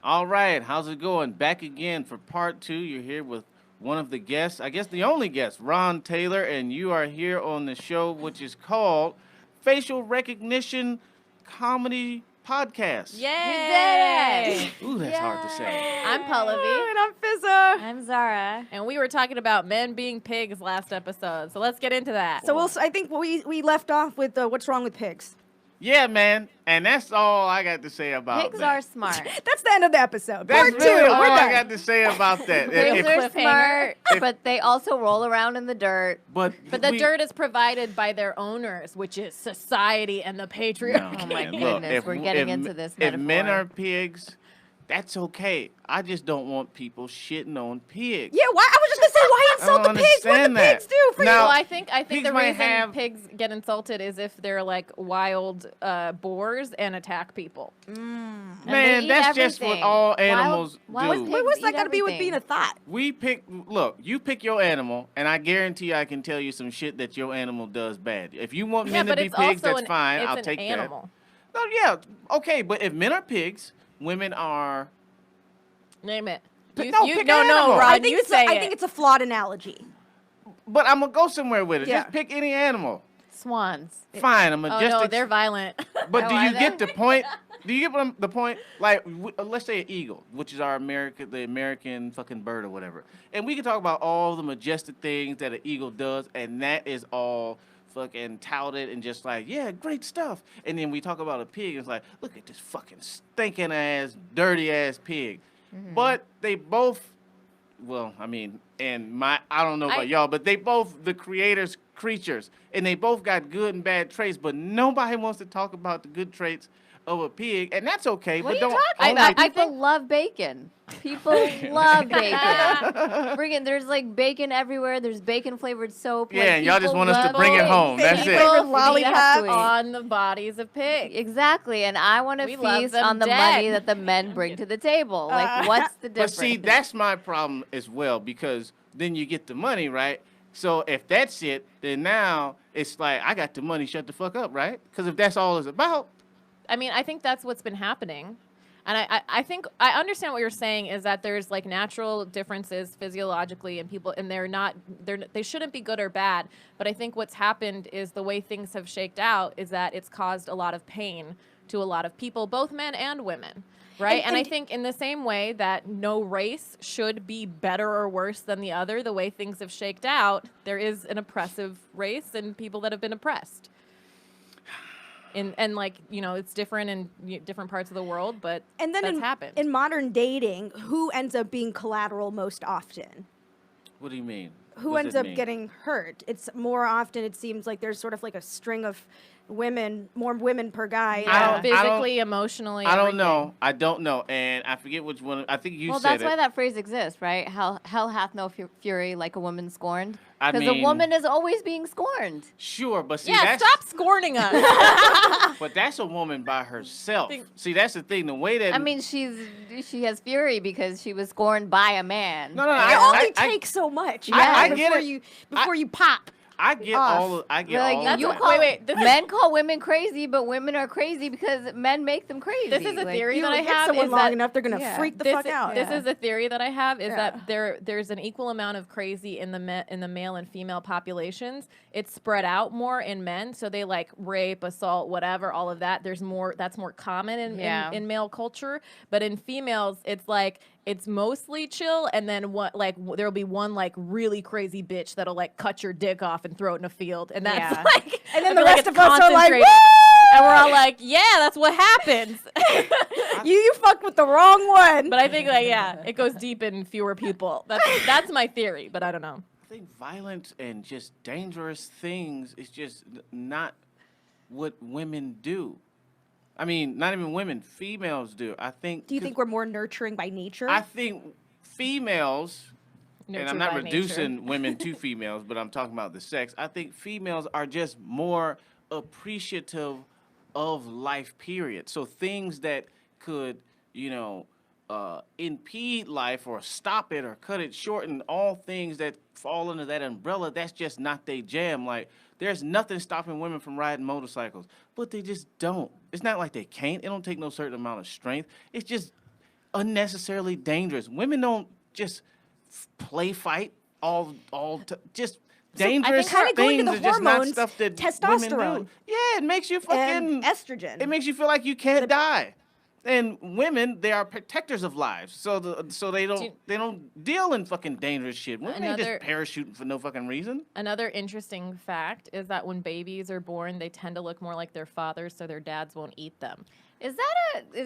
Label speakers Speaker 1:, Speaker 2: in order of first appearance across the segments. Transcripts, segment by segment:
Speaker 1: All right, how's it going? Back again for part 2. You're here with one of the guests, I guess the only guest, Ron Taylor, and you are here on the show, which is called Facial Recognition Comedy Podcast.
Speaker 2: Yay!
Speaker 1: Ooh, that's hard to say.
Speaker 2: I'm Pallavi.
Speaker 3: And I'm Fizza.
Speaker 4: I'm Zara.
Speaker 2: And we were talking about men being pigs last episode, so let's get into that.
Speaker 3: So I think we left off with what's wrong with pigs.
Speaker 1: Yeah, man, and that's all I got to say about
Speaker 4: Pigs
Speaker 1: that.
Speaker 4: are smart.
Speaker 3: That's the end of the episode.
Speaker 1: That's
Speaker 3: Part
Speaker 1: really
Speaker 3: 2.
Speaker 1: all
Speaker 3: We're
Speaker 1: I
Speaker 3: done.
Speaker 1: got to say about that.
Speaker 4: Pigs are
Speaker 2: cliffhanger.
Speaker 4: smart, but they also roll around in the dirt.
Speaker 2: But the dirt is provided by their owners, which is society and the patriarchy.
Speaker 4: Oh my
Speaker 1: man,
Speaker 4: goodness, we're getting into this metaphor.
Speaker 1: If men are pigs, that's okay. I just don't want people shitting on pigs.
Speaker 3: Yeah, why? I was just gonna say, why insult the
Speaker 1: don't
Speaker 3: pigs? What the
Speaker 1: understand that.
Speaker 3: pigs do for
Speaker 1: Now,
Speaker 2: So I think
Speaker 1: pigs
Speaker 2: the
Speaker 1: might
Speaker 2: reason
Speaker 1: have-
Speaker 2: pigs get insulted is if they're like wild boars and attack people.
Speaker 1: Man,
Speaker 4: eat
Speaker 1: that's just what
Speaker 4: everything.
Speaker 1: all animals
Speaker 4: wild
Speaker 1: do.
Speaker 4: pigs
Speaker 3: you? What's that
Speaker 4: eat
Speaker 3: got to be with
Speaker 4: everything.
Speaker 3: being a thought?
Speaker 1: You pick your animal, and I guarantee I can tell you some shit that your animal does bad. If you want men to
Speaker 2: but
Speaker 1: be
Speaker 2: it's
Speaker 1: pigs,
Speaker 2: also
Speaker 1: that's fine.
Speaker 2: it's
Speaker 1: I'll
Speaker 2: an
Speaker 1: take
Speaker 2: animal.
Speaker 1: that. No, yeah, okay, but if men are pigs, women are.
Speaker 2: Name it.
Speaker 1: Pick
Speaker 2: You,
Speaker 1: an
Speaker 2: no,
Speaker 1: animal.
Speaker 2: Ron,
Speaker 3: I think
Speaker 2: you say
Speaker 3: I
Speaker 2: it.
Speaker 3: think it's a flawed analogy.
Speaker 1: But I'm gonna go somewhere with it.
Speaker 3: Yeah.
Speaker 1: Just pick any animal.
Speaker 4: Swans.
Speaker 1: Fine, I'm
Speaker 2: Oh
Speaker 1: gonna just.
Speaker 2: no, they're violent.
Speaker 1: But
Speaker 4: Oh,
Speaker 1: do
Speaker 4: are
Speaker 1: you
Speaker 4: they?
Speaker 1: get the point? Do you get the point? Like, let's say an eagle, which is the American fucking bird or whatever. And we can talk about all the majestic things that an eagle does, and that is all fucking touted and just like, yeah, great stuff. And then we talk about a pig, and it's like, look at this fucking stinking ass, dirty ass pig. But they both, well, I mean, I don't know about y'all, but they both the creators, creatures, and they both got good and bad traits, but nobody wants to talk about the good traits of a pig, and that's okay.
Speaker 4: What
Speaker 1: but
Speaker 4: are you
Speaker 1: don't
Speaker 4: talking
Speaker 1: only-
Speaker 4: about? People love bacon. People love bacon. Friggin', there's like bacon everywhere. There's bacon flavored soap.
Speaker 1: Yeah,
Speaker 4: like,
Speaker 1: and y'all just
Speaker 4: people
Speaker 1: want us to
Speaker 4: love
Speaker 1: bring it
Speaker 4: bacon.
Speaker 1: home. That's it.
Speaker 3: Flavored lollipop.
Speaker 2: on the bodies of pigs.
Speaker 4: Exactly, and I want to
Speaker 2: We love
Speaker 4: feast
Speaker 2: them
Speaker 4: on the
Speaker 2: dead.
Speaker 4: money that the men bring to the table. Like, what's the
Speaker 1: But
Speaker 4: difference?
Speaker 1: see, that's my problem as well, because then you get the money, right? So if that's it, then now it's like, I got the money, shut the fuck up, right? Because if that's all it's about,
Speaker 2: I mean, I think that's what's been happening. And I think I understand what you're saying is that there's like natural differences physiologically and people, and they shouldn't be good or bad. But I think what's happened is the way things have shaked out is that it's caused a lot of pain to a lot of people, both men and women. Right. And I think in the same way that no race should be better or worse than the other, the way things have shaked out, there is an oppressive race and people that have been oppressed. And like, you know, it's different in different parts of the world, but
Speaker 3: And then
Speaker 2: that's happened.
Speaker 3: in modern dating, who ends up being collateral most often?
Speaker 1: what do you mean?
Speaker 3: Who
Speaker 1: What's
Speaker 3: ends
Speaker 1: it
Speaker 3: up
Speaker 1: mean?
Speaker 3: getting hurt? It's more often, it seems like there's sort of like a string of women, more women per guy.
Speaker 1: I don't-
Speaker 2: Physically, emotionally.
Speaker 1: I don't
Speaker 2: everything.
Speaker 1: know. I don't know. And I forget which one. I think you
Speaker 4: well,
Speaker 1: said
Speaker 4: that's
Speaker 1: it.
Speaker 4: why that phrase exists, right? Hell hath no fury like a woman scorned.
Speaker 1: I
Speaker 4: Because a
Speaker 1: mean-
Speaker 4: woman is always being scorned.
Speaker 1: Sure, but see,
Speaker 2: Yeah,
Speaker 1: that's,
Speaker 2: stop scorning us.
Speaker 1: but that's a woman by herself. See, that's the thing. The way that
Speaker 4: I mean, she has fury because she was scorned by a man.
Speaker 1: no,
Speaker 3: It
Speaker 1: I
Speaker 3: only
Speaker 1: I-
Speaker 3: takes so much.
Speaker 1: I get
Speaker 3: before
Speaker 1: it.
Speaker 3: you pop.
Speaker 1: I get
Speaker 3: off.
Speaker 1: all. I get
Speaker 4: Like,
Speaker 1: all.
Speaker 2: That's
Speaker 1: of
Speaker 4: you
Speaker 1: that.
Speaker 4: call,
Speaker 2: wait, this is-
Speaker 4: men call women crazy, but women are crazy because men make them crazy.
Speaker 2: This is a
Speaker 4: Like,
Speaker 2: theory
Speaker 3: You
Speaker 2: that I
Speaker 3: get
Speaker 2: have
Speaker 3: someone
Speaker 2: is
Speaker 3: long
Speaker 2: that
Speaker 3: enough, they're gonna
Speaker 4: yeah.
Speaker 3: freak the
Speaker 2: this
Speaker 3: fuck out.
Speaker 2: This
Speaker 4: Yeah.
Speaker 2: is a theory that I have is
Speaker 3: Yeah.
Speaker 2: that there's an equal amount of crazy in the male and female populations. It's spread out more in men, so they like rape, assault, whatever, all of that. There's more that's more common in male culture, but in females, it's like it's mostly chill, and then there'll be one like really crazy bitch that'll like cut your dick off and throw it in a field, and that's
Speaker 4: Yeah.
Speaker 2: like,
Speaker 3: And then
Speaker 2: I
Speaker 3: the
Speaker 2: feel like
Speaker 3: rest
Speaker 2: it's
Speaker 3: of us are like,
Speaker 2: concentrated. And we're all like, yeah, that's what happens.
Speaker 3: you fucked with the wrong one.
Speaker 2: But I think like, yeah, it goes deep in fewer people. That's my theory, but I don't know.
Speaker 1: I think violence and just dangerous things is just not what women do. I mean, not even women, females do. I think.
Speaker 3: Do you think we're more nurturing by nature?
Speaker 1: I think females, and
Speaker 2: Nurtured
Speaker 1: I'm not
Speaker 2: by
Speaker 1: reducing
Speaker 2: nature.
Speaker 1: women to females, but I'm talking about the sex. I think females are just more appreciative of life, period. So things that could, impede life or stop it or cut it short, and all things that fall under that umbrella, that's just not their jam. Like, there's nothing stopping women from riding motorcycles, but they just don't. It's not like they can't. It don't take no certain amount of strength. It's just unnecessarily dangerous. Women don't just play fight just dangerous
Speaker 3: kinda going to
Speaker 1: things
Speaker 3: the
Speaker 1: are just not
Speaker 3: hormones,
Speaker 1: stuff that women
Speaker 3: testosterone.
Speaker 1: do. Yeah, it makes you
Speaker 3: and
Speaker 1: fucking
Speaker 3: estrogen.
Speaker 1: it makes you feel like you can't die. And women, they are protectors of lives, so they don't deal in fucking dangerous shit. Women ain't just parachuting for no fucking reason.
Speaker 2: Another interesting fact is that when babies are born, they tend to look more like their fathers, so their dads won't eat them.
Speaker 4: Is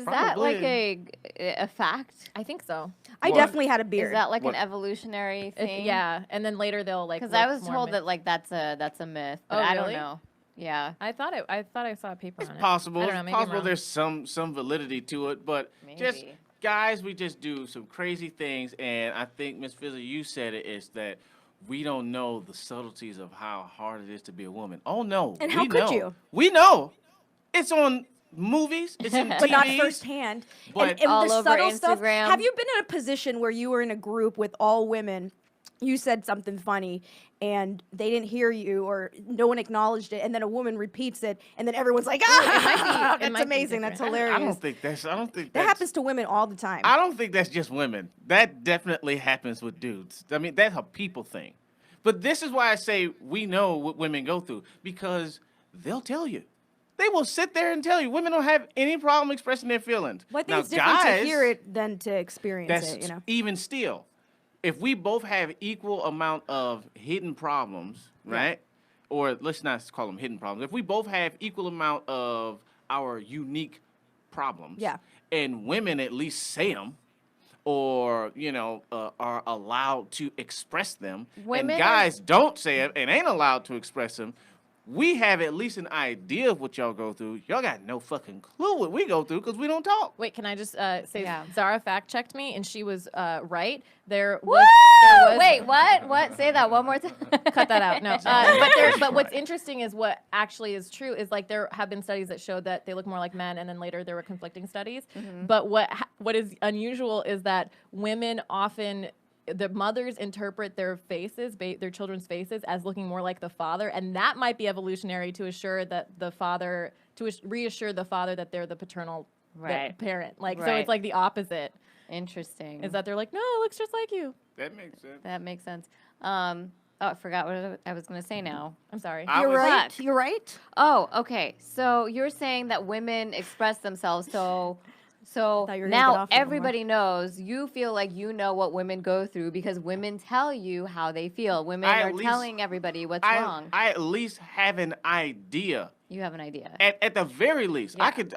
Speaker 4: that like a fact?
Speaker 2: I think so.
Speaker 3: I definitely had a beard.
Speaker 4: Is that like an evolutionary thing?
Speaker 2: Yeah, and then later they'll like.
Speaker 4: Because I was told that like that's a myth, but I don't know. Yeah,
Speaker 2: I thought I saw a paper on it.
Speaker 1: Possible.
Speaker 2: I don't know, maybe
Speaker 1: possible.
Speaker 2: I'm wrong.
Speaker 1: There's some validity to it, but just guys, we just do some crazy things, and I think Miss Fizzle, you said it, is that we don't know the subtleties of how hard it is to be a woman. Oh no,
Speaker 3: and how could you?
Speaker 1: We know. It's on movies. It's in TVs,
Speaker 3: but not firsthand.
Speaker 1: But
Speaker 3: and
Speaker 4: all
Speaker 3: the
Speaker 4: over
Speaker 3: subtle
Speaker 4: Instagram.
Speaker 3: stuff. Have you been in a position where you were in a group with all women? You said something funny, and they didn't hear you, or no one acknowledged it, and then a woman repeats it, and then everyone's like, "Ah, that's amazing, that's hilarious."
Speaker 1: I don't think
Speaker 3: that happens to women all the time.
Speaker 1: I don't think that's just women. That definitely happens with dudes. I mean, that's a people thing. But this is why I say we know what women go through, because they'll tell you. They will sit there and tell you. Women don't have any problem expressing their feelings.
Speaker 3: Well, I think
Speaker 1: now,
Speaker 3: it's different
Speaker 1: guys,
Speaker 3: to hear it than to experience it. You know,
Speaker 1: even still, if we both have equal amount of hidden problems, right? Or let's not call them hidden problems. If we both have equal amount of our unique problems, and women at least say them, or are allowed to express them, and guys don't say it and ain't allowed to express them, we have at least an idea of what y'all go through. Y'all got no fucking clue what we go through because we don't talk.
Speaker 2: Wait, can I just say Zara fact checked me and she was right. There
Speaker 4: was Wait, what? Say that one more time.
Speaker 2: Cut that out. No. But what's interesting is what actually is true is like there have been studies that showed that they look more like men, and then later there were conflicting studies. Mm-hmm. But what is unusual is that women often, the mothers interpret their faces, their children's faces, as looking more like the father, and that might be evolutionary to assure that reassure the father that they're the paternal parent. Like so, it's like the opposite.
Speaker 4: Interesting.
Speaker 2: Is that they're like, no, it looks just like you.
Speaker 1: That makes sense.
Speaker 4: That makes sense. Oh, I forgot what I was going to say now.
Speaker 2: I'm sorry.
Speaker 3: You're right. You're right.
Speaker 4: Oh, okay. So you're saying that women express themselves So now everybody knows. You feel like you know what women go through because women tell you how they feel. Women are telling everybody what's wrong.
Speaker 1: I at least have an idea.
Speaker 4: You have an idea.
Speaker 1: At the very least, I could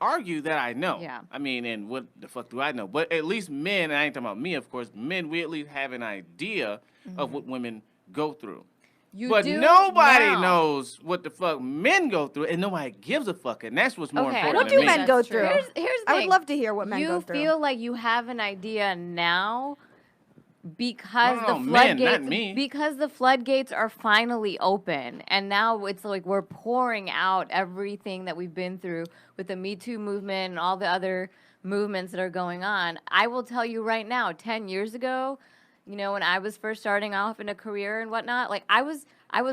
Speaker 1: argue that I know.
Speaker 4: Yeah.
Speaker 1: I mean, and what the fuck do I know? But at least men, and I ain't talking about me, of course. Men, we at least have an idea of what women go through. But nobody knows what the fuck men go through, and nobody gives a fuck, and that's what's more important.
Speaker 3: What do men go through?
Speaker 4: Here's the thing.
Speaker 3: I would love to hear what men go through.
Speaker 4: You feel like you have an idea now because the floodgates are finally open, and now it's like we're pouring out everything that we've been through with the Me Too movement and all the other movements that are going on. I will tell you right now, 10 years ago, when I was first starting off in a career and whatnot, like I was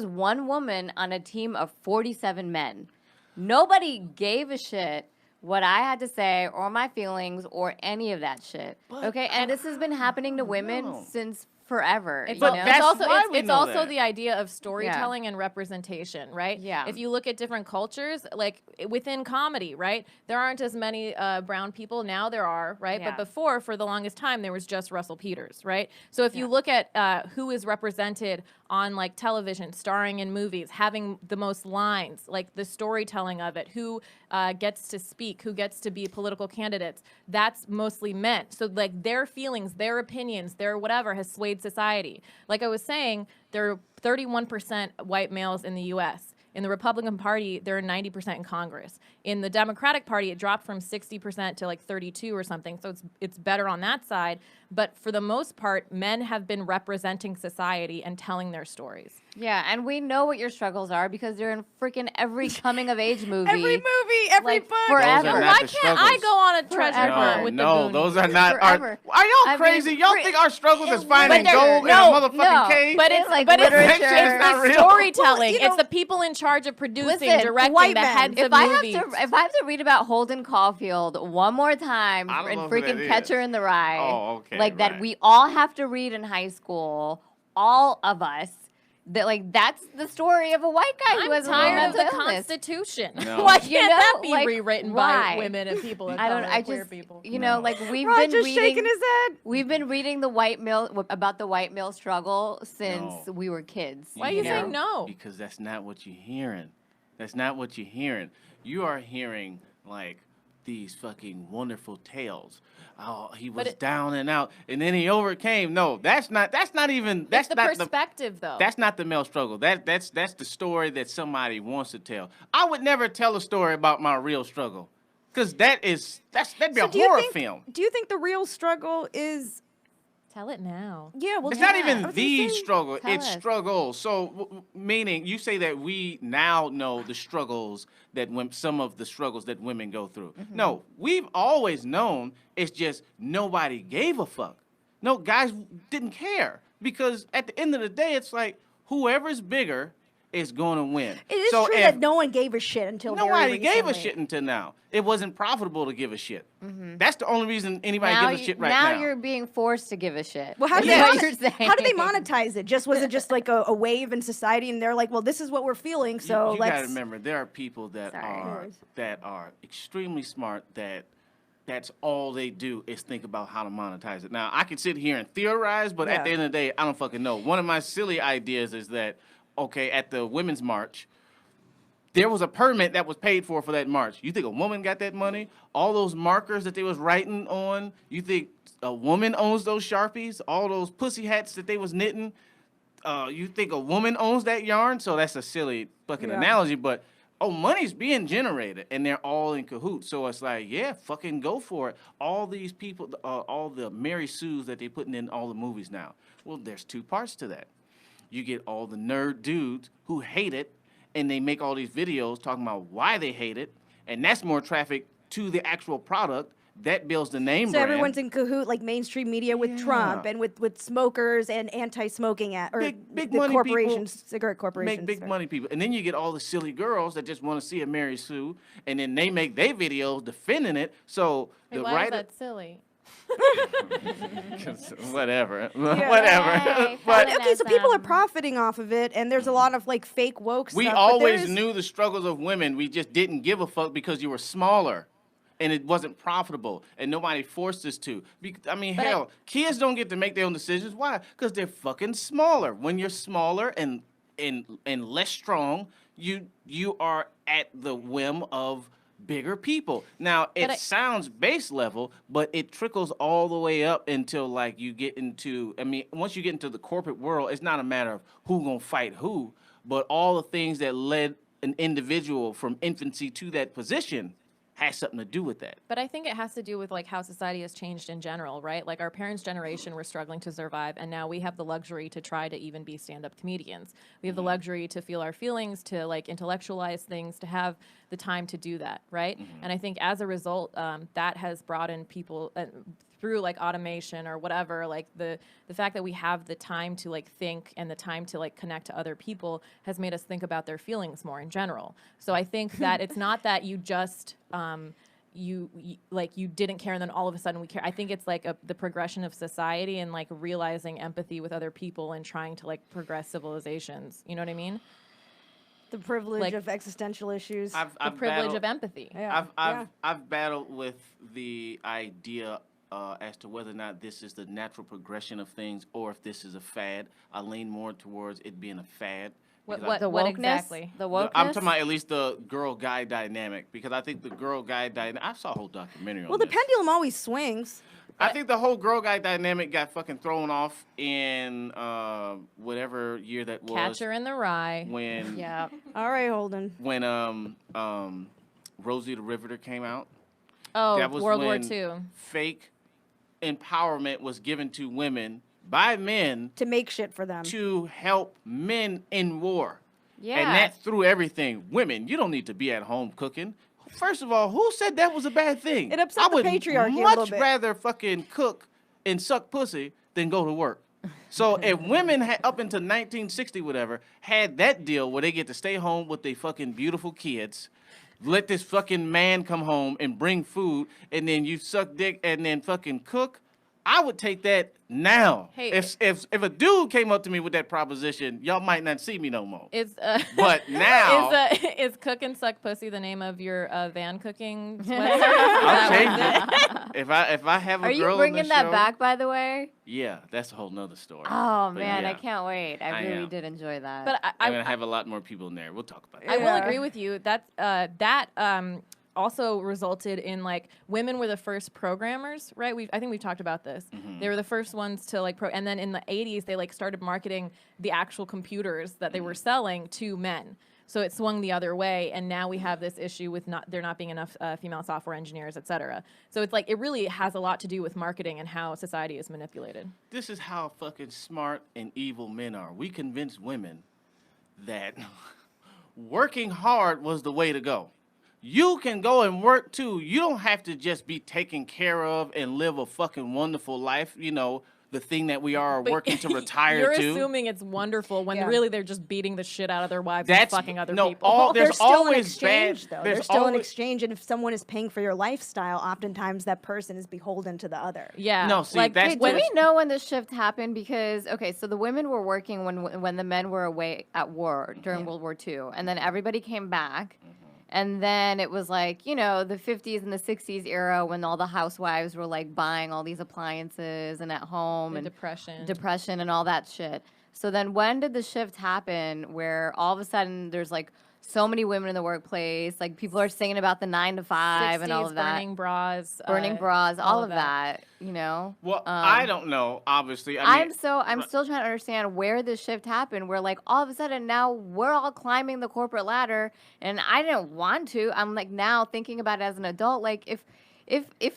Speaker 4: one woman on a team of 47 men. Nobody gave a shit what I had to say or my feelings or any of that shit. Okay, and this has been happening to women since forever.
Speaker 2: It's also the idea of storytelling and representation, right?
Speaker 4: Yeah.
Speaker 2: If you look at different cultures, like within comedy, right? There aren't as many brown people. Now there are, right?
Speaker 4: Yeah.
Speaker 2: But before, for the longest time, there was just Russell Peters, right? So if you look at who is represented on like television, starring in movies, having the most lines, like the storytelling of it, who gets to speak, who gets to be political candidates, that's mostly men. So like their feelings, their opinions, their whatever has swayed society. Like I was saying, there are 31% white males in the U.S. In the Republican Party, there are 90% in Congress. In the Democratic Party, it dropped from 60% to like 32 or something. So it's better on that side. But for the most part, men have been representing society and telling their stories.
Speaker 4: Yeah, and we know what your struggles are because they're in freaking every coming of age movie.
Speaker 3: Every movie, every
Speaker 4: Like,
Speaker 3: book.
Speaker 4: forever.
Speaker 1: Those are not
Speaker 2: Why
Speaker 1: the
Speaker 2: can't I
Speaker 1: struggles.
Speaker 2: go on a treasure
Speaker 4: Forever.
Speaker 2: hunt with the
Speaker 1: No,
Speaker 2: Goonies?
Speaker 1: those are not.
Speaker 4: Forever.
Speaker 1: Are y'all
Speaker 4: I mean,
Speaker 1: crazy? Y'all think our struggles is finding
Speaker 2: they're-
Speaker 1: gold in a motherfucking cave?
Speaker 2: But it's
Speaker 4: like
Speaker 2: but it's
Speaker 4: literature.
Speaker 1: It's not
Speaker 2: the
Speaker 1: real.
Speaker 2: storytelling.
Speaker 3: Well, you
Speaker 2: It's
Speaker 3: know-
Speaker 2: the people in charge of producing,
Speaker 4: Listen,
Speaker 2: directing,
Speaker 3: white
Speaker 2: the
Speaker 3: men.
Speaker 2: heads
Speaker 4: If
Speaker 2: of
Speaker 4: I
Speaker 2: movies.
Speaker 4: have to read about Holden Caulfield one more time
Speaker 1: I don't
Speaker 4: in
Speaker 1: know who that
Speaker 4: freaking
Speaker 1: is.
Speaker 4: Catcher in the Rye,
Speaker 1: Oh, okay,
Speaker 4: like that
Speaker 1: right.
Speaker 4: we all have to read in high school, all of us. That like that's the story of a white guy who
Speaker 2: I'm
Speaker 4: has
Speaker 2: tired of the
Speaker 4: mental illness.
Speaker 2: Constitution.
Speaker 1: No.
Speaker 2: Why
Speaker 1: You
Speaker 2: can't
Speaker 4: know,
Speaker 2: that be
Speaker 4: like,
Speaker 2: rewritten
Speaker 4: why?
Speaker 2: by women and people of
Speaker 4: I don't.
Speaker 2: color,
Speaker 4: I
Speaker 2: queer
Speaker 4: just
Speaker 2: people?
Speaker 4: you know
Speaker 1: No.
Speaker 4: like we've
Speaker 3: Rod
Speaker 4: been
Speaker 3: just
Speaker 4: reading.
Speaker 3: shaking his head.
Speaker 4: We've been reading the white male about the white male struggle since
Speaker 1: No.
Speaker 4: we were kids.
Speaker 2: Why are you
Speaker 1: know?
Speaker 2: saying no?
Speaker 1: Because that's not what you're hearing. That's not what you're hearing. You are hearing like these fucking wonderful tales. Oh, he was down and out, and then he overcame. No, that's not even. That's
Speaker 2: It's the
Speaker 1: not
Speaker 2: perspective, though.
Speaker 1: That's not the male struggle. That's the story that somebody wants to tell. I would never tell a story about my real struggle, because that'd be
Speaker 3: So
Speaker 1: a horror film.
Speaker 3: Do you think the real struggle is?
Speaker 2: Tell it now.
Speaker 3: Yeah, well,
Speaker 1: It's
Speaker 3: yeah,
Speaker 1: not
Speaker 3: I
Speaker 1: even
Speaker 3: was
Speaker 1: the
Speaker 3: gonna say-
Speaker 1: struggle.
Speaker 4: Tell
Speaker 1: It's
Speaker 4: us.
Speaker 1: struggles. So, meaning you say that we now know the struggles that some of the struggles that women go through.
Speaker 3: Mm-hmm.
Speaker 1: No, we've always known. It's just nobody gave a fuck. No, guys didn't care because at the end of the day, it's like whoever's bigger is going to win.
Speaker 3: It is
Speaker 1: so
Speaker 3: true
Speaker 1: if
Speaker 3: that no one gave a shit until very
Speaker 1: nobody gave a
Speaker 3: recently.
Speaker 1: shit until now. It wasn't profitable to give a shit. That's the only reason anybody
Speaker 4: now,
Speaker 1: gives a shit right
Speaker 4: now
Speaker 1: now.
Speaker 4: you're being forced to give a shit.
Speaker 3: Well, how
Speaker 4: is
Speaker 3: do they
Speaker 4: what you're saying.
Speaker 3: how do they monetize it? Was it just like a wave in society, and they're like, well, this is what we're feeling, so
Speaker 1: you
Speaker 3: let's.
Speaker 1: gotta remember there are people that
Speaker 4: Sorry.
Speaker 1: are extremely smart that's all they do is think about how to monetize it. Now I can sit here and theorize, but at the
Speaker 3: Yeah.
Speaker 1: end of the day, I don't fucking know. One of my silly ideas is that at the Women's March, there was a permit that was paid for that march. You think a woman got that money? All those markers that they was writing on, you think a woman owns those Sharpies? All those pussy hats that they was knitting? You think a woman owns that yarn? So that's a silly fucking analogy, but money's being generated, and they're all in cahoots. So it's like, yeah, fucking go for it. All these people, all the Mary Sues that they putting in all the movies now. Well, there's two parts to that. You get all the nerd dudes who hate it, and they make all these videos talking about why they hate it, and that's more traffic to the actual product. That builds the name
Speaker 3: So
Speaker 1: brand.
Speaker 3: everyone's in cahoot, like mainstream media with Trump and with smokers and anti-smoking
Speaker 1: Big
Speaker 3: the
Speaker 1: money
Speaker 3: corporations,
Speaker 1: people
Speaker 3: cigarette corporations.
Speaker 1: make big
Speaker 3: sorry.
Speaker 1: money people. And then you get all the silly girls that just want to see a Mary Sue, and then they make their videos defending it. So the
Speaker 2: Why is
Speaker 1: writer,
Speaker 2: that silly?
Speaker 1: whatever,
Speaker 4: Yay,
Speaker 1: whatever. But
Speaker 3: Okay, so people are profiting off of it, and there's a lot of like fake woke
Speaker 1: we
Speaker 3: stuff. but
Speaker 1: always
Speaker 3: there's-
Speaker 1: knew the struggles of women. We just didn't give a fuck because you were smaller. And it wasn't profitable, and nobody forced us to. I mean,
Speaker 2: But
Speaker 1: hell, kids don't get to make their own decisions. Why? Because they're fucking smaller. When you're smaller and less strong, you are at the whim of bigger people. Now, it sounds base level, but it trickles all the way up until like you get into. I mean, once you get into the corporate world, it's not a matter of who gonna fight who, but all the things that led an individual from infancy to that position has something to do with that.
Speaker 2: But I think it has to do with like how society has changed in general, right? Like our parents' generation were struggling to survive, and now we have the luxury to try to even be stand-up comedians. We have the luxury to feel our feelings, to like intellectualize things, to have the time to do that, right? And I think as a result, that has brought in people through like automation or whatever, like the fact that we have the time to like think and the time to like connect to other people has made us think about their feelings more in general. So I think that it's not that you just you didn't care and then all of a sudden we care. I think it's like the progression of society and like realizing empathy with other people and trying to like progress civilizations. You know what I mean?
Speaker 3: the privilege
Speaker 2: like,
Speaker 3: of existential issues.
Speaker 1: I've
Speaker 2: The privilege of empathy.
Speaker 3: Yeah.
Speaker 1: I've battled with the idea as to whether or not this is the natural progression of things or if this is a fad. I lean more towards it being a fad. because I-
Speaker 4: The
Speaker 2: What
Speaker 4: wokeness?
Speaker 2: exactly?
Speaker 4: The wokeness?
Speaker 1: I'm talking about at least the girl-guy dynamic, because I think the girl-guy dynamic, I saw a whole documentary on
Speaker 3: Well, the
Speaker 1: this.
Speaker 3: pendulum always swings.
Speaker 1: I think the whole girl-guy dynamic got fucking thrown off in whatever year that was.
Speaker 2: Catcher in the Rye.
Speaker 1: When
Speaker 4: Yeah.
Speaker 3: All right, Holden.
Speaker 1: when Rosie the Riveter came out.
Speaker 2: Oh,
Speaker 1: That was
Speaker 2: World War
Speaker 1: when
Speaker 2: II.
Speaker 1: Fake empowerment was given to women by men
Speaker 3: to make shit for them.
Speaker 1: to help men in war.
Speaker 4: Yeah.
Speaker 1: And that threw everything. Women, you don't need to be at home cooking. First of all, who said that was a bad thing?
Speaker 3: It upset the patriarchy a little
Speaker 1: much
Speaker 3: bit.
Speaker 1: rather fucking cook and suck pussy than go to work. So if women had, up until 1960, whatever, had that deal where they get to stay home with their fucking beautiful kids, let this fucking man come home and bring food, and then you suck dick and then fucking cook, I would take that now.
Speaker 2: Hey,
Speaker 1: if a dude came up to me with that proposition, y'all might not see me no more.
Speaker 2: But
Speaker 1: now
Speaker 2: is cook and suck pussy the name of your van cooking sweatshirt?
Speaker 1: I'll change it. If I have a
Speaker 4: Are
Speaker 1: girl
Speaker 4: you
Speaker 1: in
Speaker 4: bringing
Speaker 1: the
Speaker 4: that
Speaker 1: show,
Speaker 4: back, by the way?
Speaker 1: Yeah, that's a whole nother story.
Speaker 4: Oh,
Speaker 1: But
Speaker 4: man, I
Speaker 1: yeah,
Speaker 4: can't wait. I really
Speaker 1: am.
Speaker 4: did enjoy that.
Speaker 2: But
Speaker 1: I'm gonna have a lot more people in there. We'll talk about
Speaker 2: I
Speaker 1: that.
Speaker 2: will agree with you. That also resulted in like women were the first programmers, right? I think we've talked about this. They were the first ones to like and then in the 80s they like started marketing the actual computers that they were selling to men. So it swung the other way, and now we have this issue with there not being enough female software engineers, et cetera. So it's like it really has a lot to do with marketing and how society is manipulated.
Speaker 1: This is how fucking smart and evil men are. We convinced women that working hard was the way to go. You can go and work too. You don't have to just be taken care of and live a fucking wonderful life, you know, the thing that we are
Speaker 2: But
Speaker 1: working to retire
Speaker 2: You're
Speaker 1: to.
Speaker 2: assuming it's wonderful when
Speaker 3: Yeah.
Speaker 2: really they're just beating the shit out of their wives and
Speaker 1: That's
Speaker 2: fucking other
Speaker 1: no,
Speaker 2: people.
Speaker 1: there's
Speaker 3: There's still an
Speaker 1: always
Speaker 3: exchange,
Speaker 1: bad.
Speaker 3: though.
Speaker 1: There's
Speaker 3: There's still an
Speaker 1: always-
Speaker 3: exchange, and if someone is paying for your lifestyle, oftentimes that person is beholden to the other.
Speaker 2: Yeah.
Speaker 1: No, see,
Speaker 2: like,
Speaker 1: that's
Speaker 4: Wait, do we
Speaker 1: just-
Speaker 4: know when the shift happened? Because okay, so the women were working when the men were away at war during World War II, and then everybody came back, and then it was like the 50s and the 60s era when all the housewives were like buying all these appliances and at home
Speaker 2: the
Speaker 4: and
Speaker 2: depression.
Speaker 4: and all that shit. So then when did the shift happen where all of a sudden there's like so many women in the workplace, like people are singing about the 9 to 5 and all
Speaker 2: 60s,
Speaker 4: of that.
Speaker 2: burning bras,
Speaker 4: All of that,
Speaker 1: Well, I don't know, obviously. I mean,
Speaker 4: I'm still trying to understand where this shift happened, where like all of a sudden now we're all climbing the corporate ladder, and I didn't want to. I'm like now thinking about it as an adult, like if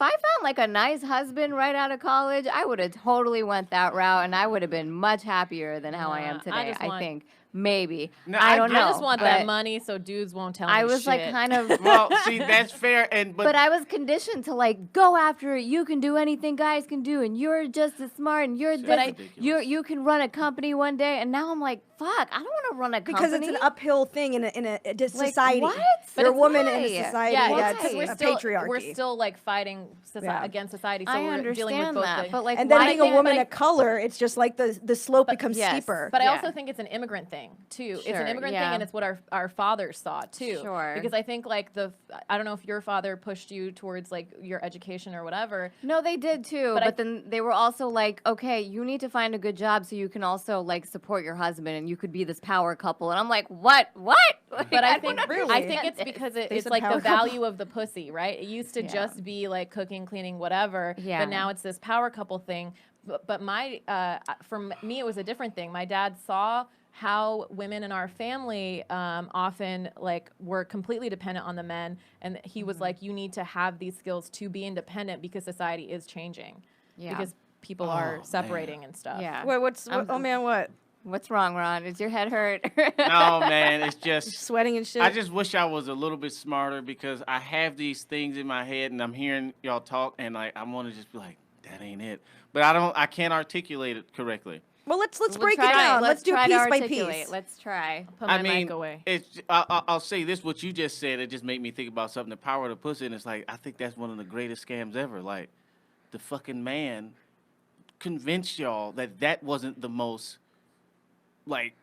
Speaker 4: I found like a nice husband right out of college, I would have totally went that route, and I would have been much happier than how I am today. I think. Maybe.
Speaker 1: No,
Speaker 4: I don't know.
Speaker 2: I just want
Speaker 4: but
Speaker 2: that money so dudes won't tell me
Speaker 4: I was
Speaker 2: shit.
Speaker 4: like kind of
Speaker 1: well, see, that's fair,
Speaker 4: but I was conditioned to like go after it. You can do anything guys can do, and you're just as smart, and you're
Speaker 1: That's
Speaker 4: this.
Speaker 1: ridiculous.
Speaker 4: You can run a company one day, and now I'm like, fuck, I don't want to run a company
Speaker 3: Because it's an uphill thing in a
Speaker 4: Like,
Speaker 3: society.
Speaker 4: what?
Speaker 3: You're
Speaker 4: But
Speaker 3: a
Speaker 4: it's
Speaker 3: woman in
Speaker 4: why?
Speaker 3: a society
Speaker 2: yeah,
Speaker 3: that's
Speaker 2: because
Speaker 3: a patriarchy.
Speaker 2: we're still like fighting
Speaker 3: Yeah.
Speaker 2: against society. So
Speaker 4: I
Speaker 2: we're dealing with
Speaker 4: understand
Speaker 2: both
Speaker 4: that,
Speaker 2: the,
Speaker 4: but like,
Speaker 3: and then
Speaker 4: why
Speaker 3: being a
Speaker 4: can't-
Speaker 3: woman
Speaker 4: but I-
Speaker 3: of color, it's just like the slope becomes
Speaker 4: yes,
Speaker 3: steeper.
Speaker 2: But I
Speaker 4: Yeah.
Speaker 2: also think it's an immigrant thing too. It's
Speaker 4: Sure,
Speaker 2: an immigrant
Speaker 4: yeah.
Speaker 2: thing, and it's what our fathers saw too.
Speaker 4: Sure.
Speaker 2: Because I think like I don't know if your father pushed you towards like your education or whatever.
Speaker 4: No, they did too.
Speaker 2: But
Speaker 4: But then they were also like, okay, you need to find a good job so you can also like support your husband, and you could be this power couple. And I'm like, what? Like,
Speaker 2: But I
Speaker 4: don't
Speaker 2: think
Speaker 3: Really?
Speaker 2: I think it's
Speaker 4: understand
Speaker 2: because
Speaker 3: They
Speaker 2: it's
Speaker 3: said
Speaker 2: like the
Speaker 3: power couple.
Speaker 2: value of the pussy, right? It used to
Speaker 4: Yeah.
Speaker 2: just be like cooking, cleaning, whatever.
Speaker 4: Yeah.
Speaker 2: But now it's this power couple thing. But my for me it was a different thing. My dad saw how women in our family often like were completely dependent on the men, and he
Speaker 4: Mm-hmm.
Speaker 2: was like, you need to have these skills to be independent because society is changing.
Speaker 4: Yeah.
Speaker 2: Because people
Speaker 1: Oh,
Speaker 2: are
Speaker 1: man.
Speaker 2: separating and stuff.
Speaker 4: Yeah.
Speaker 3: Wait, oh man, what?
Speaker 4: What's wrong, Ron? Is your head hurt?
Speaker 1: no, man, it's just.
Speaker 3: Sweating and shit.
Speaker 1: I just wish I was a little bit smarter because I have these things in my head and I'm hearing y'all talk and like I want to just be like, that ain't it. But I can't articulate it correctly.
Speaker 3: well, let's
Speaker 4: We'll
Speaker 3: break it
Speaker 4: try-
Speaker 3: down. Let's do
Speaker 4: try to
Speaker 3: piece by
Speaker 4: articulate.
Speaker 3: piece.
Speaker 4: Let's try.
Speaker 2: Put my
Speaker 1: I mean,
Speaker 2: mic away.
Speaker 1: it's. I'll say this: what you just said, it just made me think about something. The power of the pussy, and it's like I think that's one of the greatest scams ever. Like, the fucking man convinced y'all that wasn't the most, like,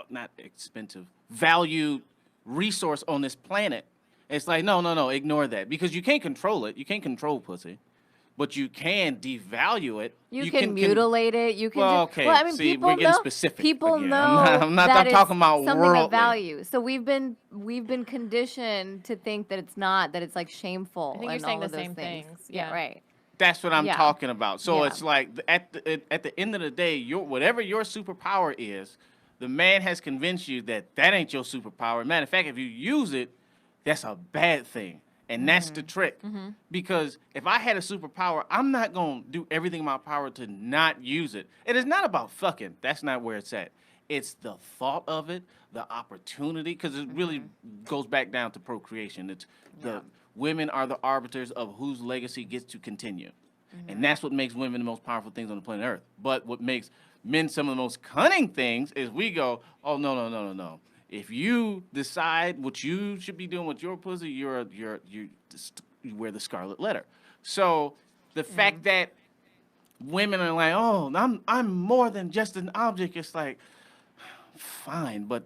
Speaker 1: not expensive, valued resource on this planet. It's like no, ignore that because you can't control it. You can't control pussy, but you can devalue it.
Speaker 4: You can mutilate it. You can.
Speaker 1: Well,
Speaker 4: do,
Speaker 1: okay.
Speaker 4: Well, I mean,
Speaker 1: See,
Speaker 4: people
Speaker 1: we're getting
Speaker 4: know.
Speaker 1: specific
Speaker 4: People
Speaker 1: again.
Speaker 4: know.
Speaker 1: I'm not
Speaker 4: that
Speaker 1: I'm talking
Speaker 4: it's
Speaker 1: about
Speaker 4: something
Speaker 1: worldly.
Speaker 4: of value. So we've been conditioned to think that it's not, that it's like shameful.
Speaker 2: I think you're
Speaker 4: and
Speaker 2: saying
Speaker 4: all
Speaker 2: the
Speaker 4: of those
Speaker 2: same
Speaker 4: things.
Speaker 2: things.
Speaker 4: Yeah,
Speaker 2: Yeah.
Speaker 4: right.
Speaker 1: That's what I'm
Speaker 4: Yeah.
Speaker 1: talking about. So
Speaker 4: Yeah.
Speaker 1: it's like at the end of the day, whatever your superpower is, the man has convinced you that ain't your superpower. Matter of fact, if you use it, that's a bad thing. And that's the trick. Because if I had a superpower, I'm not going to do everything in my power to not use it. It is not about fucking. That's not where it's at. It's the thought of it, the opportunity, because it really goes back down to procreation. It's the women are the arbiters of whose legacy gets to continue. And that's what makes women the most powerful things on the planet Earth. But what makes men some of the most cunning things is we go, oh, no. If you decide what you should be doing with your pussy, you wear the scarlet letter. So the fact that women are like, oh, I'm more than just an object. It's like, fine, but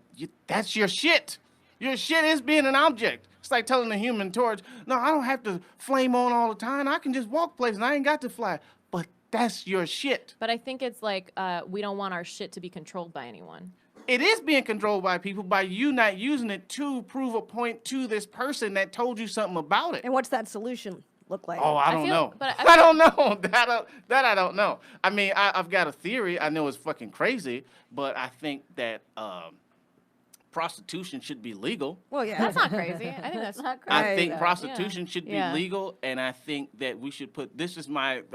Speaker 1: that's your shit. Your shit is being an object. It's like telling the Human Torch, no, I don't have to flame on all the time. I can just walk places and I ain't got to fly. But that's your shit.
Speaker 2: But I think it's like we don't want our shit to be controlled by anyone.
Speaker 1: It is being controlled by people by you not using it to prove a point to this person that told you something about it.
Speaker 3: And what's that solution look like?
Speaker 1: Oh, I don't know.
Speaker 2: But
Speaker 1: I don't know. That I don't know. I mean, I've got a theory. I know it's fucking crazy, but I think that prostitution should be legal.
Speaker 3: Well, yeah.
Speaker 2: That's not crazy. I think that's not crazy.
Speaker 1: I think prostitution should be
Speaker 2: Yeah.
Speaker 1: legal, and I think that we should put,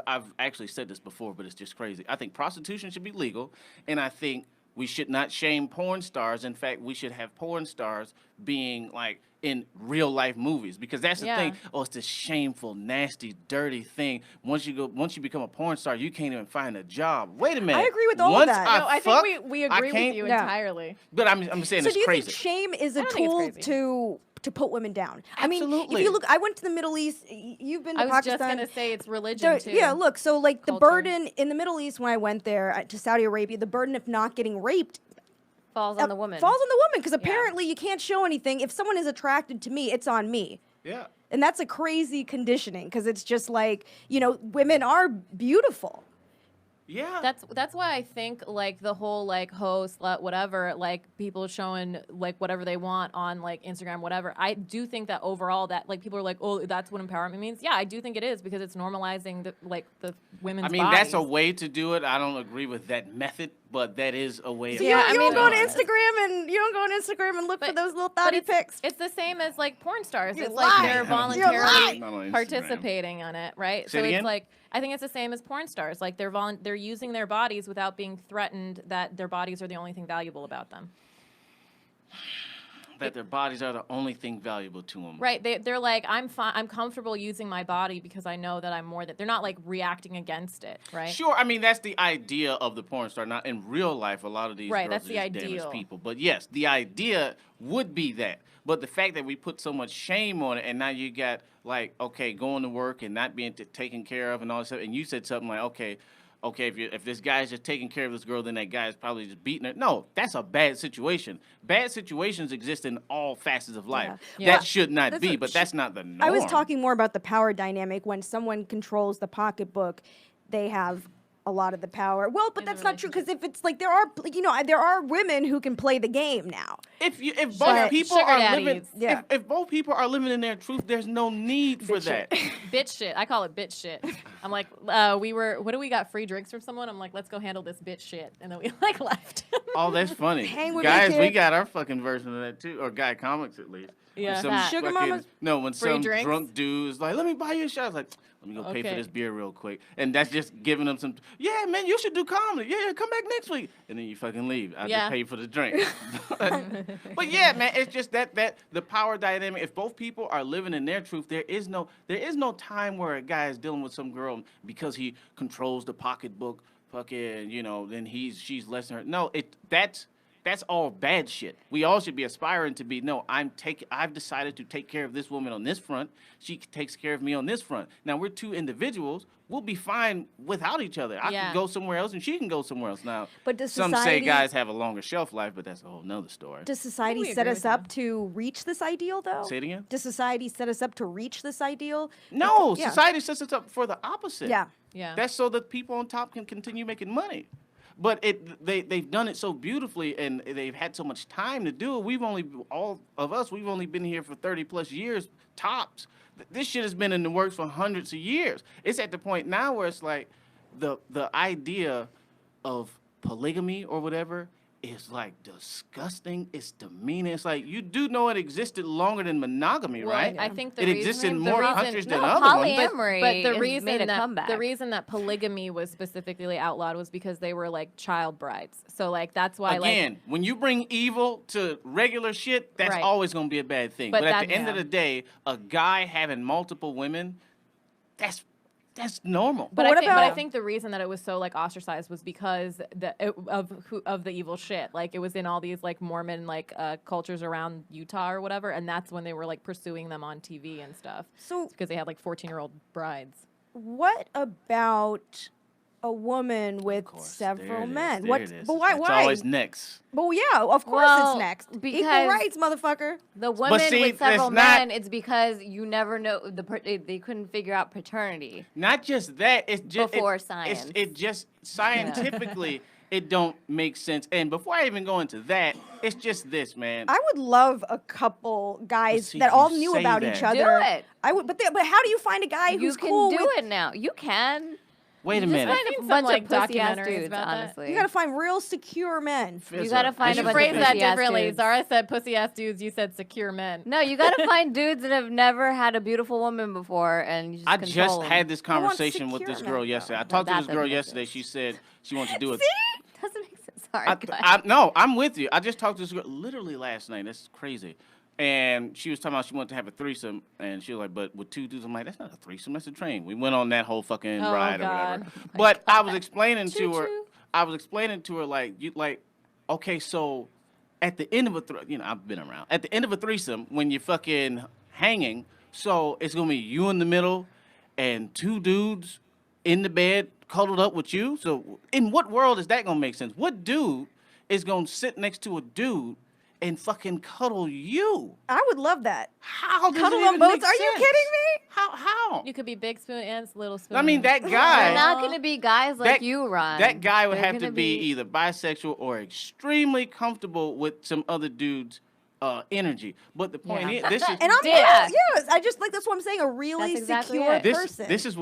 Speaker 1: I've actually said this before, but it's just crazy. I think prostitution should be legal, and I think we should not shame porn stars. In fact, we should have porn stars being like in real life movies, because that's the thing. Oh, it's this shameful, nasty, dirty thing. Once you become a porn star, you can't even find a job. Wait a minute.
Speaker 3: I agree with all of that.
Speaker 2: I think we agree with you entirely.
Speaker 1: But I'm saying
Speaker 3: So
Speaker 1: it's
Speaker 3: do you
Speaker 1: crazy.
Speaker 3: think shame is a
Speaker 2: I don't think
Speaker 3: tool
Speaker 2: it's crazy.
Speaker 3: to put women down? I mean, if
Speaker 1: Absolutely.
Speaker 3: you look, I went to the Middle East. You've been to
Speaker 2: I was
Speaker 3: Pakistan.
Speaker 2: just gonna say it's religion too.
Speaker 3: Yeah, look. So like the
Speaker 2: Culture.
Speaker 3: burden in the Middle East when I went there to Saudi Arabia, the burden of not getting raped
Speaker 4: Falls on the woman.
Speaker 3: falls on the woman, because apparently you can't show anything. If someone is attracted to me, it's on me.
Speaker 1: Yeah.
Speaker 3: And that's a crazy conditioning, because it's just like, women are beautiful.
Speaker 1: Yeah.
Speaker 2: That's why I think like the whole like hoe, slut, whatever, like people showing like whatever they want on like Instagram, whatever. I do think that overall that like people are like, oh, that's what empowerment means. Yeah, I do think it is, because it's normalizing the women's
Speaker 1: I mean,
Speaker 2: bodies.
Speaker 1: that's a way to do it. I don't agree with that method, but that is a way.
Speaker 3: So
Speaker 1: of
Speaker 3: you
Speaker 2: I
Speaker 3: don't
Speaker 2: mean,
Speaker 3: go on Instagram and look for those little thotty pics.
Speaker 2: It's the same as like porn stars.
Speaker 3: You're
Speaker 2: It's like they're
Speaker 3: lying. You're
Speaker 2: voluntarily
Speaker 3: lying.
Speaker 1: Not on Instagram.
Speaker 2: participating on it, right?
Speaker 1: Say
Speaker 2: So
Speaker 1: it
Speaker 2: it's
Speaker 1: again?
Speaker 2: like I think it's the same as porn stars. Like they're using their bodies without being threatened that their bodies are the only thing valuable about them.
Speaker 1: That their bodies are the only thing valuable to them.
Speaker 2: Right. They're like, I'm fine. I'm comfortable using my body because I know that I'm more than. They're not like reacting against it, right?
Speaker 1: Sure, I mean, that's the idea of the porn star. Not in real life, a lot of these
Speaker 2: Right,
Speaker 1: girls
Speaker 2: that's
Speaker 1: are
Speaker 2: the
Speaker 1: just damaged
Speaker 2: ideal.
Speaker 1: people. But yes, the idea would be that. But the fact that we put so much shame on it, and now you got like, okay, going to work and not being taken care of and all this stuff, and you said something like, okay, if this guy's just taking care of this girl, then that guy's probably just beating her. No, that's a bad situation. Bad situations exist in all facets of life.
Speaker 2: Yeah.
Speaker 1: That should not
Speaker 3: That's
Speaker 1: be,
Speaker 3: what
Speaker 1: but that's not the norm.
Speaker 3: I was talking more about the power dynamic. When someone controls the pocketbook, they have a lot of the power. Well, but
Speaker 2: In
Speaker 3: that's
Speaker 2: a
Speaker 3: not true, because if it's like there are women who can play the game now.
Speaker 1: If both
Speaker 3: But-
Speaker 1: people
Speaker 2: Sugar
Speaker 1: are living,
Speaker 2: daddies.
Speaker 3: Yeah.
Speaker 1: if both people are living in their truth, there's no need for that.
Speaker 2: Bitch shit. I call it bitch shit. I'm like, what do we got? Free drinks from someone? I'm like, let's go handle this bitch shit. And then we like left.
Speaker 1: Oh, that's funny.
Speaker 3: Hang with me,
Speaker 1: Guys, we
Speaker 3: kid.
Speaker 1: got our fucking version of that too, or guy comics at least. When
Speaker 2: Yeah.
Speaker 1: some
Speaker 4: That.
Speaker 3: Sugar
Speaker 1: fucking-
Speaker 3: mamas?
Speaker 1: No, when
Speaker 2: Free
Speaker 1: some
Speaker 2: drinks?
Speaker 1: drunk dude's like, let me buy you a shot. I was like, let me go pay for
Speaker 2: Okay.
Speaker 1: this beer real quick. And that's just giving them some, yeah, man, you should do comedy. Yeah, come back next week. And then you fucking leave. I
Speaker 2: Yeah.
Speaker 1: just pay for the drink. But yeah, man, it's just that the power dynamic. If both people are living in their truth, there is no time where a guy is dealing with some girl because he controls the pocketbook, fucking, then she's less than her. No, that's all bad shit. We all should be aspiring to be, no, I've decided to take care of this woman on this front. She takes care of me on this front. Now, we're two individuals. We'll be fine without each other. I
Speaker 2: Yeah.
Speaker 1: can go somewhere else and she can go somewhere else. Now,
Speaker 3: But does
Speaker 1: some say
Speaker 3: society-
Speaker 1: guys have a longer shelf life, but that's a whole nother story.
Speaker 3: Does society
Speaker 2: we
Speaker 3: set
Speaker 2: agree
Speaker 3: us
Speaker 2: with
Speaker 3: up to reach this ideal, though?
Speaker 1: Say it again?
Speaker 3: Does society set us up to reach this ideal?
Speaker 1: No,
Speaker 3: Yeah.
Speaker 1: society sets us up for the opposite.
Speaker 3: Yeah.
Speaker 2: Yeah.
Speaker 1: That's so that people on top can continue making money. But they've done it so beautifully, and they've had so much time to do it. All of us, we've only been here for 30 plus years tops. This shit has been in the works for hundreds of years. It's at the point now where it's like the idea of polygamy or whatever is like disgusting. It's demeaning. It's like you do know it existed longer than monogamy,
Speaker 2: Well,
Speaker 1: right?
Speaker 2: I think the
Speaker 1: it
Speaker 2: reason,
Speaker 1: existed in
Speaker 2: the
Speaker 1: more
Speaker 2: reason-
Speaker 1: countries than
Speaker 4: no,
Speaker 1: other ones.
Speaker 4: polyamory
Speaker 2: But the
Speaker 4: is
Speaker 2: reason
Speaker 4: made a
Speaker 2: that
Speaker 4: comeback.
Speaker 2: the reason that polygamy was specifically outlawed was because they were like child brides. So like that's why
Speaker 1: Again, when you bring evil to regular shit, that's
Speaker 2: Right.
Speaker 1: always going to be a bad thing.
Speaker 2: But
Speaker 1: But at the
Speaker 2: that's-
Speaker 1: end of the day, a guy having multiple women, that's normal.
Speaker 2: But,
Speaker 3: what
Speaker 2: I
Speaker 3: about-
Speaker 2: think the reason that it was so like ostracized was because of the evil shit. Like it was in all these like Mormon like cultures around Utah or whatever, and that's when they were like pursuing them on TV and stuff.
Speaker 3: So
Speaker 2: Because they had like 14-year-old brides.
Speaker 3: what about a woman with
Speaker 1: Of course,
Speaker 3: several
Speaker 1: there it is,
Speaker 3: men?
Speaker 1: there
Speaker 3: What?
Speaker 1: it is.
Speaker 3: But why?
Speaker 1: It's
Speaker 3: Why?
Speaker 1: always next.
Speaker 3: But yeah, of course
Speaker 4: Well,
Speaker 3: it's next. Equal
Speaker 4: because-
Speaker 3: rights, motherfucker.
Speaker 4: The women
Speaker 1: see,
Speaker 4: with several
Speaker 1: that's not-
Speaker 4: men, it's because you never know they couldn't figure out paternity.
Speaker 1: Not just that, it's just
Speaker 4: Before science.
Speaker 1: It just scientifically it don't make sense. And before I even go into that, it's just this, man.
Speaker 3: I would love a couple guys
Speaker 1: see,
Speaker 3: that all
Speaker 1: you
Speaker 3: knew
Speaker 1: say
Speaker 3: about
Speaker 1: that.
Speaker 3: each
Speaker 4: Do
Speaker 3: other.
Speaker 4: it.
Speaker 3: I would, but how do you find a guy
Speaker 4: You
Speaker 3: who's
Speaker 4: can
Speaker 3: cool
Speaker 4: do
Speaker 3: with?
Speaker 4: it now. You can.
Speaker 1: Wait a
Speaker 4: Just
Speaker 1: minute.
Speaker 4: find
Speaker 2: I've
Speaker 4: a
Speaker 2: seen
Speaker 4: bunch
Speaker 2: some,
Speaker 4: of
Speaker 2: like,
Speaker 4: pussy ass
Speaker 2: documentaries
Speaker 4: dudes,
Speaker 2: about that.
Speaker 4: honestly.
Speaker 3: You gotta find real secure men.
Speaker 4: You gotta find
Speaker 1: You
Speaker 4: a bunch
Speaker 2: Phrase
Speaker 4: of
Speaker 2: that
Speaker 4: pussy-ass
Speaker 2: differently.
Speaker 4: dudes.
Speaker 2: Zara said pussy ass dudes. You said secure men.
Speaker 4: No, you gotta find dudes that have never had a beautiful woman before, and you just
Speaker 1: I
Speaker 4: control
Speaker 1: just
Speaker 4: 'em.
Speaker 1: had this
Speaker 3: I want
Speaker 1: conversation with
Speaker 3: secure
Speaker 1: this
Speaker 3: men,
Speaker 1: girl
Speaker 3: though.
Speaker 1: yesterday. I
Speaker 4: No,
Speaker 1: talked to
Speaker 4: that
Speaker 1: this girl
Speaker 4: doesn't make
Speaker 1: yesterday.
Speaker 4: sense.
Speaker 1: She said she wanted to do it.
Speaker 4: Doesn't make sense. Sorry,
Speaker 1: No, I'm with you. I just talked to this girl literally last night. That's crazy. And she was talking about she wanted to have a threesome, and she was like, "But with two dudes," I'm like, "That's not a threesome. That's a train." We went on that whole fucking
Speaker 2: Oh,
Speaker 1: ride or
Speaker 2: God.
Speaker 1: whatever. But I was explaining to her.
Speaker 2: Choo-choo.
Speaker 1: I was explaining to her like, okay, so at the end of I've been around. At the end of a threesome, when you're fucking hanging, so it's gonna be you in the middle, and two dudes in the bed cuddled up with you. So in what world is that gonna make sense? What dude is gonna sit next to a dude and fucking cuddle you?
Speaker 3: I would love that.
Speaker 1: How does
Speaker 3: Cuddle
Speaker 1: it
Speaker 3: on
Speaker 1: even
Speaker 3: boats?
Speaker 1: make
Speaker 3: Are you
Speaker 1: sense?
Speaker 3: kidding me?
Speaker 1: How?
Speaker 2: You could be big spoon and little spoon.
Speaker 1: I mean, that
Speaker 4: They're
Speaker 1: guy.
Speaker 4: not gonna be guys like
Speaker 1: that-
Speaker 4: you, Ron.
Speaker 1: That guy would
Speaker 4: They're
Speaker 1: have to
Speaker 4: gonna
Speaker 1: be either bisexual or extremely comfortable with some other dude's energy. But the point
Speaker 4: Yeah.
Speaker 1: is, this is
Speaker 3: And I'm
Speaker 4: Yeah.
Speaker 3: yes. I just like that's what I'm saying. A really
Speaker 4: That's exactly
Speaker 3: secure
Speaker 4: it.
Speaker 3: person
Speaker 1: this is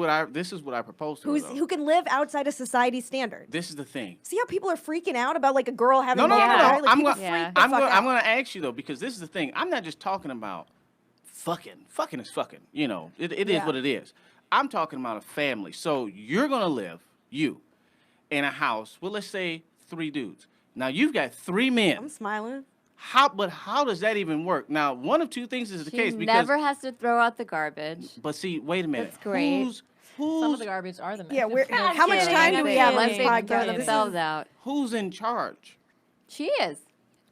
Speaker 1: what I proposed to her, though.
Speaker 3: who can live outside of society's standards.
Speaker 1: This is the thing.
Speaker 3: See how people are freaking out about like a girl having
Speaker 1: No.
Speaker 3: multiple guys? Like,
Speaker 1: I'm
Speaker 3: people
Speaker 1: gonna,
Speaker 3: freak
Speaker 4: Yeah.
Speaker 3: the fuck out.
Speaker 1: I'm gonna ask you though, because this is the thing. I'm not just talking about fucking. Fucking is fucking. You know, it is
Speaker 3: Yeah.
Speaker 1: what it is. I'm talking about a family. So you're gonna live in a house with, let's say, 3 dudes. Now you've got 3 men.
Speaker 3: I'm smiling.
Speaker 1: How does that even work? Now, one of two things is the
Speaker 4: She
Speaker 1: case because.
Speaker 4: never has to throw out the garbage.
Speaker 1: But see, wait a minute.
Speaker 4: That's great.
Speaker 1: Who's
Speaker 2: Some of the garbage are the men.
Speaker 3: Yeah, how much
Speaker 2: kidding,
Speaker 3: time do
Speaker 2: I'm
Speaker 3: we have on
Speaker 2: kidding.
Speaker 3: this
Speaker 4: Unless they throw
Speaker 3: podcast? This
Speaker 4: themselves
Speaker 3: is-
Speaker 4: out.
Speaker 1: who's in charge?
Speaker 4: She is.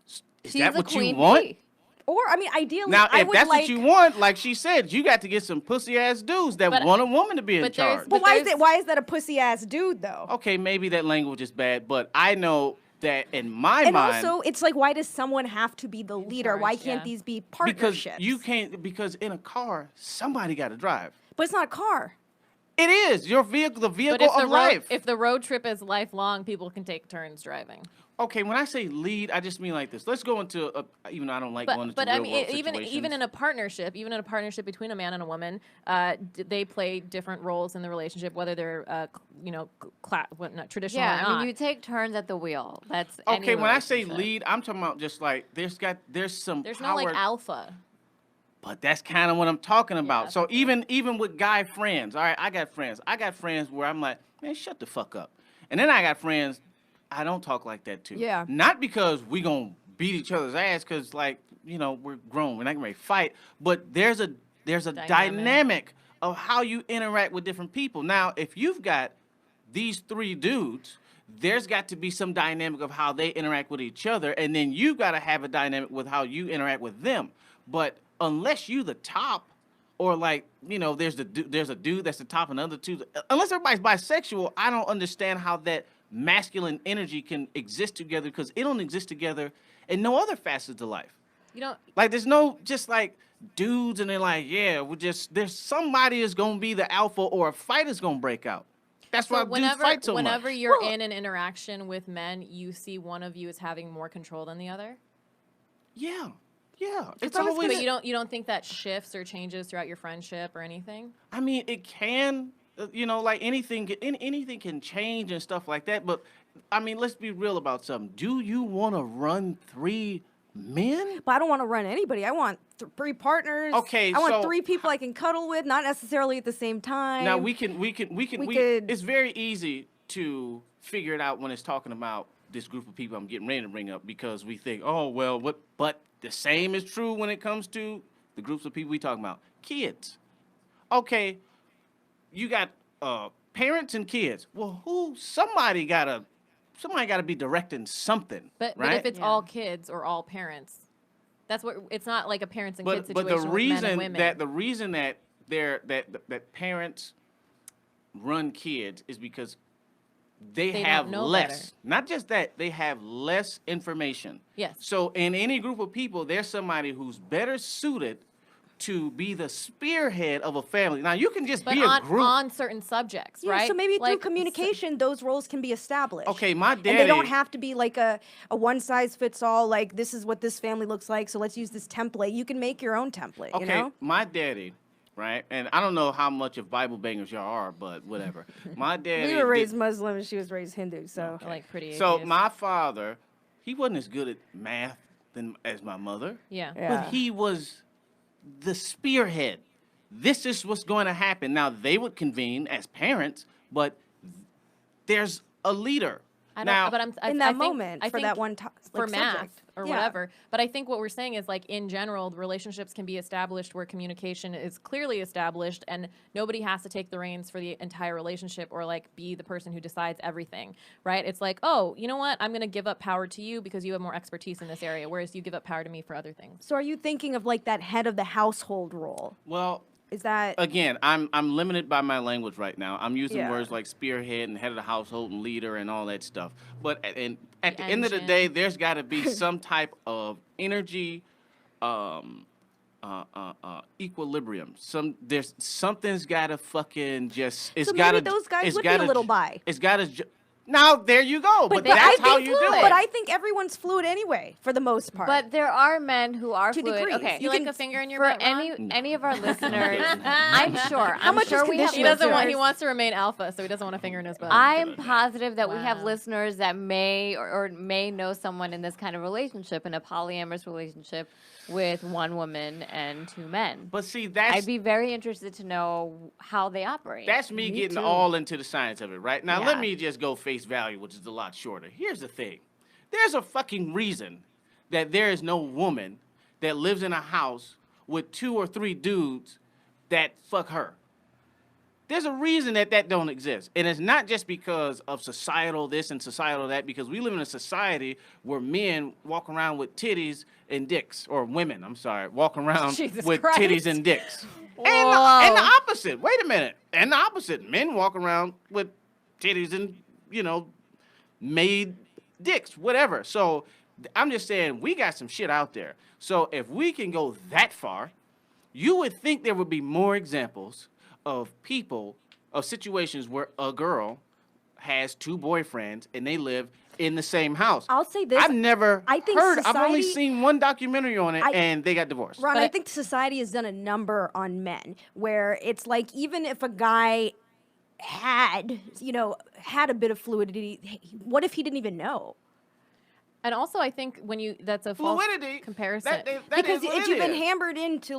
Speaker 1: Is
Speaker 4: She's
Speaker 1: that
Speaker 4: the
Speaker 1: what
Speaker 4: queen
Speaker 1: you want?
Speaker 4: bee.
Speaker 3: Or I mean, ideally,
Speaker 1: Now,
Speaker 3: I
Speaker 1: if
Speaker 3: would
Speaker 1: that's
Speaker 3: like.
Speaker 1: what you want, like she said, you got to get some pussy ass dudes that
Speaker 2: But-
Speaker 1: want a woman to be in
Speaker 2: but there's-
Speaker 1: charge.
Speaker 3: But why is
Speaker 2: there's-
Speaker 3: that? Why is that a pussy ass dude though?
Speaker 1: Okay, maybe that language is bad, but I know that in my
Speaker 3: And
Speaker 1: mind,
Speaker 3: also, it's like, why does someone have to be the leader? Why
Speaker 2: charge,
Speaker 3: can't
Speaker 2: yeah.
Speaker 3: these be
Speaker 1: because
Speaker 3: partnerships?
Speaker 1: you can't, because in a car, somebody got to drive.
Speaker 3: But it's not a car.
Speaker 1: It is your vehicle, the
Speaker 2: But
Speaker 1: vehicle of life.
Speaker 2: if the road trip is lifelong, people can take turns driving.
Speaker 1: Okay, when I say lead, I just mean like this. Let's go into even though I don't like going into
Speaker 2: But I
Speaker 1: real
Speaker 2: mean,
Speaker 1: world
Speaker 2: even
Speaker 1: situations.
Speaker 2: in a partnership between a man and a woman, they play different roles in the relationship, whether they're not traditional
Speaker 4: Yeah,
Speaker 2: or
Speaker 4: I
Speaker 2: not.
Speaker 4: mean, you take turns at the wheel. That's
Speaker 1: Okay,
Speaker 4: any
Speaker 1: when I say
Speaker 4: relationship.
Speaker 1: lead, I'm talking about just like there's some
Speaker 2: There's
Speaker 1: power,
Speaker 2: no like alpha.
Speaker 1: but that's kind of what I'm talking about.
Speaker 2: that's
Speaker 1: So
Speaker 2: okay.
Speaker 1: even with guy friends, all right, I got friends where I'm like, man, shut the fuck up, and then I got friends I don't talk like that too.
Speaker 3: Yeah.
Speaker 1: Not because we gonna beat each other's ass, because like we're grown, we're not gonna fight, but there's a dynamic of how you interact with different people. Now, if you've got these 3 dudes, there's got to be some dynamic of how they interact with each other, and then you've got to have a dynamic with how you interact with them. But unless you the top, or like there's a dude that's the top and the other 2, unless everybody's bisexual, I don't understand how that masculine energy can exist together, because it don't exist together in no other facets of life.
Speaker 2: You don't.
Speaker 1: Like there's no just like dudes and they're like, yeah, there's somebody is gonna be the alpha, or a fight is gonna break out. That's why dudes fight so
Speaker 2: whenever
Speaker 1: much.
Speaker 2: you're in an interaction with men, you see one of you as having more control than the other.
Speaker 1: Yeah. It's
Speaker 2: But
Speaker 1: always.
Speaker 2: you don't think that shifts or changes throughout your friendship or anything?
Speaker 1: I mean, it can. Like anything can change and stuff like that. But I mean, let's be real about something. Do you want to run 3 men?
Speaker 3: But I don't want to run anybody. I want 3 partners.
Speaker 1: Okay,
Speaker 3: I want
Speaker 1: so
Speaker 3: 3 people I can cuddle with, not necessarily at the same time.
Speaker 1: now we could. It's very easy to figure it out when it's talking about this group of people I'm getting ready to bring up, because we think, oh well, what? But the same is true when it comes to the groups of people we talking about. Kids. Okay, you got parents and kids. Well, somebody gotta be directing something,
Speaker 2: But
Speaker 1: right?
Speaker 2: if it's all kids or all parents, that's what it's not like a parents and kids situation.
Speaker 1: But the
Speaker 2: with men and women.
Speaker 1: reason that parents run kids is because they have
Speaker 2: don't know
Speaker 1: less.
Speaker 2: better.
Speaker 1: Not just that, they have less information.
Speaker 2: Yes.
Speaker 1: So in any group of people, there's somebody who's better suited to be the spearhead of a family. Now you can just
Speaker 2: But
Speaker 1: be a group
Speaker 2: on certain subjects,
Speaker 3: Yeah,
Speaker 2: right?
Speaker 3: so maybe through
Speaker 2: Like,
Speaker 3: communication, those roles can be established.
Speaker 1: Okay, my daddy.
Speaker 3: And they don't have to be like a one-size-fits-all, like, this is what this family looks like, so let's use this template. You can make your own template, you know?
Speaker 1: My daddy, right? And I don't know how much of Bible bangers y'all are, but whatever. My daddy.
Speaker 3: We were raised Muslim and she was raised Hindu, so.
Speaker 2: like pretty.
Speaker 1: So
Speaker 2: atheist.
Speaker 1: my father, he wasn't as good at math as my mother.
Speaker 2: Yeah.
Speaker 1: But he was the spearhead. This is what's going to happen. Now, they would convene as parents, but there's a leader.
Speaker 2: I
Speaker 1: now,
Speaker 2: don't, but
Speaker 3: In that moment, for that one
Speaker 2: for math
Speaker 3: subject.
Speaker 2: or
Speaker 3: Yeah.
Speaker 2: whatever. But I think what we're saying is, like, in general, the relationships can be established where communication is clearly established, and nobody has to take the reins for the entire relationship or like be the person who decides everything, right? It's like, oh, you know what? I'm going to give up power to you because you have more expertise in this area, whereas you give up power to me for other things.
Speaker 3: So are you thinking of like that head of the household role?
Speaker 1: well,
Speaker 3: Is that
Speaker 1: again, I'm limited by my language right now. I'm using
Speaker 3: Yeah.
Speaker 1: words like spearhead and head of the household and leader and all that stuff. But at the end of the
Speaker 2: engine.
Speaker 1: day, there's got to be some type of energy equilibrium. Something's got to fucking just. It's
Speaker 3: So
Speaker 1: got
Speaker 3: maybe those guys would be a little bi.
Speaker 1: It's got to. Now there you go. But
Speaker 3: I
Speaker 1: that's how
Speaker 3: think
Speaker 1: you do
Speaker 3: fluid.
Speaker 1: it.
Speaker 3: But I think everyone's fluid anyway, for the most part.
Speaker 4: But there are men who are
Speaker 3: To
Speaker 4: fluid.
Speaker 3: degrees.
Speaker 4: Okay,
Speaker 2: You like a finger in your
Speaker 4: for
Speaker 2: butt, Ron?
Speaker 4: any of our listeners, I'm sure.
Speaker 3: How much is
Speaker 4: we have
Speaker 2: He doesn't want. He
Speaker 4: listeners-
Speaker 2: wants to remain alpha, so he doesn't want a finger in his butt.
Speaker 4: I'm positive that we have
Speaker 2: Wow.
Speaker 4: listeners that may or may know someone in this kind of relationship, in a polyamorous relationship with one woman and 2 men.
Speaker 1: But see, that's
Speaker 4: I'd be very interested to know how they operate.
Speaker 1: That's me getting
Speaker 3: too.
Speaker 1: all into the science of it, right? Now, let
Speaker 4: Yeah.
Speaker 1: me just go face value, which is a lot shorter. Here's the thing. There's a fucking reason that there is no woman that lives in a house with 2 or 3 dudes that fuck her. There's a reason that don't exist. And it's not just because of societal this and societal that, because we live in a society where men walk around with titties and dicks, or women, I'm sorry, walk around
Speaker 2: Jesus
Speaker 1: with
Speaker 2: Christ.
Speaker 1: titties and dicks. And
Speaker 4: Whoa.
Speaker 1: the opposite. Wait a minute. And the opposite. Men walk around with titties and, made dicks, whatever. So I'm just saying, we got some shit out there. So if we can go that far, you would think there would be more examples of situations where a girl has 2 boyfriends and they live in the same house.
Speaker 3: I'll say this.
Speaker 1: I've never
Speaker 3: I think
Speaker 1: heard. I've only
Speaker 3: society-
Speaker 1: seen one documentary on it, and they got divorced.
Speaker 3: Ron,
Speaker 2: But
Speaker 3: I
Speaker 2: I-
Speaker 3: think society has done a number on men where it's like, even if a guy had a bit of fluidity, what if he didn't even know?
Speaker 2: And also, I think that's a false
Speaker 1: Fluidity.
Speaker 2: comparison.
Speaker 1: That
Speaker 3: Because
Speaker 1: is what
Speaker 3: if
Speaker 1: it
Speaker 3: you've been
Speaker 1: is.
Speaker 3: hammered into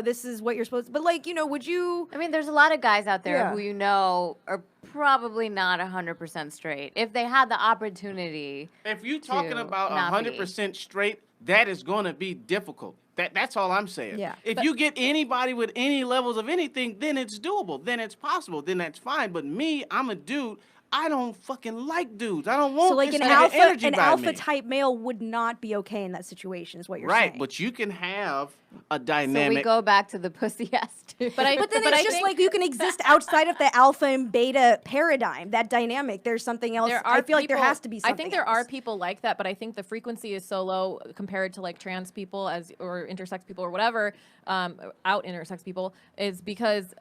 Speaker 3: this is what you're supposed to, but would you?
Speaker 4: I mean, there's a lot of guys out there
Speaker 3: Yeah.
Speaker 4: who are probably not 100% straight. If they had the opportunity,
Speaker 1: If you're talking
Speaker 4: to
Speaker 1: about
Speaker 4: not
Speaker 1: 100% straight, that is going to be difficult. That's all I'm saying.
Speaker 3: Yeah.
Speaker 1: If you get anybody with any levels of anything, then it's doable. Then it's possible. Then that's fine. But me, I'm a dude. I don't fucking like dudes. I don't want
Speaker 3: So
Speaker 1: this
Speaker 3: an
Speaker 1: nigga
Speaker 3: alpha,
Speaker 1: energy
Speaker 3: an
Speaker 1: by
Speaker 3: alpha
Speaker 1: me.
Speaker 3: type male would not be okay in that situation, is what you're
Speaker 1: Right,
Speaker 3: saying.
Speaker 1: but you can have a
Speaker 4: so
Speaker 1: dynamic.
Speaker 4: we go back to the pussy ass dude.
Speaker 2: But
Speaker 3: But then
Speaker 2: but
Speaker 3: it's
Speaker 2: I
Speaker 3: just
Speaker 2: think-
Speaker 3: like you can exist outside of the alpha and beta paradigm, that dynamic. There's something else. I feel like there has to be something
Speaker 2: I think there are
Speaker 3: else.
Speaker 2: people like that, but I think the frequency is so low compared to like trans people or intersex people or whatever, out intersex people, is because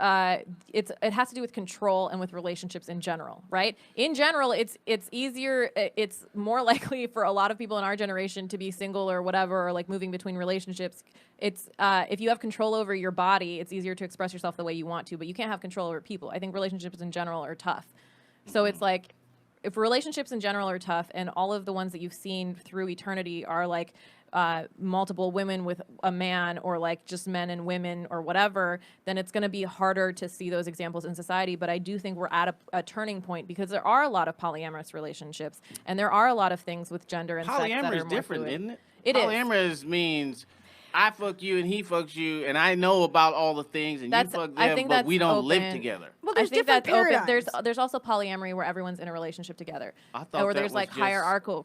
Speaker 2: it has to do with control and with relationships in general, right? In general, it's easier, it's more likely for a lot of people in our generation to be single or whatever, or like moving between relationships. It's if you have control over your body, it's easier to express yourself the way you want to, but you can't have control over people. I think relationships in general are tough. So it's like, if relationships in general are tough, and all of the ones that you've seen through eternity are like multiple women with a man, or like just men and women or whatever, then it's going to be harder to see those examples in society. But I do think we're at a turning point, because there are a lot of polyamorous relationships, and there are a lot of things with gender and sex that are
Speaker 1: Polyamorous is
Speaker 2: more
Speaker 1: different,
Speaker 2: fluid.
Speaker 1: isn't it?
Speaker 2: It is.
Speaker 1: Polyamorous means I fuck you and he fucks you, and I know about all the things, and you fuck them, but we don't live together.
Speaker 3: Well, there's different paradigms.
Speaker 2: There's also polyamory where everyone's in a relationship together,
Speaker 1: I thought
Speaker 2: or
Speaker 1: that
Speaker 2: there's
Speaker 1: was
Speaker 2: like
Speaker 1: just...
Speaker 2: hierarchical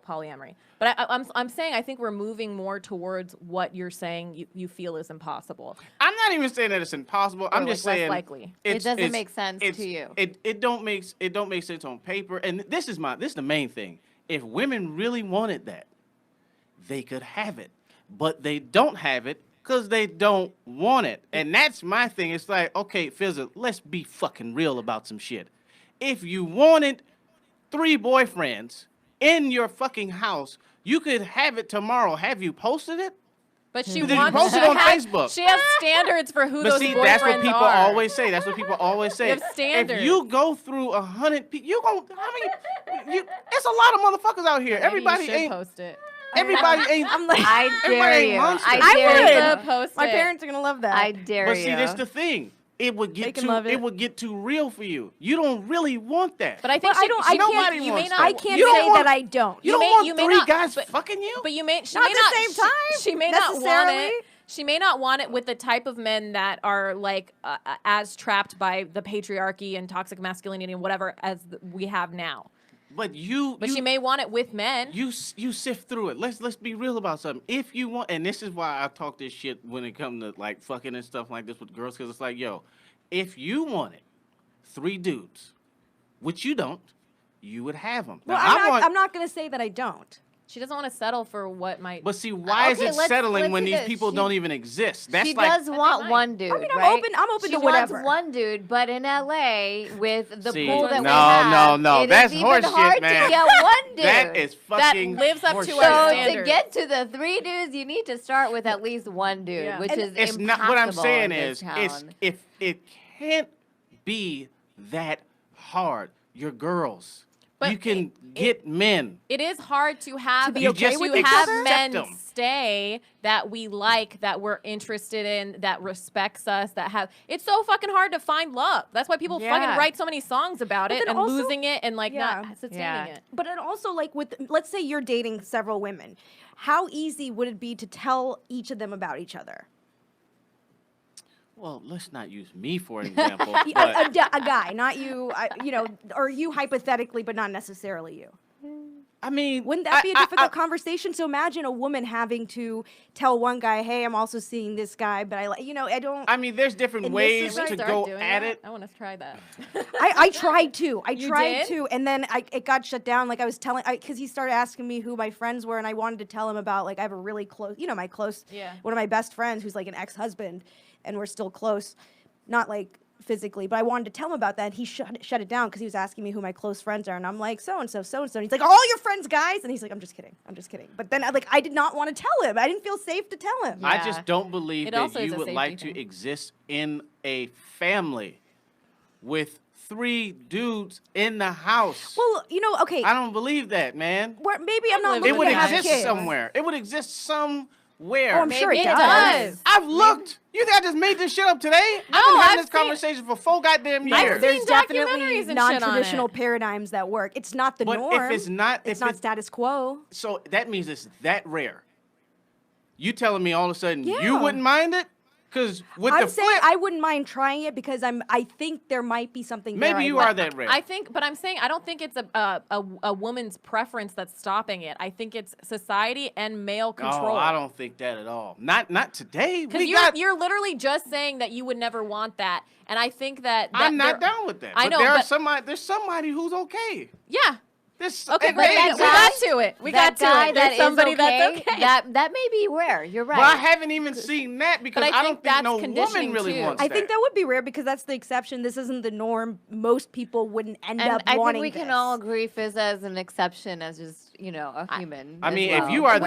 Speaker 2: polyamory. But I'm saying I think we're moving more towards what you're saying you feel is impossible.
Speaker 1: I'm not even saying that it's impossible. I'm just saying
Speaker 2: less likely.
Speaker 4: It doesn't make sense to you.
Speaker 1: It don't make sense on paper. And this is the main thing. If women really wanted that, they could have it, but they don't have it because they don't want it. And that's my thing. It's like, okay, Fizza, let's be fucking real about some shit. If you wanted 3 boyfriends in your fucking house, you could have it tomorrow. Have you posted it?
Speaker 2: But she
Speaker 1: Did you
Speaker 2: wants
Speaker 1: post it
Speaker 2: to
Speaker 1: on
Speaker 2: have,
Speaker 1: Facebook?
Speaker 2: She has standards for who
Speaker 1: But
Speaker 2: those
Speaker 1: see,
Speaker 2: boyfriends
Speaker 1: that's what people
Speaker 2: are.
Speaker 1: always say. That's what people always say.
Speaker 2: You have standards.
Speaker 1: If you go through 100 people, you gon' it's a lot of motherfuckers out here.
Speaker 2: Maybe
Speaker 1: Everybody
Speaker 2: you should
Speaker 1: ain't.
Speaker 2: post it.
Speaker 1: Everybody ain't.
Speaker 3: I'm like,
Speaker 4: I dare
Speaker 1: Everybody
Speaker 4: you.
Speaker 1: ain't monsters.
Speaker 4: I dare
Speaker 2: would
Speaker 4: you.
Speaker 2: post
Speaker 3: my
Speaker 2: it.
Speaker 3: parents are gonna love that.
Speaker 4: I dare
Speaker 1: But
Speaker 4: you.
Speaker 1: see, that's the thing. It would
Speaker 3: They
Speaker 1: get
Speaker 3: can
Speaker 1: too.
Speaker 3: love it.
Speaker 1: It would get too real for you. You don't really want that.
Speaker 2: But I think
Speaker 3: Well, I don't. I
Speaker 1: nobody
Speaker 3: can't.
Speaker 2: you may
Speaker 1: wants
Speaker 2: not.
Speaker 1: that.
Speaker 3: I can't
Speaker 1: You don't
Speaker 3: say
Speaker 1: want-
Speaker 3: that I don't.
Speaker 1: you don't
Speaker 2: may-
Speaker 1: want
Speaker 2: you may
Speaker 1: 3
Speaker 2: not,
Speaker 1: guys
Speaker 2: but-
Speaker 1: fucking you.
Speaker 2: But you may. She
Speaker 3: Not
Speaker 2: may
Speaker 3: at the
Speaker 2: not.
Speaker 3: same time,
Speaker 2: She may not want
Speaker 3: necessarily.
Speaker 2: it. She may not want it with the type of men that are like as trapped by the patriarchy and toxic masculinity and whatever as we have now.
Speaker 1: But you.
Speaker 2: But she may want it with men.
Speaker 1: You sift through it. Let's be real about something. If you want, and this is why I talk this shit when it comes to like fucking and stuff like this with girls, because it's like, yo, if you wanted 3 dudes, which you don't, you would have them.
Speaker 3: Well,
Speaker 1: Now,
Speaker 3: I'm not gonna say that I don't.
Speaker 2: She doesn't want to settle for what might.
Speaker 1: But see, why is
Speaker 4: Okay,
Speaker 1: it
Speaker 4: let's
Speaker 1: settling when
Speaker 4: do
Speaker 1: these
Speaker 4: this.
Speaker 1: people
Speaker 4: She-
Speaker 1: don't even exist? That's
Speaker 4: She
Speaker 1: like,
Speaker 4: does want
Speaker 2: might.
Speaker 4: one dude.
Speaker 3: I mean, I'm
Speaker 4: right?
Speaker 3: open to
Speaker 4: she
Speaker 3: whatever.
Speaker 4: wants one dude, but in LA with the
Speaker 1: See,
Speaker 4: pool that we
Speaker 1: no,
Speaker 4: have,
Speaker 1: no,
Speaker 4: it
Speaker 1: that's
Speaker 4: is even
Speaker 1: horse shit,
Speaker 4: hard
Speaker 1: man.
Speaker 4: to get one dude.
Speaker 1: that is fucking
Speaker 2: lives up
Speaker 1: horse
Speaker 2: to
Speaker 1: shit.
Speaker 2: our
Speaker 4: So
Speaker 2: standards.
Speaker 4: to get to the 3 dudes, you need to start with at least one dude,
Speaker 2: Yeah.
Speaker 4: which
Speaker 3: And
Speaker 4: is
Speaker 1: It's not what I'm
Speaker 4: impossible
Speaker 1: saying
Speaker 4: in this
Speaker 1: is it's
Speaker 4: town.
Speaker 1: if it can't be that hard. You're girls.
Speaker 2: But
Speaker 1: you can get men.
Speaker 2: It is hard to have
Speaker 3: be okay with each
Speaker 2: have
Speaker 3: other?
Speaker 2: men
Speaker 1: Accept 'em.
Speaker 2: stay that we like, that we're interested in, that respects us, that have. It's so fucking hard to find love. That's why people
Speaker 4: Yeah.
Speaker 2: fucking write so many songs about
Speaker 3: But
Speaker 2: it
Speaker 3: then
Speaker 2: and
Speaker 3: also-
Speaker 2: losing it and like
Speaker 3: Yeah.
Speaker 2: not sustaining
Speaker 4: Yeah.
Speaker 2: it.
Speaker 3: But it also, like, with, let's say you're dating several women, how easy would it be to tell each of them about each other?
Speaker 1: Well, let's not use me for an example.
Speaker 3: A,
Speaker 1: but
Speaker 3: a guy, not you, or you hypothetically, but not necessarily you.
Speaker 1: I mean,
Speaker 3: Wouldn't that be a difficult conversation? So imagine a woman having to tell one guy, "Hey, I'm also seeing this guy, but I don't."
Speaker 1: I mean, there's different
Speaker 3: In this
Speaker 1: ways
Speaker 3: society-
Speaker 1: to
Speaker 2: Start
Speaker 1: go
Speaker 2: doing
Speaker 1: at
Speaker 2: that?
Speaker 1: it.
Speaker 2: I want to try that.
Speaker 3: I tried to.
Speaker 2: You
Speaker 3: tried
Speaker 2: did?
Speaker 3: to, and then it got shut down. Like I was telling, because he started asking me who my friends were, and I wanted to tell him about, like, I have a really close, my close,
Speaker 2: Yeah.
Speaker 3: one of my best friends who's like an ex-husband, and we're still close, not like physically, but I wanted to tell him about that. And he shut it down because he was asking me who my close friends are, and I'm like, so and so. And he's like, all your friends, guys, and he's like, I'm just kidding. But then I did not want to tell him. I didn't feel safe to tell him.
Speaker 1: I
Speaker 2: Yeah.
Speaker 1: just don't believe
Speaker 2: It also
Speaker 1: that
Speaker 2: is
Speaker 1: you
Speaker 2: a
Speaker 1: would
Speaker 2: safety
Speaker 1: like
Speaker 2: thing.
Speaker 1: to exist in a family with 3 dudes in the house.
Speaker 3: Well, okay,
Speaker 1: I don't believe that, man.
Speaker 3: maybe I'm not
Speaker 2: living
Speaker 1: It
Speaker 3: looking
Speaker 1: would
Speaker 3: to have
Speaker 1: exist
Speaker 3: kids.
Speaker 1: somewhere. It would exist somewhere.
Speaker 3: Oh, I'm sure
Speaker 2: Maybe
Speaker 3: it
Speaker 2: it
Speaker 3: does.
Speaker 2: does.
Speaker 1: I've looked. You think I just made this shit up today? I've been
Speaker 2: No,
Speaker 1: having
Speaker 2: I've
Speaker 1: this conversation for 4 goddamn
Speaker 2: I've
Speaker 1: years.
Speaker 3: There's
Speaker 2: seen
Speaker 3: definitely
Speaker 2: documentaries and shit on
Speaker 3: non-traditional
Speaker 2: it.
Speaker 3: paradigms that work. It's not the
Speaker 1: But
Speaker 3: norm.
Speaker 1: if it's not,
Speaker 3: it's not status quo.
Speaker 1: so that means it's that rare. You telling me all of a sudden you
Speaker 3: Yeah.
Speaker 1: wouldn't mind it? Because with
Speaker 3: I'm
Speaker 1: the
Speaker 3: saying
Speaker 1: flip,
Speaker 3: I wouldn't mind trying it because I think there might be something there.
Speaker 1: maybe
Speaker 3: I'd
Speaker 1: you
Speaker 3: like.
Speaker 1: are that rare.
Speaker 2: But I'm saying I don't think it's a woman's preference that's stopping it. I think it's society and male control.
Speaker 1: Oh, I don't think that at all. Not today.
Speaker 2: Because you're literally just saying that you would never want that, and I think that
Speaker 1: I'm not down with that.
Speaker 2: I know,
Speaker 1: There's somebody who's okay.
Speaker 2: Yeah.
Speaker 1: This
Speaker 2: Okay,
Speaker 1: and
Speaker 2: but
Speaker 1: they
Speaker 2: we
Speaker 1: exist.
Speaker 2: got to it. We got to
Speaker 4: guy
Speaker 2: it.
Speaker 4: that
Speaker 2: There's
Speaker 4: is
Speaker 2: somebody that's
Speaker 4: okay,
Speaker 2: okay.
Speaker 4: That may be rare. You're right.
Speaker 1: Well, I haven't even seen that because
Speaker 2: But I
Speaker 1: I
Speaker 2: think
Speaker 1: don't think
Speaker 2: that's
Speaker 1: no woman
Speaker 2: conditioning,
Speaker 1: really
Speaker 2: too.
Speaker 1: wants
Speaker 3: I
Speaker 1: that.
Speaker 3: think that would be rare because that's the exception. This isn't the norm. Most people wouldn't end
Speaker 4: and
Speaker 3: up
Speaker 4: I think
Speaker 3: wanting
Speaker 4: we can
Speaker 3: this.
Speaker 4: all agree Fizza is an exception as just, a human.
Speaker 1: I mean,
Speaker 4: well.
Speaker 1: if you are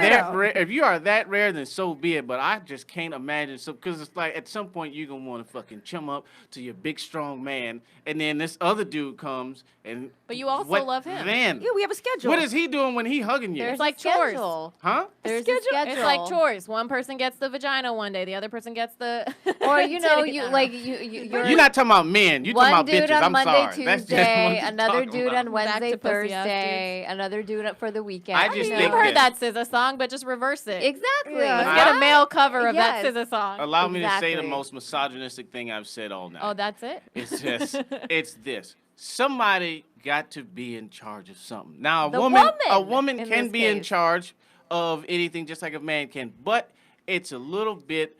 Speaker 1: that rare, then so be it. But I just can't imagine. So, because it's like at some point you're gonna want to fucking chum up to your big strong man, and then this other dude comes and.
Speaker 2: But you also love him.
Speaker 1: Then
Speaker 3: Yeah, we have a schedule.
Speaker 1: what is he doing when he hugging you?
Speaker 2: It's like chores.
Speaker 1: Huh?
Speaker 4: There's
Speaker 3: schedule.
Speaker 4: a schedule.
Speaker 2: It's like chores. One person gets the vagina one day, the other person gets the.
Speaker 4: Or
Speaker 2: titty.
Speaker 1: You're not talking about men. You're talking
Speaker 4: one
Speaker 1: about
Speaker 4: dude
Speaker 1: bitches.
Speaker 4: on
Speaker 1: I'm
Speaker 4: Monday,
Speaker 1: sorry. That's just what
Speaker 4: Tuesday,
Speaker 1: I'm
Speaker 4: another
Speaker 1: talking
Speaker 4: dude
Speaker 1: about.
Speaker 4: on Wednesday,
Speaker 2: to pussy ass
Speaker 4: Thursday, another dude for the weekend.
Speaker 1: I just
Speaker 2: You've
Speaker 1: think
Speaker 2: heard
Speaker 1: that-
Speaker 2: that SZA song, but just reverse it.
Speaker 4: Exactly.
Speaker 3: Yeah.
Speaker 2: Let's get a male cover of
Speaker 4: Yes.
Speaker 2: that SZA song.
Speaker 1: Allow me to say the
Speaker 4: Exactly.
Speaker 1: most misogynistic thing I've said all night.
Speaker 2: Oh, that's it?
Speaker 1: It's just, it's this. Somebody got to be in charge of something. Now,
Speaker 4: The
Speaker 1: a
Speaker 4: woman
Speaker 1: woman
Speaker 4: in
Speaker 1: can
Speaker 4: this
Speaker 1: be in
Speaker 4: case.
Speaker 1: charge of anything just like a man can, but it's a little bit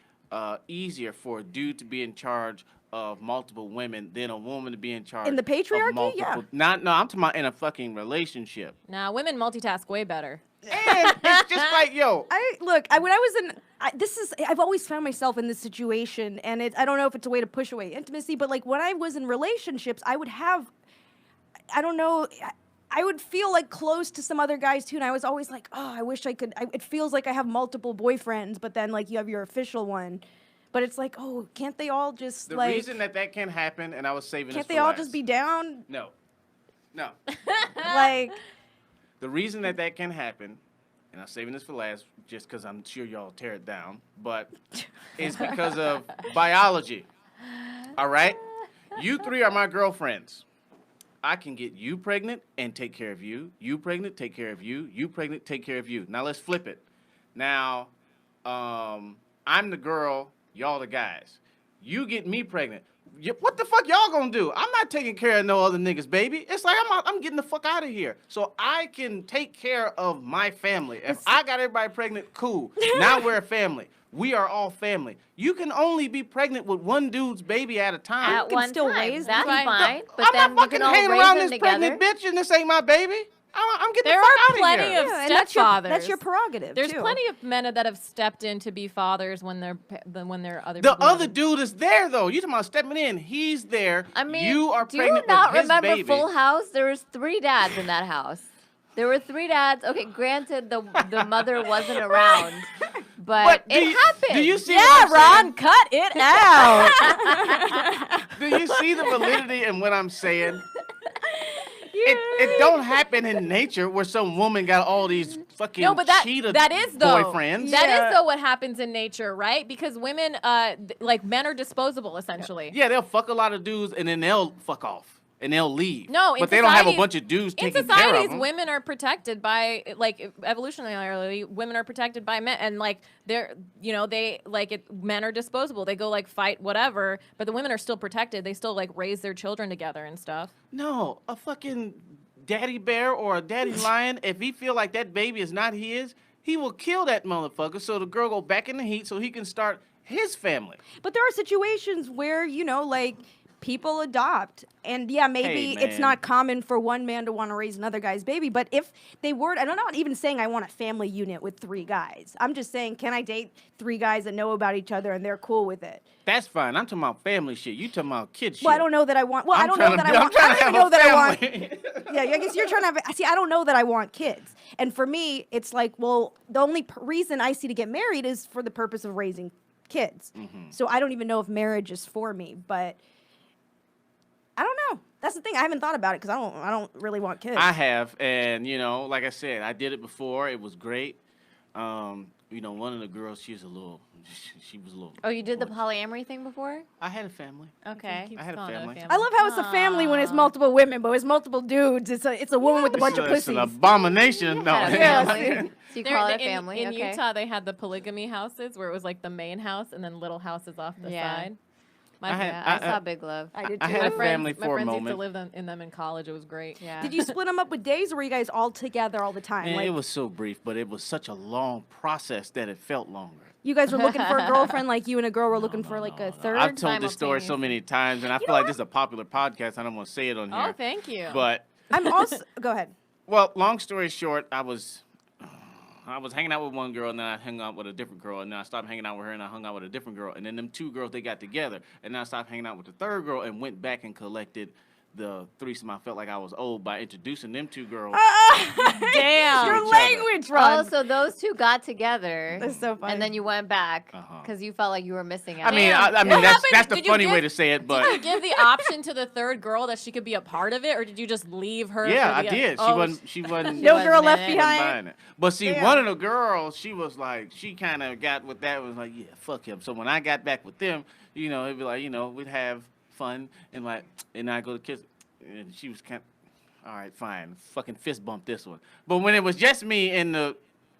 Speaker 1: easier for a dude to be in charge of multiple women than a woman to be in charge
Speaker 3: In the
Speaker 1: of
Speaker 3: patriarchy?
Speaker 1: multiple.
Speaker 3: Yeah.
Speaker 1: No, I'm talking about in a fucking relationship.
Speaker 2: Nah, women multitask way better.
Speaker 1: And it's just like, yo,
Speaker 3: I've always found myself in this situation, and I don't know if it's a way to push away intimacy, but like when I was in relationships, I would feel like close to some other guys too, and I was always like, oh, I wish I could. It feels like I have multiple boyfriends, but then like you have your official one, but it's like, oh, can't they all just
Speaker 1: the
Speaker 3: like?
Speaker 1: reason that can happen, and I was saving
Speaker 3: Can't
Speaker 1: this
Speaker 3: they
Speaker 1: for
Speaker 3: all
Speaker 1: last.
Speaker 3: just be down?
Speaker 1: No.
Speaker 3: Like,
Speaker 1: The reason that can happen, and I'm saving this for last just because I'm sure y'all tear it down, but it's because of biology. All right? You three are my girlfriends. I can get you pregnant and take care of you. You pregnant, take care of you. You pregnant, take care of you. Now let's flip it. Now, I'm the girl, y'all the guys. You get me pregnant. What the fuck y'all gonna do? I'm not taking care of no other niggas, baby. It's like I'm getting the fuck out of here. So I can take care of my family. If I got everybody pregnant, cool. Now we're a family. We are all family. You can only be pregnant with one dude's baby at a time.
Speaker 4: At
Speaker 3: can
Speaker 4: one
Speaker 3: still
Speaker 4: time.
Speaker 3: raise
Speaker 4: That's
Speaker 2: them.
Speaker 4: fine. But
Speaker 1: I'm
Speaker 4: then
Speaker 1: not
Speaker 4: we
Speaker 1: fucking
Speaker 4: can all
Speaker 1: hanging
Speaker 4: raise
Speaker 1: around
Speaker 4: them
Speaker 1: this
Speaker 4: together.
Speaker 1: pregnant bitch and this ain't my baby. I'm getting
Speaker 2: There
Speaker 1: the fuck
Speaker 2: are
Speaker 1: out of
Speaker 2: plenty
Speaker 1: here.
Speaker 2: of
Speaker 3: and
Speaker 2: stepfathers.
Speaker 3: that's your prerogative.
Speaker 2: There's
Speaker 3: too.
Speaker 2: plenty of men that have stepped in to be fathers when they're other.
Speaker 1: The
Speaker 2: people
Speaker 1: other
Speaker 2: haven't.
Speaker 1: dude is there though. You talking about stepping in? He's there.
Speaker 4: I mean,
Speaker 1: you are
Speaker 4: do you
Speaker 1: pregnant
Speaker 4: not
Speaker 1: with his
Speaker 4: remember
Speaker 1: baby.
Speaker 4: Full House? There was 3 dads in that house. There were 3 dads. Okay, granted, the mother wasn't around, but it happened.
Speaker 1: Do you see?
Speaker 3: Yeah,
Speaker 1: what I'm
Speaker 3: Ron, cut it out.
Speaker 1: saying? Do you see the validity in what I'm saying? It don't happen in nature where some woman got all these fucking
Speaker 2: No, but
Speaker 1: cheetah
Speaker 2: that is though.
Speaker 1: boyfriends.
Speaker 2: That
Speaker 3: Yeah.
Speaker 2: is though what happens in nature, right? Because women, like men are disposable essentially.
Speaker 1: Yeah, they'll fuck a lot of dudes and then they'll fuck off and they'll leave.
Speaker 2: No, in
Speaker 1: but they don't have a
Speaker 2: societies-
Speaker 1: bunch of dudes
Speaker 2: In
Speaker 1: taking care of
Speaker 2: societies,
Speaker 1: them.
Speaker 2: women are protected by, like, evolutionarily, women are protected by men, and like men are disposable. They go like fight whatever, but the women are still protected. They still like raise their children together and stuff.
Speaker 1: No, a fucking daddy bear or a daddy lion, if he feel like that baby is not his, he will kill that motherfucker so the girl go back in the heat so he can start his family.
Speaker 3: But there are situations where, like, people adopt. And yeah, maybe
Speaker 1: Hey,
Speaker 3: it's
Speaker 1: man.
Speaker 3: not common for one man to want to raise another guy's baby. But if they were, and I'm not even saying I want a family unit with 3 guys. I'm just saying, can I date 3 guys that know about each other and they're cool with it?
Speaker 1: That's fine. I'm talking about family shit. You talking about kid shit.
Speaker 3: Well, I don't know that I want. Well, I
Speaker 1: I'm
Speaker 3: don't know
Speaker 1: trying to
Speaker 3: that
Speaker 1: be-
Speaker 3: I
Speaker 1: I'm
Speaker 3: want. I
Speaker 1: trying
Speaker 3: don't
Speaker 1: to
Speaker 3: even
Speaker 1: have
Speaker 3: know
Speaker 1: a
Speaker 3: that I want.
Speaker 1: family.
Speaker 3: Yeah, I guess you're trying to have. See, I don't know that I want kids. And for me, it's like, well, the only reason I see to get married is for the purpose of raising kids.
Speaker 1: Mm-hmm.
Speaker 3: So I don't even know if marriage is for me. But I don't know. That's the thing. I haven't thought about it because I don't really want kids.
Speaker 1: I have, and like I said, I did it before. It was great. One of the girls, she was a little.
Speaker 4: Oh, you did the polyamory thing before?
Speaker 1: I had a family.
Speaker 4: Okay.
Speaker 1: I had a family.
Speaker 3: I love how it's a family when it's multiple women, but it's multiple dudes. It's a woman with a bunch of
Speaker 1: It's
Speaker 3: pussies.
Speaker 1: an abomination. No.
Speaker 4: Had a
Speaker 3: Yeah.
Speaker 4: family. So you call it a family.
Speaker 2: In
Speaker 4: okay.
Speaker 2: Utah, they had the polygamy houses where it was like the main house and then little houses off the
Speaker 4: Yeah.
Speaker 2: side.
Speaker 1: I had-
Speaker 4: Yeah, I saw Big Love.
Speaker 3: I did
Speaker 1: I
Speaker 3: too.
Speaker 1: had
Speaker 2: my
Speaker 1: a
Speaker 2: friends,
Speaker 1: family
Speaker 2: my
Speaker 1: for a
Speaker 2: friends used to
Speaker 1: moment.
Speaker 2: live in them in college. It was great.
Speaker 4: Yeah.
Speaker 3: Did you split them up with days, or were you guys all together all the time?
Speaker 1: Man,
Speaker 3: Like,
Speaker 1: it was so brief, but it was such a long process that it felt longer.
Speaker 3: you guys were looking for a girlfriend, like you and a girl were looking for like a third.
Speaker 1: I've told this story so
Speaker 2: simultaneous.
Speaker 1: many times, and I feel like this is a popular podcast. I don't want to say it on
Speaker 2: Oh,
Speaker 1: here.
Speaker 2: thank you.
Speaker 1: But,
Speaker 3: I'm also. Go ahead.
Speaker 1: well, long story short, I was hanging out with one girl, and then I hung out with a different girl, and then I stopped hanging out with her, and I hung out with a different girl, and then them 2 girls, they got together, and then I stopped hanging out with the third girl and went back and collected the threesome, I felt like I was old by introducing them two girls.
Speaker 2: Damn.
Speaker 3: Your language, Ron.
Speaker 4: Oh, so those two got together.
Speaker 3: That's so funny.
Speaker 4: And then you went back because you felt like you were missing out.
Speaker 1: I mean, I mean that's the funny way to say it, but
Speaker 2: did you give the option to the third girl that she could be a part of it, or did you just leave her?
Speaker 1: Yeah,
Speaker 2: for
Speaker 1: I
Speaker 2: the,
Speaker 1: did.
Speaker 2: Oh,
Speaker 1: She wasn't.
Speaker 3: No girl left
Speaker 4: in it.
Speaker 3: behind.
Speaker 1: But see,
Speaker 3: Damn.
Speaker 1: one of the girls, she was like, she kind of got with that. Was like, yeah, fuck him. So when I got back with them, you know, it'd be like, you know, we'd have fun and like, and I go to kiss, and she was kind of, all right, fine, fucking fist bump this one. But when it was just me and the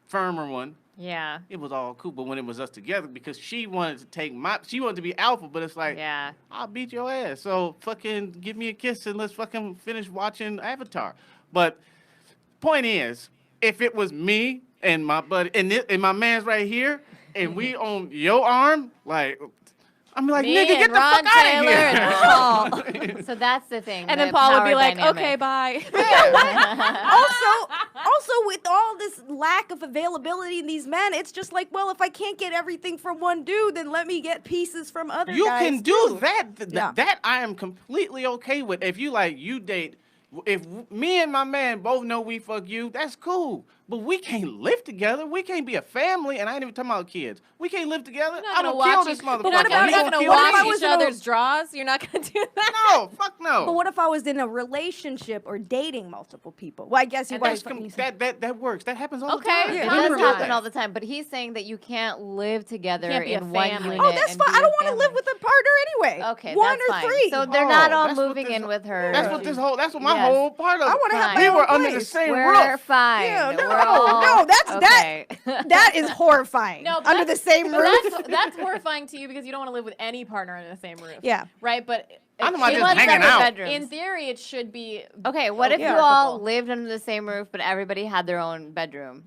Speaker 1: firmer one,
Speaker 4: Yeah.
Speaker 1: it was all cool. But when it was us together, because she wanted to take she wanted to be alpha, but it's like,
Speaker 4: Yeah.
Speaker 1: I'll beat your ass. So fucking give me a kiss and let's fucking finish watching Avatar. But point is, if it was me and my buddy and my man's right here, and we on your arm, like, I'm like,
Speaker 2: Me
Speaker 1: nigga, get
Speaker 2: and
Speaker 1: the
Speaker 2: Ron
Speaker 1: fuck out
Speaker 2: Taylor
Speaker 1: of
Speaker 2: and
Speaker 1: here.
Speaker 4: So that's the thing.
Speaker 2: and
Speaker 4: the
Speaker 2: then Paul would
Speaker 4: power
Speaker 2: be like,
Speaker 4: dynamic.
Speaker 2: okay, bye.
Speaker 3: Also, with all this lack of availability in these men, it's just like, well, if I can't get everything from one dude, then let me get pieces from other
Speaker 1: You
Speaker 3: guys
Speaker 1: can do
Speaker 3: too.
Speaker 1: that.
Speaker 3: Yeah.
Speaker 1: That I am completely okay with. If you like, you date. If me and my man both know we fuck you, that's cool. But we can't live together. We can't be a family, and I ain't even talking about kids. We can't live together.
Speaker 2: You're not
Speaker 1: I
Speaker 2: gonna
Speaker 1: don't kill
Speaker 2: watch
Speaker 1: this
Speaker 2: each-
Speaker 1: motherfucker.
Speaker 2: You're not
Speaker 3: about-
Speaker 1: He
Speaker 2: gonna
Speaker 1: gonna kill
Speaker 3: what if I
Speaker 2: wash
Speaker 1: me.
Speaker 3: was
Speaker 2: each
Speaker 3: in a-
Speaker 2: other's draws. You're not gonna do that.
Speaker 1: No, fuck no.
Speaker 3: But what if I was in a relationship or dating multiple people? Well, I guess you
Speaker 2: And
Speaker 3: guys.
Speaker 1: That works. That happens all
Speaker 2: Okay,
Speaker 1: the time.
Speaker 4: It
Speaker 3: Yeah,
Speaker 4: does
Speaker 3: hundred
Speaker 4: happen
Speaker 3: percent.
Speaker 4: all the time, but he's saying that you can't live together
Speaker 2: Can't be a
Speaker 4: in one
Speaker 2: family.
Speaker 4: unit.
Speaker 3: Oh, that's
Speaker 4: and
Speaker 3: fine.
Speaker 4: be
Speaker 3: I
Speaker 4: a
Speaker 3: don't want to
Speaker 4: family.
Speaker 3: live with a partner anyway.
Speaker 4: Okay,
Speaker 3: one
Speaker 4: that's
Speaker 3: or
Speaker 4: fine.
Speaker 3: three.
Speaker 4: So they're not all
Speaker 1: that's what
Speaker 4: moving
Speaker 1: this-
Speaker 4: in with her.
Speaker 1: That's what this whole. That's what my
Speaker 4: Yes.
Speaker 1: whole part of.
Speaker 3: I want to have
Speaker 4: Fine.
Speaker 3: my
Speaker 1: We
Speaker 3: own
Speaker 1: were under the
Speaker 3: place.
Speaker 1: same
Speaker 4: We're
Speaker 1: roof.
Speaker 4: fine.
Speaker 3: Yeah, no,
Speaker 4: We're all,
Speaker 3: no, that's
Speaker 4: okay.
Speaker 3: that is horrifying.
Speaker 2: No, but
Speaker 3: under the
Speaker 2: that's-
Speaker 3: same
Speaker 2: but
Speaker 3: roof.
Speaker 2: That's horrifying to you because you don't want to live with any partner under the same roof.
Speaker 3: Yeah.
Speaker 2: Right, but
Speaker 1: I'm about
Speaker 4: He
Speaker 1: just
Speaker 4: wants
Speaker 1: hanging
Speaker 4: separate
Speaker 1: out.
Speaker 4: bedrooms.
Speaker 2: in theory, it should be.
Speaker 4: Okay, what if
Speaker 3: Yeah.
Speaker 4: you all
Speaker 2: Workable.
Speaker 4: lived under the same roof, but everybody had their own bedroom?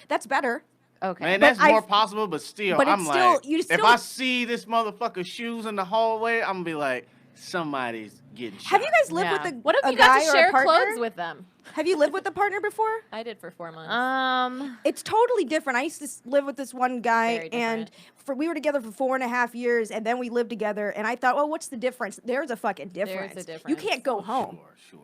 Speaker 3: That's better.
Speaker 4: Okay.
Speaker 1: Man,
Speaker 3: But
Speaker 1: that's more
Speaker 3: I've-
Speaker 1: possible, but still,
Speaker 3: but it's
Speaker 1: I'm
Speaker 3: still-
Speaker 1: like,
Speaker 3: you
Speaker 1: if
Speaker 3: still-
Speaker 1: I see this motherfucker's shoes in the hallway, I'm gonna be like, somebody's getting shot.
Speaker 3: Have you guys lived
Speaker 4: Yeah.
Speaker 3: with a
Speaker 2: What if
Speaker 3: a
Speaker 2: you got
Speaker 3: guy
Speaker 2: to
Speaker 3: or a
Speaker 2: share
Speaker 3: partner?
Speaker 2: clothes with them?
Speaker 3: Have you lived with a partner before?
Speaker 2: I did for 4 months.
Speaker 3: It's totally different. I used to live with this one guy,
Speaker 2: Very
Speaker 3: and
Speaker 2: different.
Speaker 3: we were together for 4.5 years, and then we lived together. And I thought, well, what's the difference? There's a fucking difference. You
Speaker 2: difference.
Speaker 3: can't go home.
Speaker 1: Sure.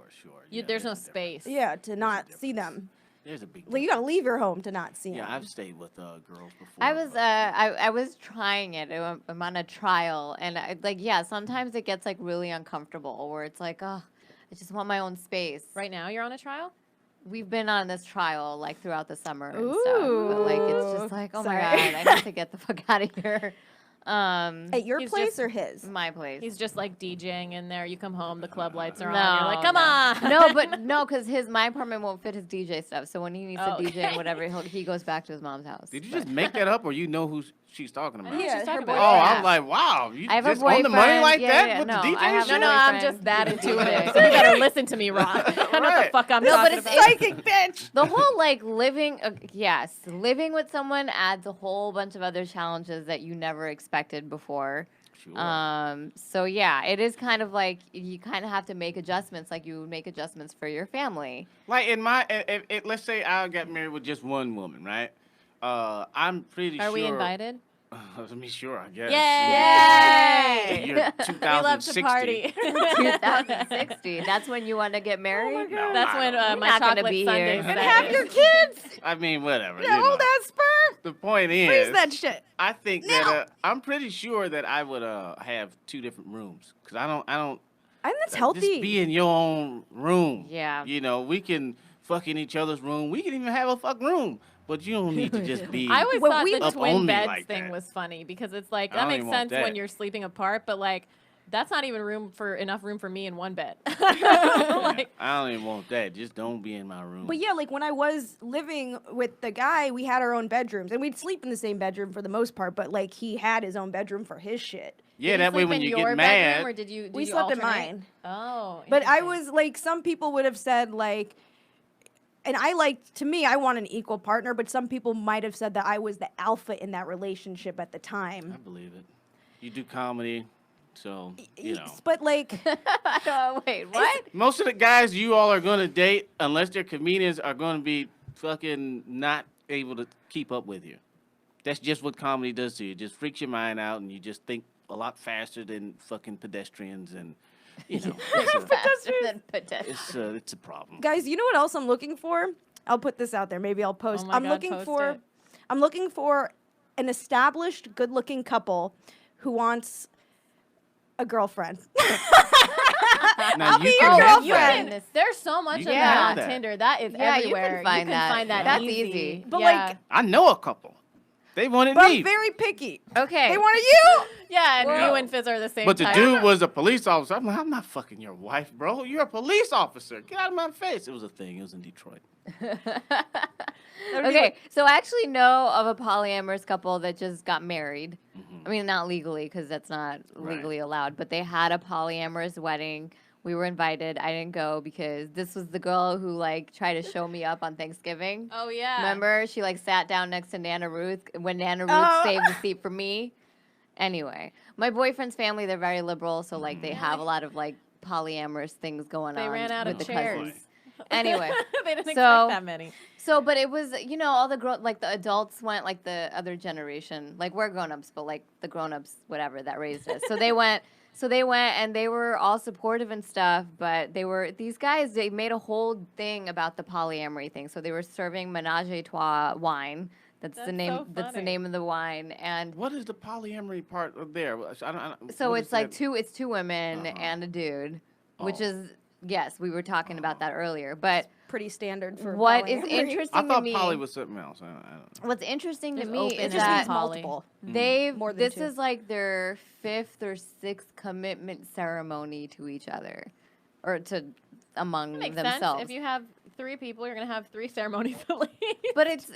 Speaker 2: You,
Speaker 1: Yeah,
Speaker 2: there's no
Speaker 1: a difference.
Speaker 2: space.
Speaker 3: Yeah, to not see them.
Speaker 1: There's a big.
Speaker 3: Like, you gotta leave your home to not see them.
Speaker 1: Yeah, I've stayed with girls before.
Speaker 4: I was
Speaker 1: but-
Speaker 4: I was trying it. I'm on a trial, and sometimes it gets like really uncomfortable, where it's like, oh, I just want my own space.
Speaker 2: Right now, you're on a trial.
Speaker 4: We've been on this trial like throughout the summer and stuff, but like it's
Speaker 3: Ooh.
Speaker 4: just like, oh
Speaker 3: Sorry.
Speaker 4: my god, I need to get the fuck out of here.
Speaker 3: At your
Speaker 2: He's
Speaker 3: place
Speaker 2: just-
Speaker 3: or his?
Speaker 4: My place.
Speaker 2: He's just like DJing in there. You come home, the club lights are
Speaker 4: No,
Speaker 2: on. You're like, come
Speaker 4: no.
Speaker 2: on.
Speaker 4: No, but no, because my apartment won't fit his DJ stuff. So when he needs
Speaker 2: Oh,
Speaker 4: to DJ
Speaker 2: okay.
Speaker 4: and whatever, he goes back to his mom's house.
Speaker 1: Did you
Speaker 4: But-
Speaker 1: just make that up, or you know who she's talking about?
Speaker 2: Yeah,
Speaker 3: Yeah,
Speaker 2: she's talking
Speaker 3: her
Speaker 2: about
Speaker 1: Oh,
Speaker 2: it.
Speaker 1: I'm like, wow, you
Speaker 4: I have a
Speaker 1: just on the money
Speaker 4: boyfriend.
Speaker 1: like
Speaker 4: Yeah,
Speaker 1: that
Speaker 4: yeah,
Speaker 1: with
Speaker 4: no,
Speaker 1: the DJ
Speaker 4: I have
Speaker 1: shit?
Speaker 2: No, I'm
Speaker 4: boyfriend.
Speaker 2: just that
Speaker 4: He's a
Speaker 2: intuitive.
Speaker 4: DJ.
Speaker 2: So you better listen to me, Ron. I know what the
Speaker 1: Right.
Speaker 2: fuck I'm
Speaker 4: No, but
Speaker 2: talking
Speaker 4: it's
Speaker 2: about.
Speaker 3: Psychic bitch.
Speaker 4: The whole like living, living with someone adds a whole bunch of other challenges that you never expected before.
Speaker 1: Sure.
Speaker 4: So yeah, it is kind of like you kind of have to make adjustments, like you would make adjustments for your family.
Speaker 1: Like in my, let's say I got married with just one woman, right? I'm pretty sure.
Speaker 2: Are we invited?
Speaker 1: Let me sure, I guess.
Speaker 2: Yay!
Speaker 1: You're
Speaker 2: We love to
Speaker 1: 2060.
Speaker 2: party.
Speaker 4: 2060. That's when you want to get married.
Speaker 1: No,
Speaker 2: That's
Speaker 1: I
Speaker 2: when
Speaker 1: don't know.
Speaker 2: my
Speaker 4: not gonna
Speaker 2: chocolate
Speaker 4: be
Speaker 2: sundae
Speaker 4: here.
Speaker 3: And
Speaker 2: set.
Speaker 3: have your kids.
Speaker 1: I mean, whatever.
Speaker 3: Yeah,
Speaker 1: you
Speaker 3: all
Speaker 1: know.
Speaker 3: that sperm.
Speaker 1: The point
Speaker 3: Freeze
Speaker 1: is,
Speaker 3: that shit.
Speaker 1: I think
Speaker 3: Now.
Speaker 1: that I'm pretty sure that I would have 2 different rooms, because I don't.
Speaker 3: And that's
Speaker 1: Just
Speaker 3: healthy.
Speaker 1: be in your own room.
Speaker 4: Yeah.
Speaker 1: You know, we can fuck in each other's room. We can even have a fuck room, but you don't need to just be.
Speaker 2: I always
Speaker 3: Well,
Speaker 2: thought
Speaker 3: we-
Speaker 2: the
Speaker 1: Up on
Speaker 2: twin
Speaker 1: me
Speaker 2: beds
Speaker 1: like
Speaker 2: thing
Speaker 1: that.
Speaker 2: was funny because it's like
Speaker 1: I
Speaker 2: that
Speaker 1: don't
Speaker 2: makes
Speaker 1: even want
Speaker 2: sense when
Speaker 1: that.
Speaker 2: you're sleeping apart, but like that's not even enough room for me in one bed. Like,
Speaker 1: I don't even want that. Just don't be in my room.
Speaker 3: But yeah, like when I was living with the guy, we had our own bedrooms, and we'd sleep in the same bedroom for the most part. But like he had his own bedroom for his shit.
Speaker 1: yeah,
Speaker 2: did you
Speaker 1: that way
Speaker 2: sleep
Speaker 1: when
Speaker 2: in
Speaker 1: you
Speaker 2: your
Speaker 1: get
Speaker 2: bedroom,
Speaker 1: mad.
Speaker 2: or did you?
Speaker 3: We
Speaker 2: you
Speaker 3: slept in
Speaker 2: alternate?
Speaker 3: mine.
Speaker 2: Oh,
Speaker 3: But I
Speaker 2: interesting.
Speaker 3: was like, some people would have said like, and I liked, to me, I want an equal partner. But some people might have said that I was the alpha in that relationship at the
Speaker 1: I
Speaker 3: time.
Speaker 1: believe it. You do comedy, so you know.
Speaker 3: But like,
Speaker 4: Wait, what?
Speaker 1: Most of the guys you all are gonna date, unless they're comedians, are gonna be fucking not able to keep up with you. That's just what comedy does to you. It just freaks your mind out, and you just think a lot faster than fucking pedestrians, and you know, it's a problem.
Speaker 3: Guys, you know what else I'm looking for? I'll put this out there. Maybe I'll post. I'm looking for an established, good-looking couple who wants a girlfriend.
Speaker 1: Now,
Speaker 3: I'll be your girlfriend.
Speaker 2: There's so much of that on Tinder. That is everywhere.
Speaker 4: You can find that. That's easy.
Speaker 3: But like,
Speaker 1: I know a couple. They wanted
Speaker 3: but
Speaker 1: me.
Speaker 3: I'm very picky.
Speaker 4: Okay.
Speaker 3: They wanted you.
Speaker 2: Yeah, and you and Fizz are the same
Speaker 1: But the
Speaker 2: type.
Speaker 1: dude was a police officer. I'm like, I'm not fucking your wife, bro. You're a police officer. Get out of my face. It was a thing. It was in Detroit.
Speaker 4: Okay, so I actually know of a polyamorous couple that just got married. Mm-hmm. I mean, not legally, because that's not legally allowed, but they had a polyamorous wedding. We were invited. I didn't go because this was the girl who, like, tried to show me up on Thanksgiving.
Speaker 2: Oh, yeah.
Speaker 4: Remember? She, like, sat down next to Nana Ruth when Nana Ruth saved the seat for me. Anyway, my boyfriend's family, they're very liberal, so, like, they have a lot of, like, polyamorous things going on.
Speaker 2: They ran out
Speaker 4: with
Speaker 2: of
Speaker 4: the
Speaker 2: chairs.
Speaker 4: Cousins. Anyway.
Speaker 2: They didn't expect that many.
Speaker 4: So, but it was, you know, all the like the adults went, like the other generation, like we're grown-ups, but like the grown-ups, whatever, that raised us. So they went and they were all supportive and stuff, but these guys, they made a whole thing about the polyamory thing. So they were serving menage a trois wine. That's the name.
Speaker 2: So
Speaker 4: that's the name of the wine. And
Speaker 1: what is the polyamory part of there?
Speaker 4: So it's like it's two women and a dude, which is, yes, we were talking about that earlier, but
Speaker 3: pretty standard for
Speaker 4: what is
Speaker 3: polyamory.
Speaker 4: interesting to me.
Speaker 1: I thought poly was something else. I don't know.
Speaker 4: What's interesting to
Speaker 2: There's
Speaker 4: me
Speaker 2: open
Speaker 4: is
Speaker 3: It just
Speaker 4: that
Speaker 3: means multiple. More than
Speaker 4: this
Speaker 3: two.
Speaker 4: is like their 5th or 6th commitment ceremony to each other, or to among
Speaker 2: That makes
Speaker 4: themselves.
Speaker 2: sense. If you have 3 people, you're going to have 3 ceremonies at least.
Speaker 4: But it's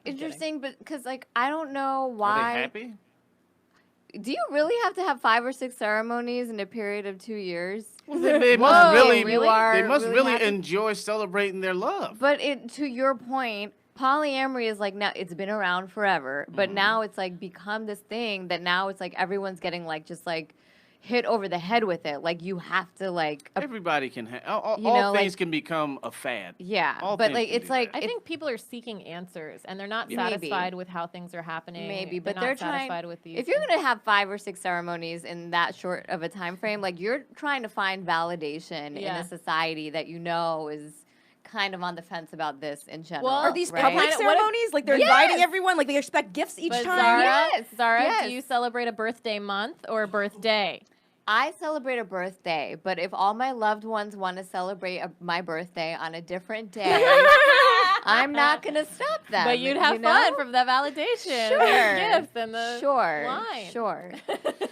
Speaker 4: interesting, but because like I don't know why.
Speaker 1: Are they happy?
Speaker 4: Do you really have to have 5 or 6 ceremonies in a period of 2 years?
Speaker 1: Well, they must really
Speaker 4: really happy?
Speaker 1: enjoy celebrating their love.
Speaker 4: But to your point, polyamory is like now it's been around forever, but now it's like become this thing that now it's like everyone's getting like just like hit over the head with it. Like you have to like
Speaker 1: Everybody can all things can become a fad.
Speaker 4: Yeah,
Speaker 1: All
Speaker 4: but
Speaker 1: things
Speaker 4: like
Speaker 1: can
Speaker 4: it's
Speaker 1: do
Speaker 4: like
Speaker 1: that.
Speaker 2: I think people are seeking answers, and they're not
Speaker 4: Maybe.
Speaker 2: satisfied with how things are happening.
Speaker 4: Maybe, but
Speaker 2: they're
Speaker 4: they're
Speaker 2: not satisfied
Speaker 4: trying.
Speaker 2: with these.
Speaker 4: If you're gonna have 5 or 6 ceremonies in that short of a time frame, like you're trying to find validation in
Speaker 2: Yeah.
Speaker 4: a society that you know is kind of on the fence about this in general.
Speaker 2: Well,
Speaker 3: Are these
Speaker 4: right?
Speaker 3: public
Speaker 2: What if-
Speaker 3: ceremonies? Like they're inviting everyone? Like they expect gifts each
Speaker 2: But
Speaker 3: time?
Speaker 2: Zara,
Speaker 4: Yes.
Speaker 2: do you celebrate a birthday month or a birthday?
Speaker 4: I celebrate a birthday, but if all my loved ones want to celebrate my birthday on a different day, I'm not going to stop them.
Speaker 2: But you'd have
Speaker 4: you know?
Speaker 2: fun from the validation,
Speaker 4: Sure.
Speaker 2: and the gifts, and the
Speaker 4: Sure.
Speaker 2: wine.
Speaker 4: Sure.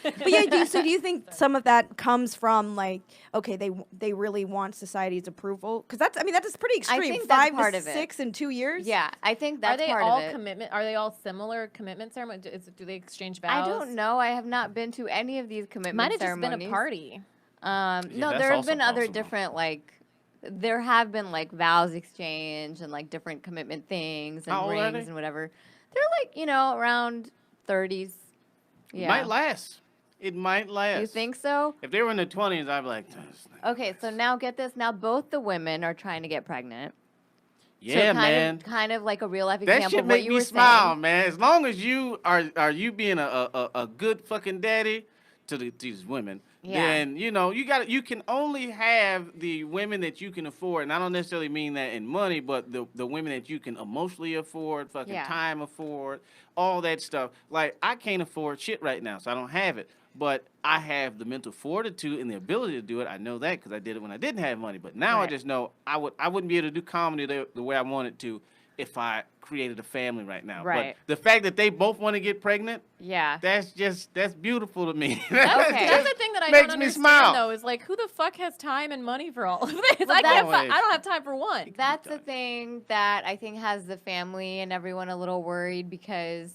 Speaker 3: But yeah, do you think some of that comes from like, okay, they really want society's approval? Because that's pretty extreme.
Speaker 4: think that's
Speaker 3: 5
Speaker 4: part
Speaker 3: to
Speaker 4: of it.
Speaker 3: 6 in 2 years.
Speaker 4: Yeah, I think that's
Speaker 2: Are they
Speaker 4: part
Speaker 2: all
Speaker 4: of it.
Speaker 2: commitment? Are they all similar commitment ceremonies? Do they exchange vows?
Speaker 4: I don't know. I have not been to any of these commitment
Speaker 2: Might have just
Speaker 4: ceremonies.
Speaker 2: been a party.
Speaker 4: No,
Speaker 1: that's
Speaker 4: there have
Speaker 1: also
Speaker 4: been other
Speaker 1: possible.
Speaker 4: different like. There have been like vows exchange and like different commitment things and
Speaker 1: How old are
Speaker 4: rings
Speaker 1: they?
Speaker 4: and whatever. They're like around 30s.
Speaker 1: It
Speaker 4: Yeah.
Speaker 1: might last. It might last.
Speaker 4: You think so?
Speaker 1: If they were in their 20s, I'd be like,
Speaker 4: Okay, so now get this. Now both the women are trying to get pregnant.
Speaker 1: yeah,
Speaker 4: so
Speaker 1: man.
Speaker 4: Kind of like a real life
Speaker 1: That
Speaker 4: example
Speaker 1: shit
Speaker 4: of what
Speaker 1: make
Speaker 4: you
Speaker 1: me
Speaker 4: were
Speaker 1: smile,
Speaker 4: saying.
Speaker 1: man. As long as you are you being a good fucking daddy to these women,
Speaker 4: Yeah.
Speaker 1: then you can only have the women that you can afford, and I don't necessarily mean that in money, but the women that you can emotionally afford, fucking
Speaker 4: Yeah.
Speaker 1: time afford, all that stuff. Like I can't afford shit right now, so I don't have it. But I have the mental fortitude and the ability to do it. I know that because I did it when I didn't have money. But now I
Speaker 4: Right.
Speaker 1: just know I wouldn't be able to do comedy the way I wanted to if I created a family right now.
Speaker 4: Right.
Speaker 1: But the fact that they both want to get pregnant,
Speaker 4: Yeah.
Speaker 1: that's beautiful to me.
Speaker 4: Okay.
Speaker 2: That's the thing that I
Speaker 1: Makes
Speaker 2: don't
Speaker 1: me
Speaker 2: understand,
Speaker 1: smile.
Speaker 2: though, is like, who the fuck has time and money for all of this?
Speaker 4: Well,
Speaker 2: I
Speaker 1: that's-
Speaker 2: don't have time for one.
Speaker 4: That's the thing that I think has the family and everyone a little worried because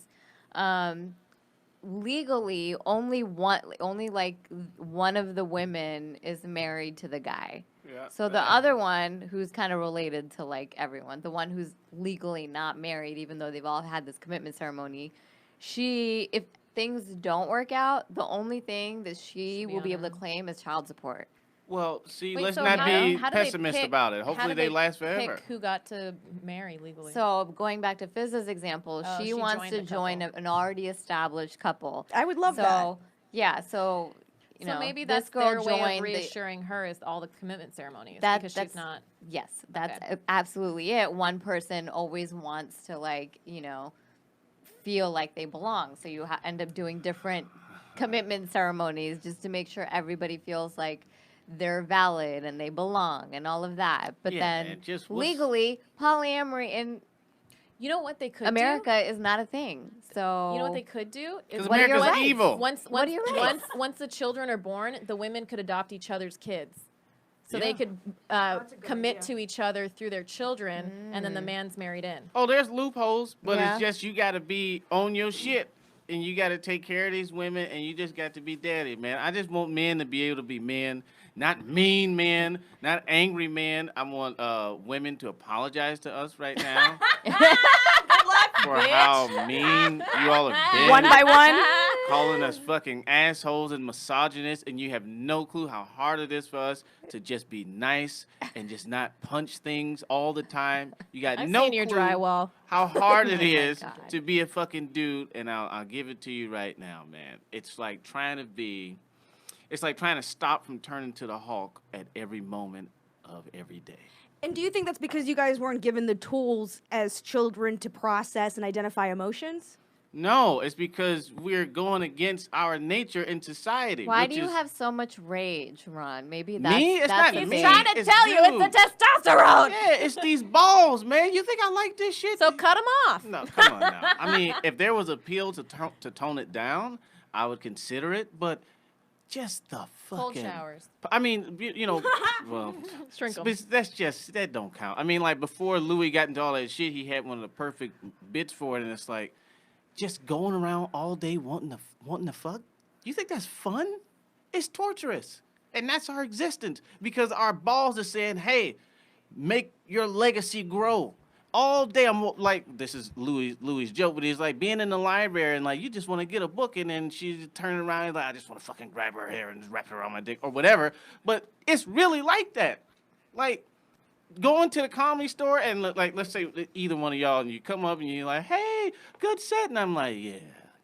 Speaker 4: legally only like one of the women is married to the guy.
Speaker 1: Yeah.
Speaker 4: So the other one, who's kind of related to like everyone, the one who's legally not married, even though they've all had this commitment ceremony, if things don't work out, the only thing that she will be able to claim is child support.
Speaker 1: Well, see,
Speaker 2: Wait,
Speaker 1: let's
Speaker 2: so
Speaker 1: not
Speaker 2: how
Speaker 1: be
Speaker 2: do they
Speaker 1: pessimist
Speaker 2: pick-
Speaker 1: about it.
Speaker 2: how
Speaker 1: Hopefully
Speaker 2: do
Speaker 1: they last
Speaker 2: pick
Speaker 1: forever.
Speaker 2: who got to marry legally?
Speaker 4: So going back to Fizz's example,
Speaker 2: Oh,
Speaker 4: she
Speaker 2: she
Speaker 4: wants
Speaker 2: joined
Speaker 4: to
Speaker 2: a
Speaker 4: join
Speaker 2: couple.
Speaker 4: an already established couple.
Speaker 3: I would love that.
Speaker 4: Yeah, so you know,
Speaker 2: maybe
Speaker 4: this
Speaker 2: that's
Speaker 4: girl
Speaker 2: their way of
Speaker 4: joined
Speaker 2: reassuring her is all the commitment ceremonies because she's not.
Speaker 4: Yes, that's
Speaker 2: Okay.
Speaker 4: absolutely it. One person always wants to, like, you know, feel like they belong. So you end up doing different commitment ceremonies just to make sure everybody feels like they're valid and they belong and all of that. But
Speaker 1: Yeah,
Speaker 4: then
Speaker 1: just
Speaker 4: legally, polyamory in
Speaker 2: You know what they could
Speaker 4: America is not a thing. So
Speaker 2: do? You know what they could do? Is
Speaker 1: Because
Speaker 4: What are your
Speaker 1: America's
Speaker 4: rights?
Speaker 1: evil.
Speaker 4: What are your rights?
Speaker 2: Once the children are born, the women could adopt each other's kids. So
Speaker 1: Yeah.
Speaker 2: they could
Speaker 3: a good
Speaker 2: commit
Speaker 3: idea.
Speaker 2: to each other through their children, and then the man's married in.
Speaker 1: Oh, there's loopholes, but
Speaker 4: Yeah.
Speaker 1: it's just you got to be on your shit. And you got to take care of these women, and you just got to be daddy, man. I just want men to be able to be men, not mean men, not angry men. I want women to apologize to us right now for how mean you all have been.
Speaker 3: One by one.
Speaker 1: Calling us fucking assholes and misogynists, and you have no clue how hard it is for us to just be nice and just not punch things all the time. You got
Speaker 2: I've
Speaker 1: no
Speaker 2: seen your
Speaker 1: clue
Speaker 2: drywall.
Speaker 1: how hard it is
Speaker 4: God.
Speaker 1: to be a fucking dude, and I'll give it to you right now, man. It's like trying to stop from turning to the Hulk at every moment of every day.
Speaker 3: And do you think that's because you guys weren't given the tools as children to process and identify emotions?
Speaker 1: No, it's because we're going against our nature in society.
Speaker 4: Why
Speaker 1: which
Speaker 4: do you
Speaker 1: is-
Speaker 4: have so much rage, Ron? Maybe that's
Speaker 1: Me? It's
Speaker 4: that's
Speaker 1: not
Speaker 4: the
Speaker 1: me.
Speaker 4: thing.
Speaker 2: Trying to
Speaker 1: It's
Speaker 2: tell you, it's the testosterone.
Speaker 1: Yeah, it's these balls, man. You think I like this shit?
Speaker 2: So cut them off.
Speaker 1: No, come on now. I mean, if there was a pill to tone it down, I would consider it, but just the
Speaker 2: Cold
Speaker 1: fucking...
Speaker 2: showers.
Speaker 1: I mean, you know, well,
Speaker 2: Shrink 'em.
Speaker 1: but that don't count. I mean, like, before Louis got into all that shit, he had one of the perfect bits for it, and it's like, just going around all day wanting to fuck? You think that's fun? It's torturous. And that's our existence, because our balls are saying, hey, make your legacy grow. All day I'm like, this is Louis' joke, but he's like being in the library and like you just want to get a book and then she's turning around and like, I just want to fucking grab her hair and just wrap her around my dick or whatever. But it's really like that. Like going to the comedy store and like, let's say either one of y'all and you come up and you're like, hey, good set. And I'm like, yeah,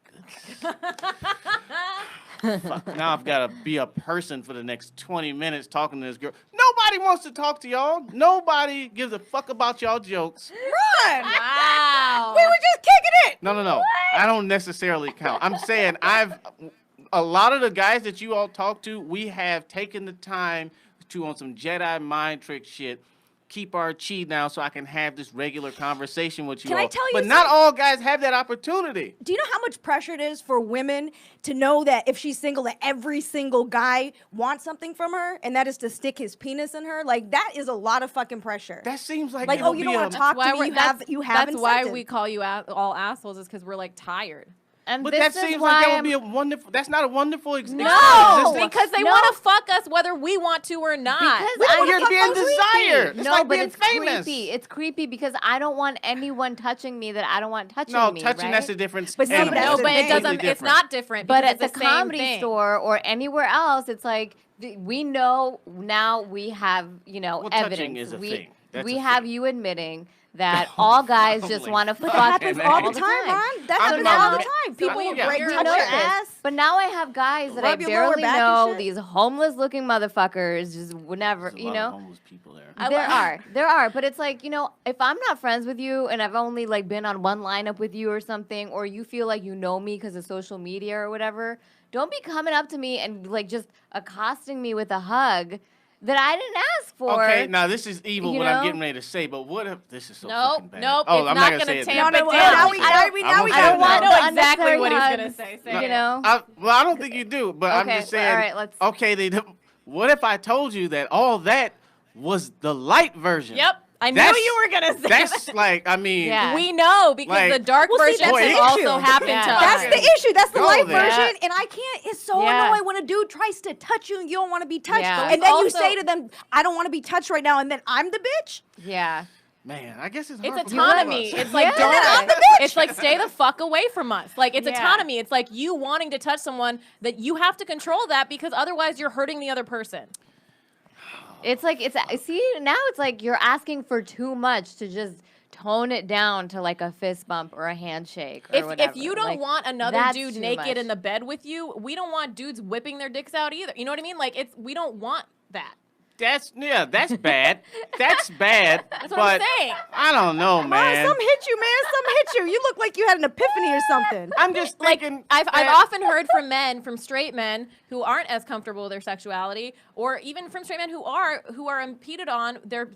Speaker 1: good set. Fuck, now I've got to be a person for the next 20 minutes talking to this girl. Nobody wants to talk to y'all. Nobody gives a fuck about y'all jokes.
Speaker 3: Run!
Speaker 2: Wow.
Speaker 3: We were just kicking it.
Speaker 1: No. I don't necessarily count. I'm saying a lot of the guys that you all talk to, we have taken the time to, on some Jedi mind trick shit, keep our chi down so I can have this regular conversation with you
Speaker 3: Can
Speaker 1: all.
Speaker 3: I tell you
Speaker 1: but not all guys have that opportunity.
Speaker 3: Do you know how much pressure it is for women to know that if she's single, that every single guy wants something from her, and that is to stick his penis in her? Like, that is a lot of fucking pressure.
Speaker 1: That seems like
Speaker 3: Like,
Speaker 1: it'll
Speaker 3: oh, you
Speaker 1: be
Speaker 3: don't want
Speaker 1: a-
Speaker 3: to talk
Speaker 2: Why
Speaker 3: to me.
Speaker 2: we're-
Speaker 3: You have
Speaker 2: That's why
Speaker 3: incentive.
Speaker 2: we call you all assholes, is because we're like tired.
Speaker 4: And
Speaker 1: But
Speaker 4: this
Speaker 1: that
Speaker 4: is
Speaker 1: seems
Speaker 4: why
Speaker 1: like that would
Speaker 4: I'm-
Speaker 1: be a wonderful. That's not a wonderful experience.
Speaker 2: No,
Speaker 1: Existence.
Speaker 2: because they
Speaker 4: No.
Speaker 2: want to fuck us whether we want to or not.
Speaker 4: Because
Speaker 1: Oh,
Speaker 4: I'm
Speaker 1: you're being
Speaker 4: creepy.
Speaker 1: desired. It's
Speaker 4: No,
Speaker 1: like
Speaker 4: but
Speaker 1: being
Speaker 4: it's
Speaker 1: famous.
Speaker 4: creepy. It's creepy because I don't want anyone touching me that I don't want touching
Speaker 1: No,
Speaker 4: me.
Speaker 1: touching,
Speaker 4: right?
Speaker 1: that's a different
Speaker 3: But see,
Speaker 1: animal.
Speaker 3: that's
Speaker 2: no,
Speaker 3: the
Speaker 2: but
Speaker 3: thing.
Speaker 2: it doesn't.
Speaker 1: Completely
Speaker 2: It's
Speaker 1: different.
Speaker 2: not different.
Speaker 4: But
Speaker 2: because
Speaker 4: at the
Speaker 2: it's same
Speaker 4: comedy
Speaker 2: thing.
Speaker 4: store or anywhere else, it's like we know now we have
Speaker 1: Well,
Speaker 4: evidence.
Speaker 1: touching is a
Speaker 4: we
Speaker 1: thing. That's
Speaker 4: we
Speaker 1: a
Speaker 4: have
Speaker 1: thing.
Speaker 4: you admitting that all guys just
Speaker 1: Holy
Speaker 4: want to
Speaker 1: fuck.
Speaker 4: fuck.
Speaker 3: That happens all the
Speaker 1: All
Speaker 3: time,
Speaker 1: the
Speaker 3: Ron. That
Speaker 1: I'm
Speaker 3: happens
Speaker 1: not-
Speaker 3: all the time. People will
Speaker 1: yeah.
Speaker 3: break,
Speaker 4: We
Speaker 3: touch
Speaker 4: know
Speaker 3: your
Speaker 4: this.
Speaker 3: ass.
Speaker 4: But now I have guys that
Speaker 3: Rub
Speaker 4: I
Speaker 3: your lower
Speaker 4: barely
Speaker 3: back and
Speaker 4: know,
Speaker 3: shit.
Speaker 4: these homeless-looking motherfuckers, just whenever,
Speaker 1: There's a
Speaker 4: you
Speaker 1: lot of
Speaker 4: know.
Speaker 1: homeless people there.
Speaker 4: There are, but it's like, if I'm not friends with you and I've only like been on one lineup with you or something, or you feel like you know me because of social media or whatever, don't be coming up to me and like just accosting me with a hug that I didn't ask for.
Speaker 1: Okay, now this is evil
Speaker 4: You
Speaker 1: what I'm
Speaker 4: know?
Speaker 1: getting ready to say, but what if this is so
Speaker 2: Nope,
Speaker 1: fucking bad?
Speaker 2: nope,
Speaker 1: Oh,
Speaker 2: it's
Speaker 1: I'm
Speaker 2: not
Speaker 1: gonna
Speaker 2: gonna
Speaker 1: say it.
Speaker 2: tamp
Speaker 1: now.
Speaker 2: it
Speaker 3: No,
Speaker 2: down.
Speaker 3: now we
Speaker 1: I
Speaker 3: know
Speaker 1: won't
Speaker 3: we
Speaker 1: say
Speaker 3: know
Speaker 1: it.
Speaker 4: I don't want
Speaker 2: I know
Speaker 4: the
Speaker 2: exactly what he's
Speaker 4: unnecessary
Speaker 2: gonna
Speaker 4: hugs,
Speaker 2: say. Say
Speaker 1: No,
Speaker 2: it.
Speaker 4: You know?
Speaker 1: I don't think you do, but I'm
Speaker 4: Okay,
Speaker 1: just saying.
Speaker 4: all right, let's-
Speaker 1: Okay, what if I told you that all that was the light version?
Speaker 2: Yep, I knew
Speaker 1: That's-
Speaker 2: you were gonna say
Speaker 1: That's
Speaker 2: that.
Speaker 1: like, I mean,
Speaker 4: Yeah.
Speaker 2: We know because
Speaker 1: Like-
Speaker 2: the dark
Speaker 3: Well, see,
Speaker 2: versions
Speaker 3: that's
Speaker 1: the
Speaker 2: have also
Speaker 3: issue.
Speaker 2: happened
Speaker 4: Yeah.
Speaker 2: to
Speaker 3: That's
Speaker 2: us.
Speaker 3: the issue. That's the
Speaker 1: Go
Speaker 3: light
Speaker 1: there.
Speaker 3: version. And I can't. It's so
Speaker 4: Yeah.
Speaker 3: annoying when a dude tries to touch you and you don't want to be touched.
Speaker 4: Yeah.
Speaker 3: And then you
Speaker 2: Also-
Speaker 3: say to them, I don't want to be touched right now. And then I'm the bitch.
Speaker 4: Yeah.
Speaker 1: man, I guess it's
Speaker 2: It's
Speaker 1: hard for both of
Speaker 2: autonomy.
Speaker 1: us.
Speaker 2: It's like
Speaker 4: Yeah.
Speaker 2: don't. It's like stay the fuck away from us. Like it's
Speaker 4: Yeah.
Speaker 2: autonomy. It's like you wanting to touch someone that you have to control that because otherwise you're hurting the other person.
Speaker 4: It's like, now it's like you're asking for too much to just tone it down to like a fist bump or a handshake or whatever.
Speaker 2: If you don't want another
Speaker 4: that's
Speaker 2: dude
Speaker 4: too
Speaker 2: naked
Speaker 4: much.
Speaker 2: in the bed with you, we don't want dudes whipping their dicks out either. You know what I mean? Like we don't want that.
Speaker 1: That's bad. That's bad.
Speaker 2: That's
Speaker 1: but
Speaker 2: what I'm saying.
Speaker 1: I don't know, man.
Speaker 3: Some hit you, man. Some hit you. You look like you had an epiphany or something.
Speaker 1: I'm just thinking.
Speaker 2: I've often heard from straight men who aren't as comfortable with their sexuality, or even from straight men who are impeded on their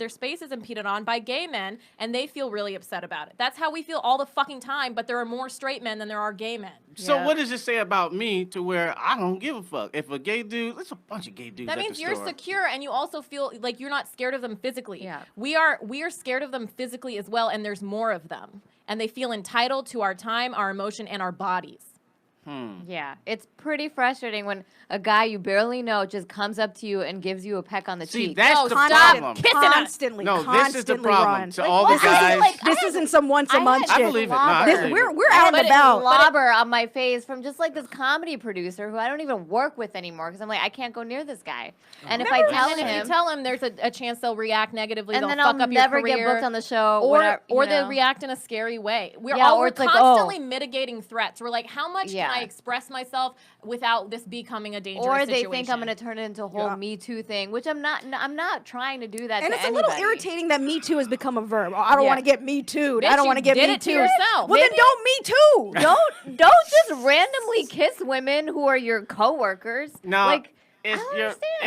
Speaker 2: space is impeded on by gay men, and they feel really upset about it. That's how we feel all the fucking time. But there are more straight men than there are gay men.
Speaker 1: So what does it say about me to where I don't give a fuck if a gay dude? There's a bunch of gay dudes.
Speaker 2: That
Speaker 1: at
Speaker 2: means
Speaker 1: the
Speaker 2: you're
Speaker 1: store.
Speaker 2: secure, and you also feel like you're not scared of them physically.
Speaker 4: Yeah.
Speaker 2: We are scared of them physically as well, and there's more of them. And they feel entitled to our time, our emotion, and our bodies.
Speaker 4: Yeah, it's pretty frustrating when a guy you barely know just comes up to you and gives you a peck on the
Speaker 1: See,
Speaker 4: cheek.
Speaker 1: that's the
Speaker 2: stop
Speaker 1: problem.
Speaker 2: kissing us.
Speaker 3: Constantly.
Speaker 1: No,
Speaker 3: constantly
Speaker 1: this is the problem.
Speaker 3: Ron.
Speaker 1: To all the
Speaker 3: this
Speaker 1: guys.
Speaker 3: Isn't this isn't some once a month
Speaker 1: I
Speaker 3: shit.
Speaker 1: believe it. No, I
Speaker 3: This-
Speaker 1: believe
Speaker 3: we're
Speaker 1: it.
Speaker 3: out and about.
Speaker 4: Slobber on my face from just like this comedy producer who I don't even work with anymore because I'm like, I can't go near this guy. And if I tell
Speaker 2: And if you
Speaker 4: him,
Speaker 2: tell them, there's a chance they'll react negatively.
Speaker 4: and
Speaker 2: they'll
Speaker 4: then
Speaker 2: fuck
Speaker 4: I'll
Speaker 2: up your
Speaker 4: never
Speaker 2: career,
Speaker 4: get booked on the show,
Speaker 2: or
Speaker 4: whatever,
Speaker 2: or
Speaker 4: you
Speaker 2: they
Speaker 4: know.
Speaker 2: react in a scary way. We're
Speaker 4: or it's like,
Speaker 2: constantly mitigating threats. We're like, how much
Speaker 4: Yeah.
Speaker 2: can I express myself without this becoming a dangerous
Speaker 4: Or
Speaker 2: situation?
Speaker 4: they think I'm going to turn it into a whole Me Too thing, which I'm not. I'm not trying to do that.
Speaker 3: And
Speaker 4: to
Speaker 3: it's a little
Speaker 4: anybody.
Speaker 3: irritating that Me Too has become a verb. Oh, I don't
Speaker 4: Yeah.
Speaker 3: want to get Me Too'd.
Speaker 2: Bitch,
Speaker 3: I don't
Speaker 2: you
Speaker 3: want to get
Speaker 2: did
Speaker 3: Me
Speaker 2: it to
Speaker 3: Too'd.
Speaker 2: yourself.
Speaker 3: Well, then don't Me Too.
Speaker 4: Don't just randomly kiss women who are your coworkers.
Speaker 1: No,
Speaker 4: like
Speaker 1: it's,
Speaker 4: I don't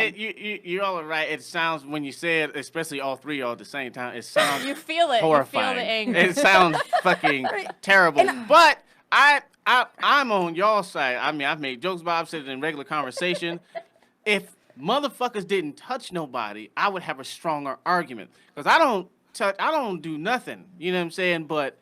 Speaker 4: understand.
Speaker 1: you're all right. It sounds, when you say it, especially all three of y'all at the same time, it sounds
Speaker 2: You feel it.
Speaker 1: horrifying.
Speaker 2: You feel the anger.
Speaker 1: It sounds fucking terrible. But I'm on y'all side. I mean, I've made jokes about it. I've said it in regular conversation. If motherfuckers didn't touch nobody, I would have a stronger argument. Because I don't do nothing. You know what I'm saying? But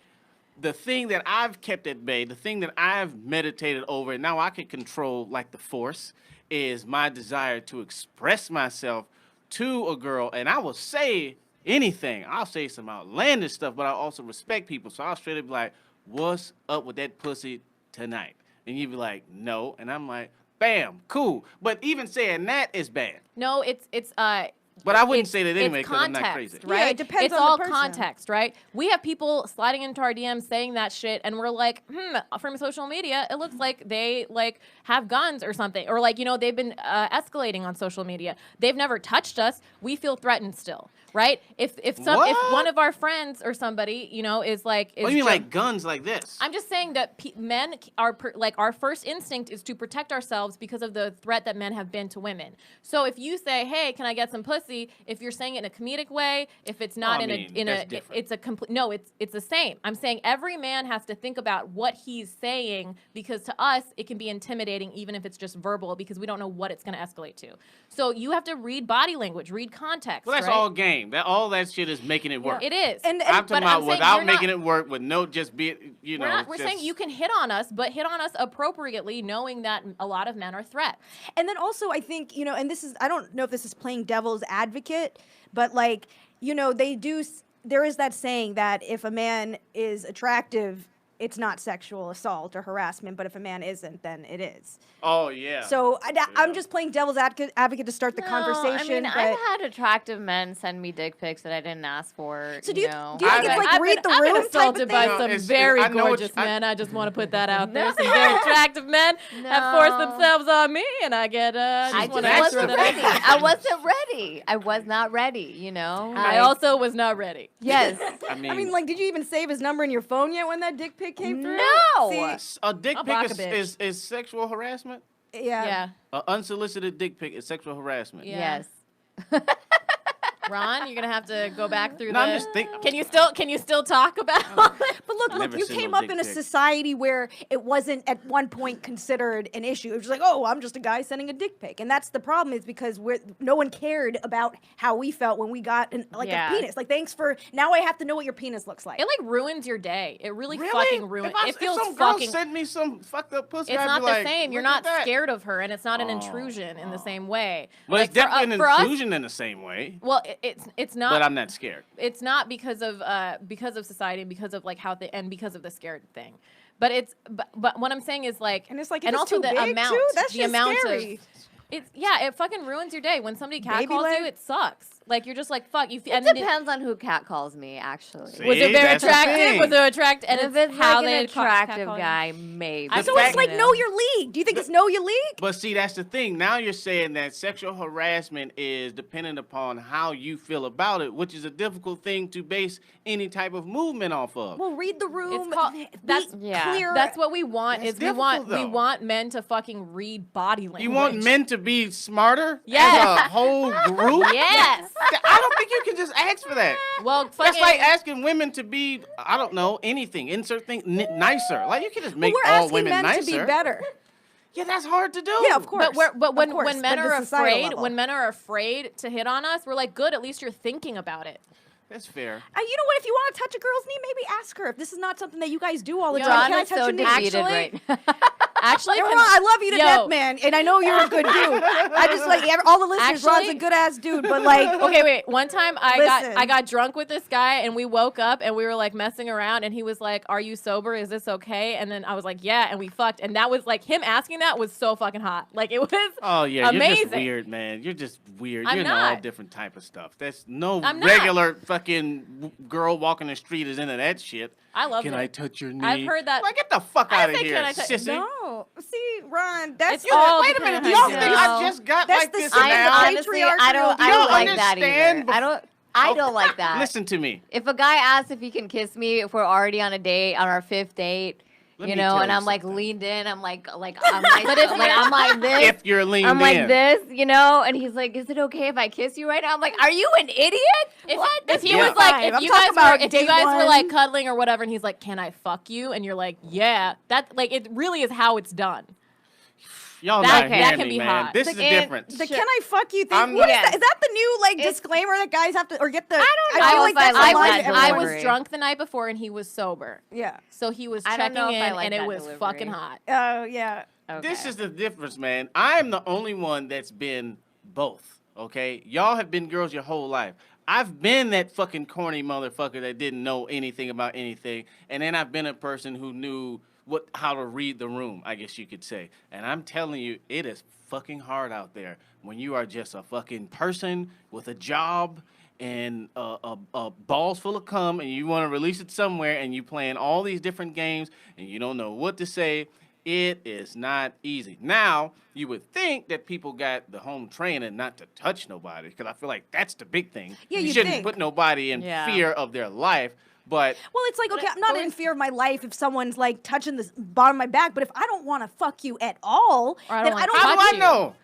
Speaker 1: the thing that I've kept at bay, the thing that I've meditated over, and now I can control like the force, is my desire to express myself to a girl. And I will say anything. I'll say some outlandish stuff, but I also respect people. So I'll straight up be like, what's up with that pussy tonight? And you'd be like, no. And I'm like, bam, cool. But even saying that is bad.
Speaker 2: No, it's
Speaker 1: But I wouldn't
Speaker 2: it's-
Speaker 1: say that anyway
Speaker 2: it's
Speaker 1: because I'm not
Speaker 2: context,
Speaker 1: crazy.
Speaker 2: right?
Speaker 3: Yeah, it depends
Speaker 2: it's
Speaker 3: on the
Speaker 2: all
Speaker 3: person.
Speaker 2: context, right? We have people sliding into our DMs saying that shit, and we're like, from social media, it looks like they like have guns or something, or like, you know, they've been escalating on social media. They've never touched us. We feel threatened still, right? If
Speaker 1: What?
Speaker 2: one of our friends or somebody, you know, is like,
Speaker 1: What do you mean like guns like this?
Speaker 2: I'm just saying that men are like, our first instinct is to protect ourselves because of the threat that men have been to women. So if you say, "Hey, can I get some pussy?" If you're saying it in a comedic way, if it's not it's a complete no, it's the same. I'm saying every man has to think about what he's saying because to us it can be intimidating even if it's just verbal because we don't know what it's going to escalate to. So you have to read body language, read context.
Speaker 1: Well, that's
Speaker 2: right?
Speaker 1: all game. All that shit is making it work.
Speaker 2: It is.
Speaker 3: And
Speaker 1: I'm
Speaker 2: but
Speaker 1: talking about
Speaker 2: saying
Speaker 1: without
Speaker 2: you're not-
Speaker 1: making it work, with no just be, you know.
Speaker 2: We're
Speaker 1: just,
Speaker 2: saying you can hit on us, but hit on us appropriately, knowing that a lot of men are threats.
Speaker 3: And then also, I think, you know, and this is, I don't know if this is playing devil's advocate, but like, you know, there is that saying that if a man is attractive, it's not sexual assault or harassment, but if a man isn't, then it is.
Speaker 1: Oh yeah.
Speaker 3: So I'm just playing devil's advocate to start the conversation.
Speaker 4: I mean,
Speaker 3: but
Speaker 4: I've had attractive men send me dick pics that I didn't ask for.
Speaker 3: So do you
Speaker 4: know.
Speaker 3: think it's like read the room type of
Speaker 2: assaulted
Speaker 3: thing?
Speaker 2: by
Speaker 1: No,
Speaker 2: some
Speaker 1: it's-
Speaker 2: very
Speaker 1: I know what
Speaker 2: gorgeous
Speaker 1: you-
Speaker 2: men. I just want to put that out there. Some very attractive men have forced
Speaker 4: No.
Speaker 2: themselves on me, and I get.
Speaker 4: I
Speaker 2: I
Speaker 4: just
Speaker 2: want to make sure
Speaker 4: wasn't
Speaker 2: that
Speaker 4: ready. I wasn't ready. I was not ready, you know?
Speaker 2: I also was not ready.
Speaker 4: Yes.
Speaker 1: I mean,
Speaker 3: I mean, like, did you even save his number in your phone yet when that dick pic came through?
Speaker 4: No.
Speaker 3: See,
Speaker 1: a dick
Speaker 2: I'll
Speaker 1: pic
Speaker 2: block a bitch.
Speaker 1: is sexual harassment.
Speaker 3: yeah.
Speaker 1: An unsolicited dick pic is sexual harassment.
Speaker 2: Yeah.
Speaker 4: Yes.
Speaker 2: Ron, you're gonna have to go back through
Speaker 1: No,
Speaker 2: the.
Speaker 1: I'm just thinking.
Speaker 2: Can you still talk about?
Speaker 3: But look,
Speaker 1: Never
Speaker 3: you
Speaker 1: seen
Speaker 3: came
Speaker 1: no
Speaker 3: up
Speaker 1: dick
Speaker 3: in a
Speaker 1: pic.
Speaker 3: society where it wasn't at one point considered an issue. It was like, oh, I'm just a guy sending a dick pic, and that's the problem is because no one cared about how we felt when we got a penis. Like, thanks for now I have to know what your penis looks like.
Speaker 2: It like ruins your day. It really,
Speaker 1: Really?
Speaker 2: fucking ruins. It feels
Speaker 1: if some girl
Speaker 2: fucking.
Speaker 1: sent me some fucked up pussy,
Speaker 2: It's
Speaker 1: I'd
Speaker 2: not
Speaker 1: be
Speaker 2: the
Speaker 1: like,
Speaker 2: same. You're
Speaker 1: "Look
Speaker 2: not
Speaker 1: at that."
Speaker 2: scared of her, and it's not an intrusion in the same way.
Speaker 1: Well, it's
Speaker 2: Like,
Speaker 1: definitely
Speaker 2: for
Speaker 1: an
Speaker 2: us-
Speaker 1: intrusion in the same way.
Speaker 2: Well, it's not.
Speaker 1: But I'm not scared.
Speaker 2: It's not because of society and because of like and because of the scared thing. But it's but what I'm saying is like
Speaker 3: And it's like, if
Speaker 2: and
Speaker 3: it's
Speaker 2: also
Speaker 3: too
Speaker 2: the
Speaker 3: big,
Speaker 2: amount
Speaker 3: too, that's
Speaker 2: the
Speaker 3: just
Speaker 2: amount
Speaker 3: scary.
Speaker 2: of it fucking ruins your day when somebody
Speaker 3: Baby
Speaker 2: catcalls
Speaker 3: leg?
Speaker 2: you. It sucks. Like you're just like fuck you.
Speaker 4: It depends on who catcalls me, actually.
Speaker 1: See?
Speaker 2: Was it very
Speaker 1: That's the
Speaker 2: attractive?
Speaker 1: thing.
Speaker 2: Was it attractive? And
Speaker 4: if it's
Speaker 2: how
Speaker 4: like
Speaker 2: they
Speaker 4: an attractive
Speaker 2: catcall you.
Speaker 4: guy, maybe.
Speaker 1: The
Speaker 3: So it's
Speaker 1: fact-
Speaker 3: like know your league. Do you think it's know your league?
Speaker 1: But see, that's the thing. Now you're saying that sexual harassment is dependent upon how you feel about it, which is a difficult thing to base any type of movement off of.
Speaker 3: Well, read the room.
Speaker 2: It's called- that's-
Speaker 3: clear.
Speaker 2: That's what we want.
Speaker 1: That's
Speaker 2: Is we want
Speaker 1: difficult, though.
Speaker 2: men to fucking read body language.
Speaker 1: You want men to be smarter
Speaker 2: Yes.
Speaker 1: as a whole group?
Speaker 4: Yes.
Speaker 1: I don't think you can just ask for that.
Speaker 2: Well,
Speaker 1: That's
Speaker 2: fucking,
Speaker 1: like asking women to be, I don't know, anything, insert thing, nicer. Like, you can just make
Speaker 3: we're
Speaker 1: all
Speaker 3: asking
Speaker 1: women
Speaker 3: men
Speaker 1: nicer.
Speaker 3: to be better.
Speaker 1: Yeah, that's hard to do.
Speaker 3: Yeah, of course.
Speaker 2: but when
Speaker 3: Of course,
Speaker 2: when men
Speaker 3: but at
Speaker 2: are
Speaker 3: the societal
Speaker 2: afraid,
Speaker 3: level.
Speaker 2: when men are afraid to hit on us, we're like, good. At least you're thinking about it.
Speaker 1: That's fair.
Speaker 3: You know what? If you want to touch a girl's knee, maybe ask her. If this is not something that you guys do all the
Speaker 2: Yo,
Speaker 3: time,
Speaker 4: Ron
Speaker 3: can I
Speaker 4: is
Speaker 3: touch
Speaker 4: so
Speaker 3: your knee?
Speaker 4: defeated
Speaker 2: Actually-
Speaker 4: right
Speaker 2: Actually,
Speaker 3: Hey, Ron, I love you to
Speaker 2: Yo.
Speaker 3: death, man, and I know you're a good dude. I just like all the listeners. Ron's a
Speaker 2: Actually-
Speaker 3: good ass dude, but like,
Speaker 2: Okay, wait. One time
Speaker 3: Listen.
Speaker 2: I got drunk with this guy and we woke up and we were like messing around and he was like, "Are you sober? Is this okay?" And then I was like, "Yeah," and we fucked. And that was like him asking that was so fucking hot. Like it was
Speaker 1: Oh, yeah, you're
Speaker 2: amazing.
Speaker 1: just weird, man. You're just weird.
Speaker 2: I'm
Speaker 1: You're into all
Speaker 2: not.
Speaker 1: different type of stuff. That's no
Speaker 2: I'm not.
Speaker 1: regular fucking girl walking the street is into that shit.
Speaker 2: I love
Speaker 1: Can
Speaker 2: it.
Speaker 1: I touch your knee?
Speaker 2: I've heard that.
Speaker 1: Like, get the fuck
Speaker 2: I
Speaker 1: out of
Speaker 2: think,
Speaker 1: here,
Speaker 2: can I touch-
Speaker 1: sissy.
Speaker 3: no. See, Ron, that's
Speaker 2: It's all
Speaker 1: Wait a minute. Do
Speaker 2: dependent
Speaker 1: y'all
Speaker 2: on
Speaker 1: think
Speaker 2: how
Speaker 1: I
Speaker 2: you
Speaker 1: just got
Speaker 3: That's
Speaker 1: like
Speaker 3: the
Speaker 1: this
Speaker 3: same
Speaker 1: now?
Speaker 3: I-
Speaker 4: honestly,
Speaker 3: patriarchal
Speaker 4: I don't
Speaker 1: don't
Speaker 4: like that
Speaker 1: understand
Speaker 4: either.
Speaker 1: bef-
Speaker 4: I don't like that.
Speaker 1: Listen to me.
Speaker 4: If a guy asks if he can kiss me if we're already on a date, on our 5th date,
Speaker 1: Let
Speaker 4: you
Speaker 1: me
Speaker 4: know,
Speaker 1: tell
Speaker 4: and
Speaker 1: you
Speaker 4: I'm like
Speaker 1: something.
Speaker 4: leaned in, I'm like I'm like this.
Speaker 1: If you're leaned
Speaker 4: I'm like
Speaker 1: in.
Speaker 4: this, you know, and he's like, "Is it okay if I kiss you right now?" I'm like, "Are you an idiot?"
Speaker 2: If he
Speaker 1: Yeah.
Speaker 2: was like,
Speaker 3: Fine.
Speaker 2: if
Speaker 3: I'm
Speaker 2: you
Speaker 3: talking
Speaker 2: guys
Speaker 3: about
Speaker 2: were, if you
Speaker 3: date
Speaker 2: guys were
Speaker 3: one.
Speaker 2: like cuddling or whatever, and he's like, "Can I fuck you?" and you're like, "Yeah," that like it really is how it's done.
Speaker 1: Y'all
Speaker 2: That-
Speaker 1: not
Speaker 2: that
Speaker 1: hearing
Speaker 2: can
Speaker 1: me,
Speaker 2: be
Speaker 1: man.
Speaker 2: hot.
Speaker 1: This is the difference.
Speaker 3: The can I fuck you thing?
Speaker 1: I'm
Speaker 3: What is
Speaker 1: not-
Speaker 3: that? Is that the new like
Speaker 4: It's-
Speaker 3: disclaimer that guys have to or get the? I
Speaker 4: don't
Speaker 3: feel
Speaker 4: know
Speaker 3: like
Speaker 4: if I
Speaker 3: that's
Speaker 4: like
Speaker 3: a line
Speaker 4: that
Speaker 3: to
Speaker 2: I
Speaker 3: everyone.
Speaker 2: was
Speaker 4: delivery.
Speaker 2: drunk the night before and he was sober.
Speaker 3: Yeah.
Speaker 2: So he was
Speaker 4: I don't
Speaker 2: checking
Speaker 4: know if
Speaker 2: in
Speaker 4: I like
Speaker 2: and it
Speaker 4: that
Speaker 2: was
Speaker 4: delivery.
Speaker 2: fucking hot.
Speaker 3: Oh yeah.
Speaker 1: This is the difference, man. I am the only one that's been both, okay? Y'all have been girls your whole life. I've been that fucking corny motherfucker that didn't know anything about anything, and then I've been a person who knew how to read the room, I guess you could say. And I'm telling you, it is fucking hard out there when you are just a fucking person with a job and a balls full of cum, and you want to release it somewhere, and you playing all these different games, and you don't know what to say. It is not easy. Now, you would think that people got the home training not to touch nobody, because I feel like that's the big thing.
Speaker 3: Yeah,
Speaker 1: you
Speaker 3: you'd
Speaker 1: shouldn't
Speaker 3: think.
Speaker 1: put nobody in
Speaker 4: Yeah.
Speaker 1: fear of their life, but
Speaker 3: Well, it's like, okay, I'm not in fear of my life if someone's like touching the bottom of my back, but if I don't want to fuck you at all,
Speaker 2: Or I
Speaker 3: then
Speaker 2: don't
Speaker 3: I
Speaker 2: like
Speaker 3: don't
Speaker 1: how do
Speaker 2: touch
Speaker 1: I
Speaker 2: you.
Speaker 1: know?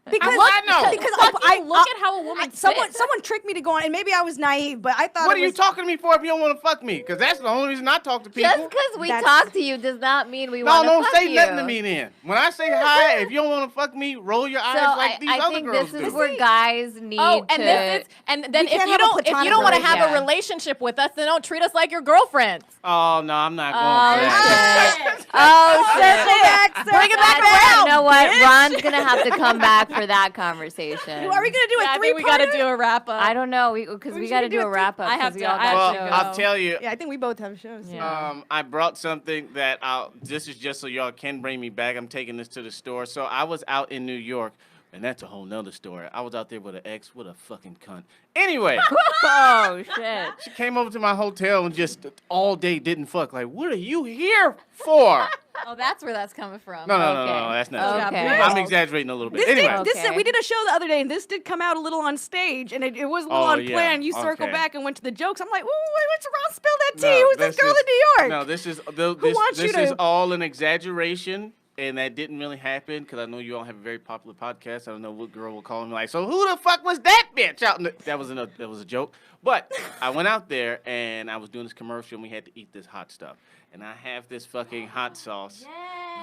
Speaker 3: because
Speaker 1: How do I know?
Speaker 3: because
Speaker 2: Fucking look at how a woman
Speaker 3: someone
Speaker 2: sits.
Speaker 3: tricked me to go on, and maybe I was naive, but I thought
Speaker 1: What
Speaker 3: it
Speaker 1: are you
Speaker 3: was,
Speaker 1: talking to me for if you don't want to fuck me? Because that's the only reason I talk to people.
Speaker 4: Just because we
Speaker 3: That's-
Speaker 4: talk to you does not mean we
Speaker 1: No,
Speaker 4: want to
Speaker 1: don't
Speaker 4: fuck
Speaker 1: say
Speaker 4: you.
Speaker 1: nothing to me then. When I say hi, if you don't want to fuck me, roll your eyes
Speaker 4: So
Speaker 1: like these
Speaker 4: I
Speaker 1: other
Speaker 4: think
Speaker 1: girls
Speaker 4: this
Speaker 1: do.
Speaker 4: is where guys need
Speaker 2: Oh, and
Speaker 4: to.
Speaker 2: this is, and then
Speaker 3: We
Speaker 2: if
Speaker 3: can't
Speaker 2: you
Speaker 3: have a
Speaker 2: don't
Speaker 3: platonic
Speaker 2: want to have a
Speaker 4: relationship.
Speaker 2: relationship with us, then don't treat us like your girlfriends.
Speaker 1: Oh, no, I'm not going
Speaker 2: Oh,
Speaker 1: for that.
Speaker 2: shit.
Speaker 4: Oh,
Speaker 3: circle back,
Speaker 2: Bring it back
Speaker 4: That's-
Speaker 2: around.
Speaker 4: You know what? Ron's gonna have to come back for that conversation.
Speaker 3: Are we gonna do
Speaker 2: Yeah,
Speaker 3: a
Speaker 2: I
Speaker 3: three?
Speaker 2: think we got to do a wrap up.
Speaker 4: I don't know because we
Speaker 3: should
Speaker 4: got to
Speaker 3: do
Speaker 4: do
Speaker 3: a
Speaker 4: a wrap up.
Speaker 2: I have
Speaker 4: 'cause we
Speaker 2: to-
Speaker 4: all
Speaker 2: I
Speaker 4: got
Speaker 2: have
Speaker 1: Well,
Speaker 2: to
Speaker 4: shows.
Speaker 2: go.
Speaker 1: I'll tell you.
Speaker 3: Yeah, I think we both have shows.
Speaker 2: Yeah.
Speaker 1: I brought something that this is just so y'all can bring me back. I'm taking this to the store. So I was out in New York, and that's a whole nother story. I was out there with an ex. What a fucking cunt. Anyway,
Speaker 4: Oh shit!
Speaker 1: she came over to my hotel and just all day didn't fuck. Like, what are you here for?
Speaker 2: Oh, that's where that's coming from.
Speaker 1: No,
Speaker 4: Okay.
Speaker 1: that's not
Speaker 4: Okay.
Speaker 1: true. I'm exaggerating a little bit.
Speaker 3: This
Speaker 1: Anyway,
Speaker 3: did, this
Speaker 4: Okay.
Speaker 3: we did a show the other day, and this did come out a little on stage, and it was a little
Speaker 1: Oh,
Speaker 3: unplanned.
Speaker 1: yeah.
Speaker 3: You circle
Speaker 1: Okay.
Speaker 3: back and went to the jokes. I'm like, ooh, what's around? Spill that tea.
Speaker 1: No,
Speaker 3: Who's this girl in New York?
Speaker 1: No, this is
Speaker 3: wants you
Speaker 1: this is
Speaker 3: to-
Speaker 1: all an exaggeration, and that didn't really happen because I know you all have a very popular podcast. I don't know what girl will call me like, so who the fuck was that bitch out? That was a joke. But I went out there and I was doing this commercial, and we had to eat this hot stuff, and I have this fucking hot sauce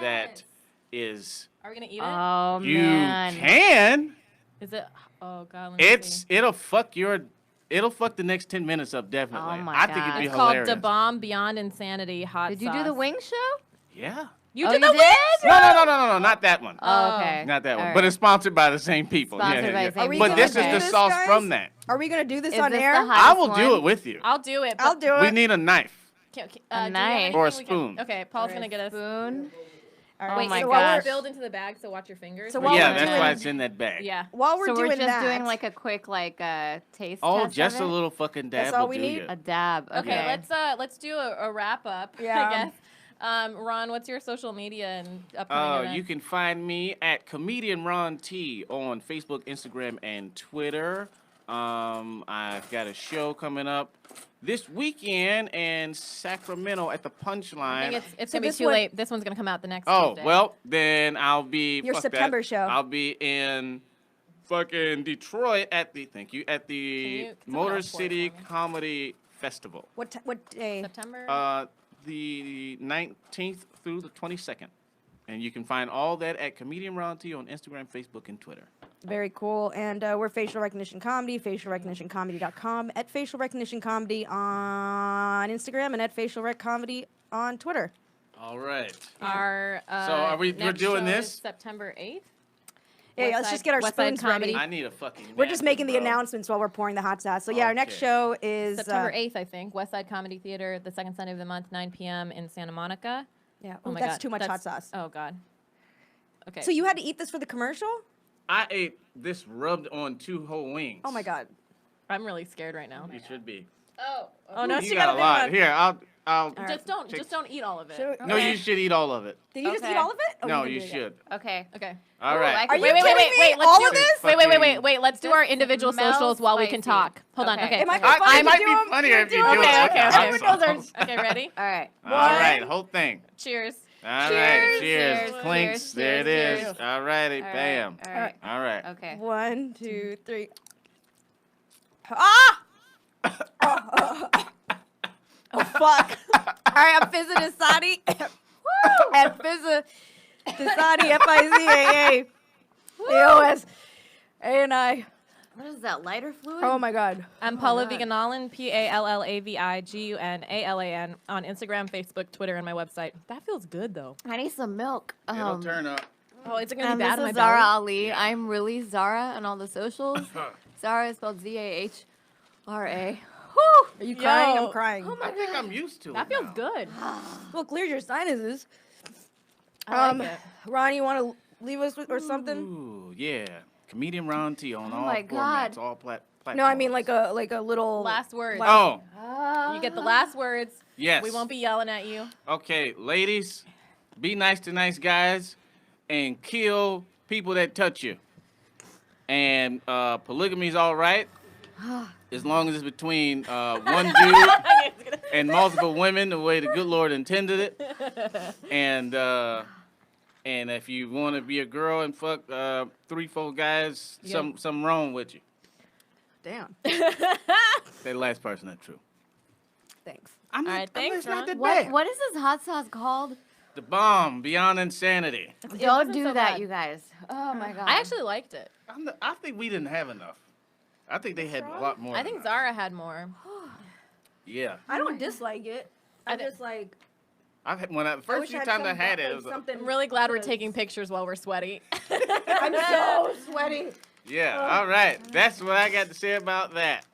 Speaker 1: that is
Speaker 2: Are we gonna eat it?
Speaker 4: Oh
Speaker 1: you
Speaker 4: man!
Speaker 1: can.
Speaker 2: Is it? Oh god. Let me see.
Speaker 1: It'll fuck the next 10 minutes up definitely.
Speaker 4: Oh my
Speaker 1: I think it'd
Speaker 4: God.
Speaker 1: be
Speaker 2: It's called
Speaker 1: hilarious.
Speaker 2: Da Bomb Beyond Insanity Hot
Speaker 4: Did you
Speaker 2: Sauce.
Speaker 4: do the wing show?
Speaker 1: Yeah.
Speaker 2: You
Speaker 4: Oh,
Speaker 2: did
Speaker 4: you
Speaker 2: the
Speaker 4: did?
Speaker 2: wings?
Speaker 1: No, not that one.
Speaker 4: Oh, okay.
Speaker 1: Not that one.
Speaker 4: All
Speaker 1: But
Speaker 4: right.
Speaker 1: it's sponsored by the same people.
Speaker 4: Sponsored by the same
Speaker 3: Are we
Speaker 1: But
Speaker 3: gonna
Speaker 1: this
Speaker 3: do
Speaker 1: is the
Speaker 3: this,
Speaker 1: sauce
Speaker 3: guys?
Speaker 1: from that.
Speaker 3: Are we gonna do this
Speaker 4: Is
Speaker 3: on
Speaker 4: this the
Speaker 3: air?
Speaker 4: hot-
Speaker 1: I will
Speaker 4: Hottest
Speaker 1: do
Speaker 4: one?
Speaker 1: it with you.
Speaker 2: I'll do it.
Speaker 3: I'll do it.
Speaker 1: We need a knife.
Speaker 2: Do we have
Speaker 4: knife.
Speaker 2: anything
Speaker 1: Or a
Speaker 2: we can-
Speaker 1: spoon.
Speaker 2: Okay, Paul's gonna get us.
Speaker 4: Spoon.
Speaker 3: All right.
Speaker 4: Oh my
Speaker 3: so
Speaker 4: gosh.
Speaker 3: while we're-
Speaker 2: Spilled into the bag, so watch your fingers.
Speaker 3: So
Speaker 1: Well,
Speaker 3: while
Speaker 1: yeah,
Speaker 3: we're
Speaker 1: that's
Speaker 3: doing-
Speaker 1: why it's in that bag.
Speaker 2: Yeah.
Speaker 3: While we're
Speaker 4: So
Speaker 3: doing
Speaker 4: we're just
Speaker 3: that,
Speaker 4: doing like a quick taste
Speaker 1: Oh,
Speaker 4: test
Speaker 1: just
Speaker 4: of
Speaker 1: a
Speaker 4: it?
Speaker 1: little fucking dab
Speaker 3: That's all
Speaker 1: will
Speaker 3: we
Speaker 1: do
Speaker 3: need?
Speaker 1: ya.
Speaker 4: A dab.
Speaker 2: Okay,
Speaker 4: Okay.
Speaker 2: let's do a wrap up.
Speaker 3: Yeah.
Speaker 2: I guess. Ron, what's your social media and upcoming events?
Speaker 1: You can find me at Comedian Ron T on Facebook, Instagram, and Twitter. I've got a show coming up this weekend in Sacramento at the Punchline.
Speaker 2: I think it's
Speaker 3: So
Speaker 2: gonna be
Speaker 3: this
Speaker 2: too
Speaker 3: one-
Speaker 2: late. This one's gonna come out the next
Speaker 1: Oh,
Speaker 2: Tuesday.
Speaker 1: well, then I'll be
Speaker 3: Your
Speaker 1: fuck
Speaker 3: September
Speaker 1: that.
Speaker 3: show.
Speaker 1: I'll be in fucking Detroit at the
Speaker 2: Can you- someone
Speaker 1: Motor
Speaker 2: else pour it
Speaker 1: City
Speaker 2: for me?
Speaker 1: Comedy Festival.
Speaker 3: what day?
Speaker 2: September.
Speaker 1: The 19th through the 22nd. And you can find all that at Comedian Ron T on Instagram, Facebook, and Twitter.
Speaker 3: Very cool. And we're Facial Recognition Comedy, facialrecognitioncomedy.com, at Facial Recognition Comedy on Instagram, and at Facial Rec Comedy on Twitter.
Speaker 1: All right.
Speaker 2: Our
Speaker 1: So are we're
Speaker 2: next
Speaker 1: doing
Speaker 2: show
Speaker 1: this?
Speaker 2: is September 8th.
Speaker 3: Yeah,
Speaker 2: West
Speaker 3: let's
Speaker 2: Side-
Speaker 3: just get our
Speaker 2: West Side
Speaker 3: spoons ready.
Speaker 2: Comedy.
Speaker 1: I need a fucking
Speaker 3: We're just
Speaker 1: napkin,
Speaker 3: making the
Speaker 1: bro.
Speaker 3: announcements while we're pouring the hot sauce. So yeah, our next
Speaker 1: Okay.
Speaker 3: show is
Speaker 2: September 8th, I think. West Side Comedy Theater, the second Sunday of the month, 9 p.m. in Santa Monica.
Speaker 3: Yeah,
Speaker 2: Oh
Speaker 3: ooh,
Speaker 2: my
Speaker 3: that's
Speaker 2: God,
Speaker 3: too much hot
Speaker 2: that's-
Speaker 3: sauce.
Speaker 2: Oh God. Okay.
Speaker 3: So you had to eat this for the commercial?
Speaker 1: I ate this rubbed on 2 whole wings.
Speaker 3: Oh my god.
Speaker 2: I'm really scared right now.
Speaker 1: You should be.
Speaker 2: Oh. Oh no,
Speaker 1: You
Speaker 2: she
Speaker 1: got a
Speaker 2: big
Speaker 1: lot.
Speaker 2: one.
Speaker 1: Here, I'll.
Speaker 2: Just don't
Speaker 1: take-
Speaker 2: eat all of it.
Speaker 3: Should-
Speaker 1: No, you should eat all of it.
Speaker 3: Did you just
Speaker 4: Okay.
Speaker 3: eat all of it? Oh,
Speaker 1: No,
Speaker 3: didn't
Speaker 1: you
Speaker 3: do it yet.
Speaker 1: should.
Speaker 4: Okay.
Speaker 2: Okay.
Speaker 1: All
Speaker 4: Ooh,
Speaker 1: right.
Speaker 4: I
Speaker 3: Are
Speaker 4: can-
Speaker 3: you
Speaker 2: Wait,
Speaker 3: kidding
Speaker 2: wait,
Speaker 3: me?
Speaker 2: wait. Let's
Speaker 3: All
Speaker 2: do
Speaker 3: of this?
Speaker 2: Wait. Let's do our individual
Speaker 4: smells
Speaker 2: socials while we can
Speaker 4: spicy.
Speaker 2: talk. Hold on. Okay.
Speaker 3: Am I
Speaker 1: I-
Speaker 3: gonna
Speaker 1: it
Speaker 3: fucking
Speaker 1: might
Speaker 3: do
Speaker 1: be
Speaker 3: 'em?
Speaker 1: funnier if you
Speaker 3: Do
Speaker 1: do
Speaker 3: 'em?
Speaker 1: it
Speaker 2: Okay,
Speaker 1: with
Speaker 2: okay,
Speaker 1: the
Speaker 2: okay.
Speaker 1: hot
Speaker 3: Everyone knows
Speaker 1: sauce.
Speaker 2: Okay, ready?
Speaker 4: All right.
Speaker 1: All right, whole thing.
Speaker 2: Cheers.
Speaker 1: All right,
Speaker 3: Cheers.
Speaker 1: cheers.
Speaker 4: Cheers,
Speaker 1: Clinks.
Speaker 4: cheers,
Speaker 1: There it
Speaker 4: cheers,
Speaker 1: is.
Speaker 4: cheers.
Speaker 1: All righty,
Speaker 4: All right,
Speaker 1: bam.
Speaker 4: All right.
Speaker 1: All right.
Speaker 4: Okay.
Speaker 3: 1, 2, 3. Ah! Oh fuck! All right, I'm Fizza Dasani. Woo! At Fizza Dasani, FIZAA. AOS. A&I.
Speaker 4: What is that? Lighter fluid?
Speaker 3: Oh my god.
Speaker 2: I'm Paula Viganalin, PALLAVIGUNALAN on Instagram, Facebook, Twitter, and my website. That feels good though.
Speaker 4: I need some milk.
Speaker 1: It'll turn up.
Speaker 2: Oh, is it gonna be
Speaker 4: This
Speaker 2: bad in my
Speaker 4: is Zara
Speaker 2: belly?
Speaker 4: Ali. I'm really Zara on all the socials. Zara is spelled ZAHRA.
Speaker 3: Are you crying?
Speaker 2: Yo.
Speaker 3: I'm crying.
Speaker 1: I think I'm used to it.
Speaker 2: That feels
Speaker 1: now.
Speaker 2: good.
Speaker 3: Well, clears your sinuses.
Speaker 2: I like it.
Speaker 3: Ron, you want to leave us with or something?
Speaker 1: Ooh, yeah. Comedian Ron T on all
Speaker 4: my
Speaker 1: formats,
Speaker 4: God.
Speaker 1: all platforms.
Speaker 3: No, I mean like a little
Speaker 2: Last words.
Speaker 1: Oh,
Speaker 2: You get the last words.
Speaker 1: yes.
Speaker 2: We won't be yelling at you.
Speaker 1: Okay, ladies, be nice to nice guys and kill people that touch you. And polygamy's all right as long as it's between one dude and multiple women, the way the good Lord intended it. And if you want to be a girl and fuck 3-4 guys, something wrong with you.
Speaker 3: Damn.
Speaker 1: That last part's not true.
Speaker 3: Thanks.
Speaker 1: I'm
Speaker 2: All right, thanks,
Speaker 1: it's not
Speaker 2: Ron.
Speaker 1: that
Speaker 4: What?
Speaker 1: bad.
Speaker 4: What is this hot sauce called?
Speaker 1: The bomb, beyond insanity.
Speaker 4: Don't
Speaker 2: wasn't
Speaker 4: do
Speaker 2: so
Speaker 4: that,
Speaker 2: bad.
Speaker 4: you guys. Oh my god.
Speaker 2: I actually liked it.
Speaker 1: I think we didn't have enough. I think they had a lot more.
Speaker 2: I
Speaker 1: than
Speaker 2: think
Speaker 1: us.
Speaker 2: Zara had more.
Speaker 1: Yeah.
Speaker 3: I don't dislike it. I
Speaker 2: I di-
Speaker 3: just like.
Speaker 1: I've had, when I, the
Speaker 3: I
Speaker 1: first
Speaker 3: wish
Speaker 1: few
Speaker 3: had
Speaker 1: times I
Speaker 3: some
Speaker 1: had it,
Speaker 3: like
Speaker 1: it was
Speaker 3: something.
Speaker 2: I'm really glad we're
Speaker 3: to-
Speaker 2: taking pictures while we're sweaty.
Speaker 3: I'm so sweaty.
Speaker 1: yeah. All right. That's what I got to say about that.